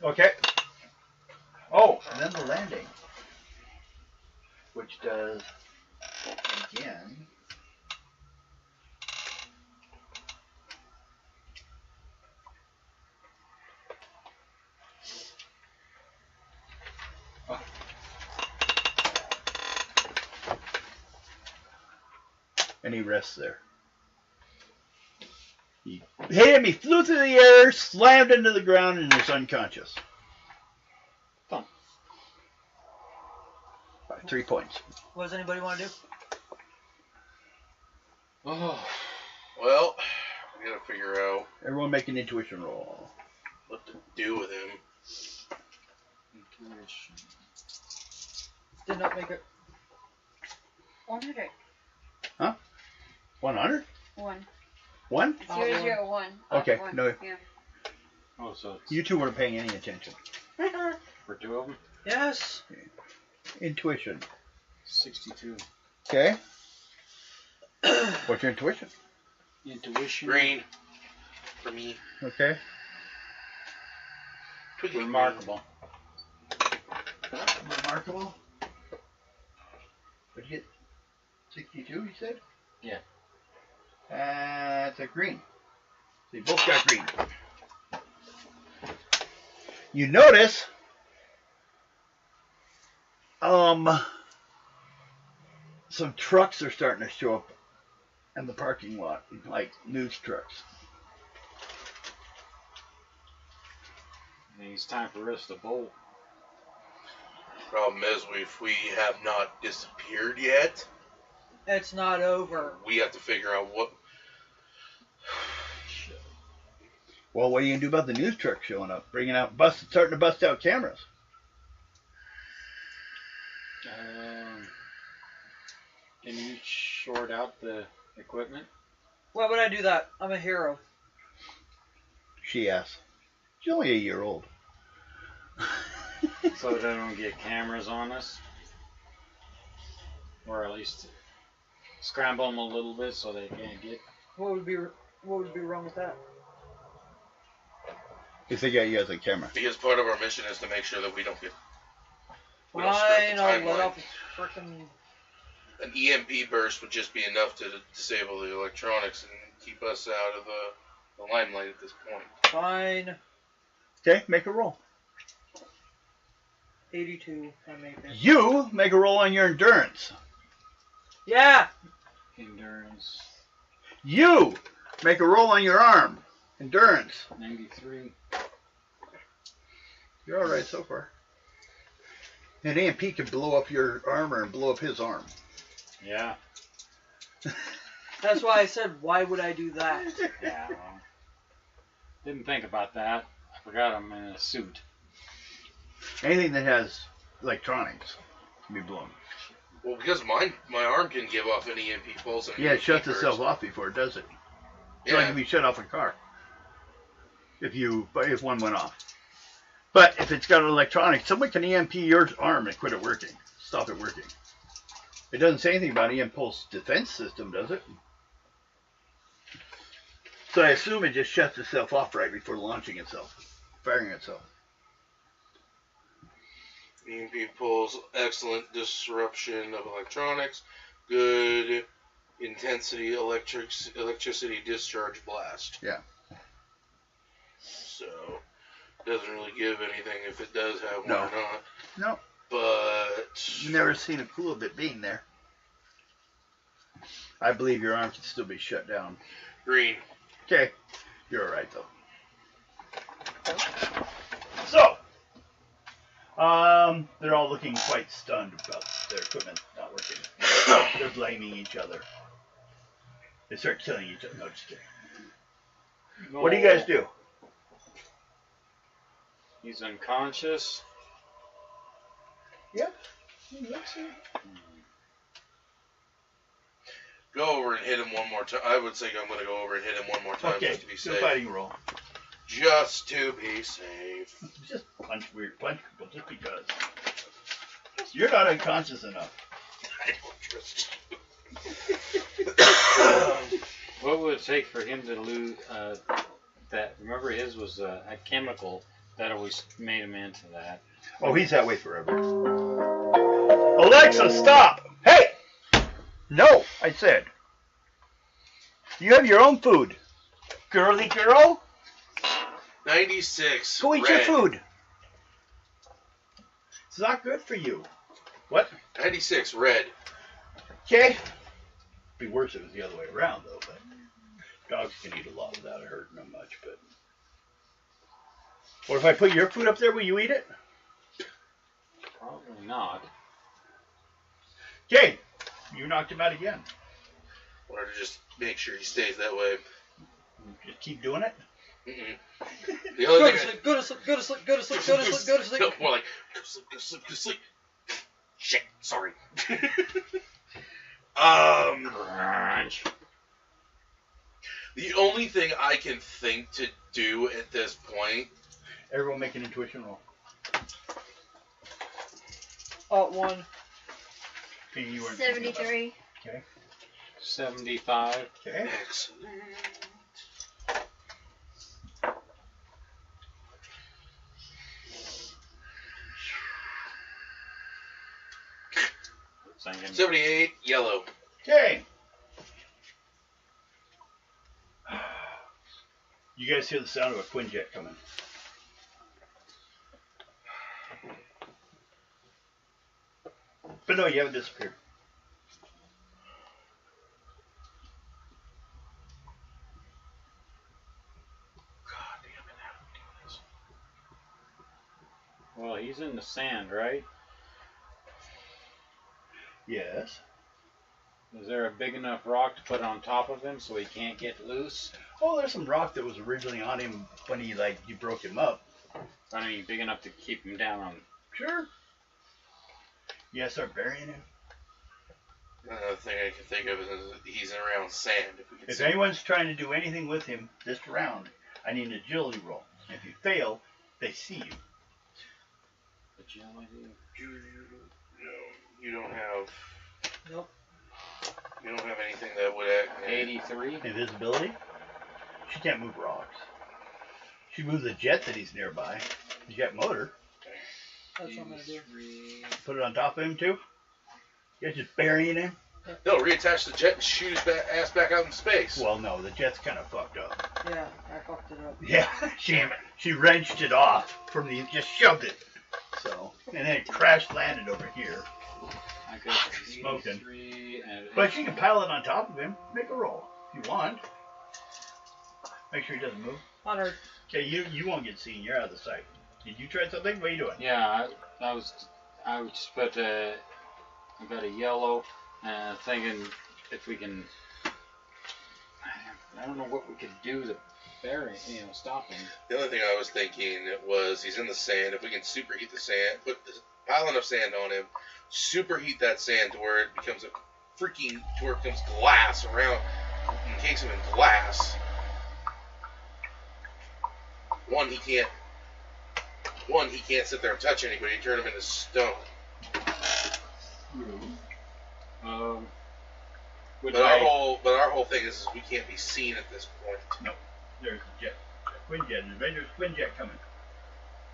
Okay. Oh, and then the landing, which does again. Oh. And he rests there. He hit him, he flew through the air, slammed into the ground, and is unconscious. Thump. 3 points. What does anybody want to do? Oh. Well, we gotta figure out Everyone make an intuition roll. what to do with him. Intuition. Did not make it. 100. 100? 1. 1? It's 001. Okay, One. no. Yeah. Oh, so it's You two weren't paying any attention. for 2 of them? Yes. Intuition. 62. Okay. What's your intuition? Intuition. Green. For me. Okay. Twiggy. Remarkable. Remarkable. What'd you get? 62, you said? Yeah. It's a green. So you both got green. You notice, some trucks are starting to show up in the parking lot, like news trucks. And it's time for us to bolt. Problem is, if we have not disappeared yet, It's not over. we have to figure out what. Well, what are you gonna do about the news truck showing up, starting to bust out cameras? Can you short out the equipment? Why would I do that? I'm a hero. She asks. She's only a year old. So they don't get cameras on us? Or at least scramble them a little bit so they can't get... What would be wrong with that? If they got you as a camera. Because part of our mission is to make sure that we don't screw up Fine, the I'll let timeline. off a frickin'. An EMP burst would just be enough to disable the electronics and keep us out of the limelight at this point. Fine. Okay, make a roll. 82. I made it. You make a roll on your endurance. Yeah. Endurance. You make a roll on your arm. Endurance. 93. You're alright so far. An EMP can blow up your armor and blow up his arm. Yeah. That's why I said, why would I do that? Yeah, well, didn't think about that. I forgot I'm in a suit. Anything that has electronics can be blown. Well, because my arm can give off an EMP pulse. And Yeah, it shuts burst. itself off before it does it. It's Yeah. like if you shut off a car. If one went off. But if it's got electronics, someone can EMP your arm and quit it working. Stop it working. It doesn't say anything about EMP's defense system, does it? So I assume it just shuts itself off right before launching itself, firing itself. EMP pulse, excellent disruption of electronics, good intensity electricity discharge blast. Yeah. So, doesn't really give anything if it does have one No. or not. No, But never seen a clue of it being there. I believe your arm can still be shut down. green. Okay, you're all right though. So, they're all looking quite stunned about their equipment not working. They're blaming each other. They start killing each other. No, just kidding. What do you guys do? He's unconscious. Yep. He looks it. Go over and hit him one more time. I would say I'm going to go over and hit him one more time just to be do a safe. fighting roll. Just to be safe. Just punch people just because. You're not unconscious enough. I don't trust you. What would it take for him to lose that? Remember, his was a chemical that always made him into that. Oh, he's that way forever. Alexa, stop! Hey! No, I said. You have your own food. Girly girl, 96. go eat red. your food. It's not good for you. What? 96 red. Okay. Be worse if it was the other way around, though. But dogs can eat a lot without it hurting them much. But what if I put your food up there? Will you eat it? Probably not. Okay. You knocked him out again. Or to just make sure he stays that way. Just keep doing it. Mm-mm. The only thing Go to sleep, go to sleep, go to sleep, go to sleep, go to sleep. No, more like, go to sleep, go to sleep, go to sleep. Shit, sorry. Crunch. The only thing I can think to do at this point. Everyone make an intuition roll. Alt 1. Okay, you weren't 73. Okay. 75. Okay. Excellent. Singing. 78 yellow. Okay. You guys hear the sound of a Quinjet coming. But no, you haven't disappeared. God damn it, how do we do this? Well, he's in the sand, right? Yes. Is there a big enough rock to put on top of him so he can't get loose? Oh, there's some rock that was originally on him when you broke him up. I mean, big enough to keep him down on. Sure. Yeah, start burying him. Another thing I can think of is he's around sand. If we could If see. anyone's trying to do anything with him this round, I need an agility roll. If you fail, they see you. Agility. You don't have. Nope. You don't have anything that would act. 83. Invisibility. She can't move rocks. She moves a jet that he's nearby. The jet motor. That's what I'm going to do. 83. Put it on top of him too. You guys just burying him. No, reattach the jet and shoot his ass back out in space. Well, no, the jet's kind of fucked up. Yeah, I fucked it up. Yeah, she wrenched it off from just shoved it. So, and then it crash landed over here. I got Smoking. 83 and But you can pile it on top of him. Make a roll if you want. Make sure he doesn't move. 100. Okay, you won't get seen. You're out of the sight. Did you try something? What are you doing? Yeah, I would just put I got a yellow, thinking if we can. I don't know what we could do to bury, stop him. The only thing I was thinking was he's in the sand. If we can superheat the sand, pile enough sand on him, superheat that sand to where it becomes to where it becomes glass around, encase him in glass. One, he can't sit there and touch anybody. Turn him into stone. Would But I- our whole thing is we can't be seen at this point. No, there's a jet. Quinjet, an Avengers Quinjet coming.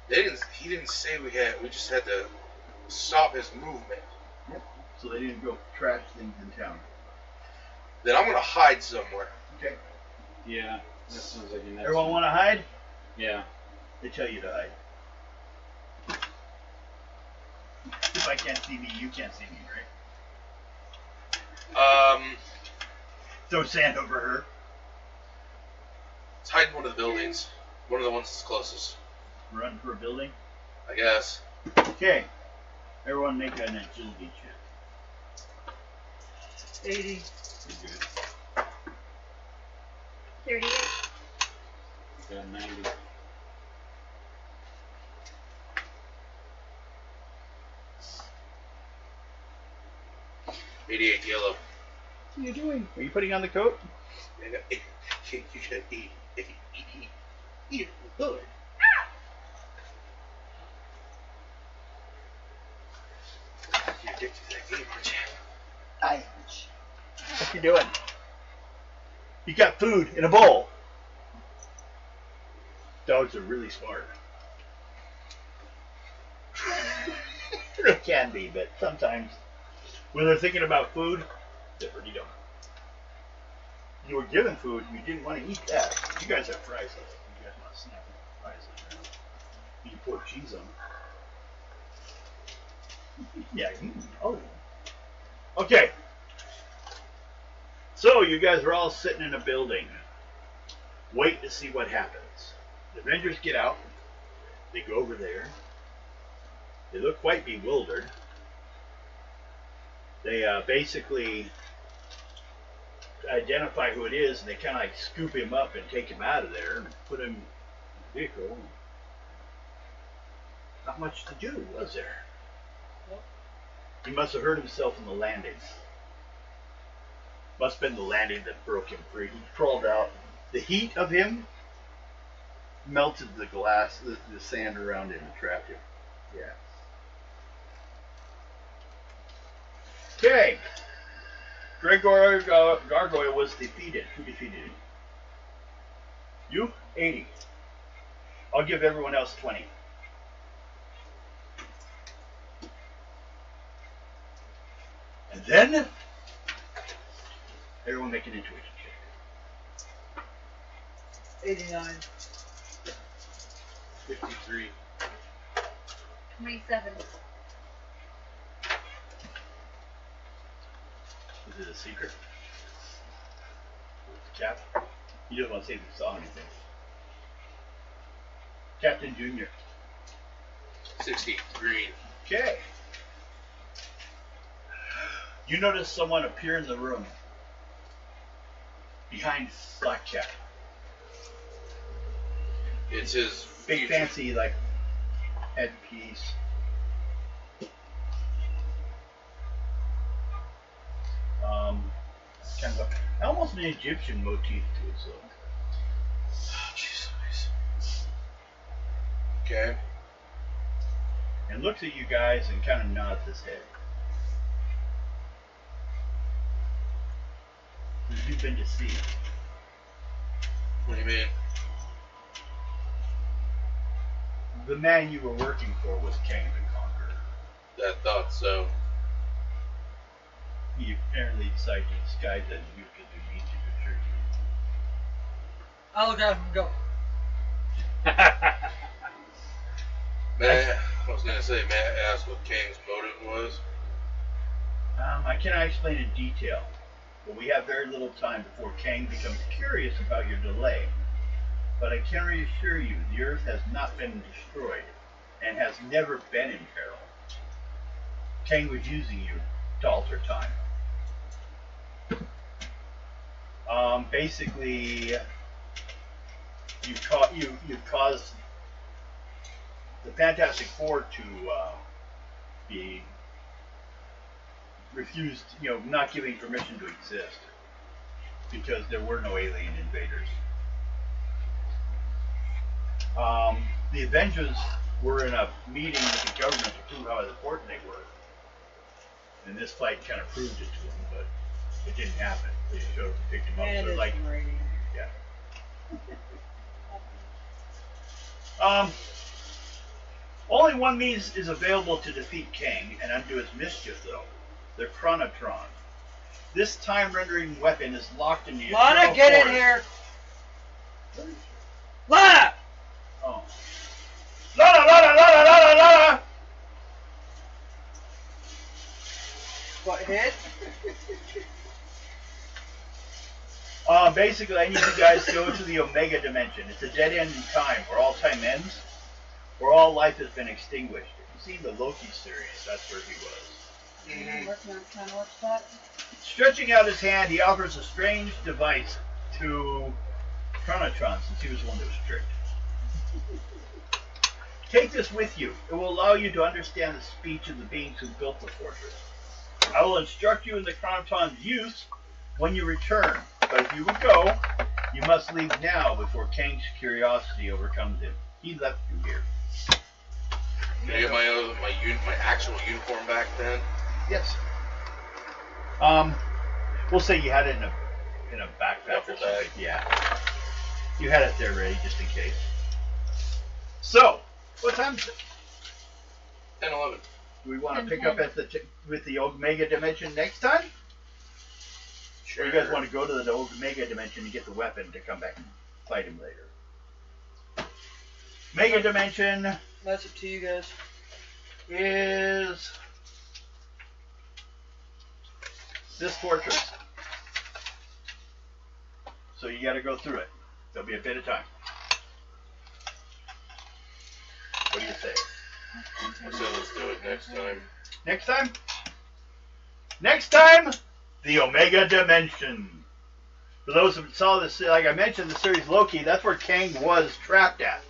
He didn't say we had. We just had to stop his movement. Yep. So they didn't go trash things in town. Then I'm gonna hide somewhere. Okay. Yeah, that sounds like a next Everyone one. want to hide? Yeah. They tell you to hide. If I can't see me, you can't see me, right? Throw sand over her. Let's hide in one of the buildings. One of the ones that's closest, Run for a building. I guess. Okay. Everyone make an agility check. 80. Pretty good. 38. Got 90. 88 yellow. What are you doing? Are you putting on the coat? You got eat. Good. You're addicted to that game, aren't you? What you doing? You got food in a bowl. Dogs are really smart. They can be, but sometimes when they're thinking about food, they really don't. You were given food, you didn't want to eat that. You guys have fries. You guys want to snap fries on there. You can pour cheese on them. Yeah. Oh. Okay. So you guys are all sitting in a building, waiting to see what happens. The Avengers get out. They go over there. They look quite bewildered. They basically identify who it is, and they kind of like scoop him up and take him out of there and put him in the vehicle. Not much to do, was there? He must have hurt himself in the landing. Must have been the landing that broke him free. He crawled out. The heat of him melted the glass, the sand around him and trapped him. Yeah. Okay. Gregor Gargoyle was defeated. Who defeated him? You? 80. I'll give everyone else 20. And then, everyone make an intuition check. 89. 53. 27. Is it a secret? Cap? You don't want to say if you saw anything. Captain Junior. 60. Green. Okay. You notice someone appear in the room behind Black Cat. It's his Big future. fancy like headpiece. Kind of almost an Egyptian motif to its look. Oh, jeez Louise. Okay. And looks at you guys and kind of nods his head. You've been deceived. What do you mean? The man you were working for was Kang the Conqueror. I thought so. He apparently decided to disguise that you could do meet you at church. I'll look at him and go. I was gonna say, may I ask what Kang's motive was? I cannot explain in detail, but we have very little time before Kang becomes curious about your delay. But I can reassure you, the Earth has not been destroyed, and has never been in peril. Kang was using you to alter time. Basically, you've caused the Fantastic Four to be refused, not giving permission to exist because there were no alien invaders. The Avengers were in a meeting with the government to prove how important they were. And this fight kind of proved it to them, but it didn't happen. They showed up and picked him up. And So it's like, raining. yeah. Only one means is available to defeat Kang and undo his mischief, though. The Chronotron. This time-rendering weapon is locked in the Lana, eternal get in force. here! Lana! Oh. La! What, hit? Basically, I need you guys to go to the Omega Dimension. It's a dead end in time, where all time ends, where all life has been extinguished. If you've seen the Loki series, that's where he was. I'm working on trying to watch that. Stretching out his hand, he offers a strange device to Chronotron, since he was the one that was tricked. Take this with you. It will allow you to understand the speech of the beings who built the fortress. I will instruct you in the Chronoton's use when you return. But if you would go, you must leave now before Kang's curiosity overcomes him. He left you here. Did I get my actual uniform back then? Yes. We'll say you had it in a backpack or something. Yeah. You had it there ready just in case. So, what time is it? 10:11. Do we want to pick up at with the Omega Dimension next time? Sure. Or you guys want to go to the Omega Dimension and get the weapon to come back and fight him later? Mega Dimension That's up to you guys. is this fortress. So you got to go through it. There'll be a bit of time. What do you say? So let's do it next time. Next time? Next time, the Omega Dimension. For those who saw this, like I mentioned, the series Loki, that's where Kang was trapped at.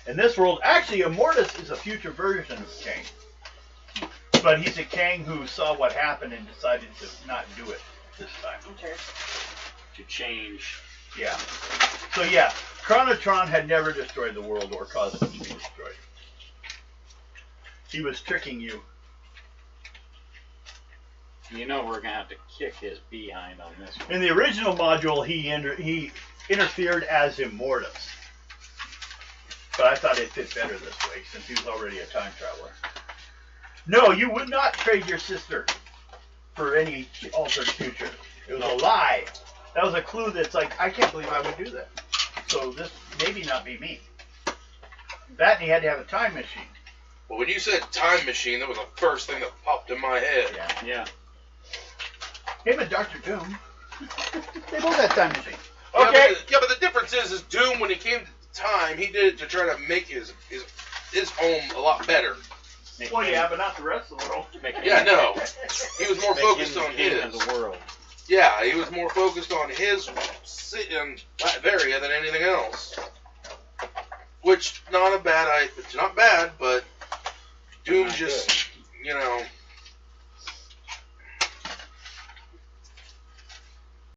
In this world, actually, Immortus is a future version of Kang. But he's a Kang who saw what happened and decided to not do it this time. Okay. To change. Yeah. So yeah, Chronotron had never destroyed the world or caused it to be destroyed. He was tricking you. You know we're gonna have to kick his behind on this one. In the original module, he interfered as Immortus. But I thought it fit better this way, since he was already a time traveler. No, you would not trade your sister for any altered future. It was a lie. That was a clue that's like, I can't believe I would do that. So this maybe not be me. That and he had to have a time machine. Well, when you said time machine, that was the first thing that popped in my head. Yeah. Him and Dr. Doom, they both had time machine. Yeah, Okay. but the difference is Doom, when he came to time, he did it to try to make his home a lot better. Well, yeah, but not the rest of the world. Yeah, no. He was more focused on king his. of the world. Yeah, he was more focused on his area than anything else. Which, not bad, but Doom just,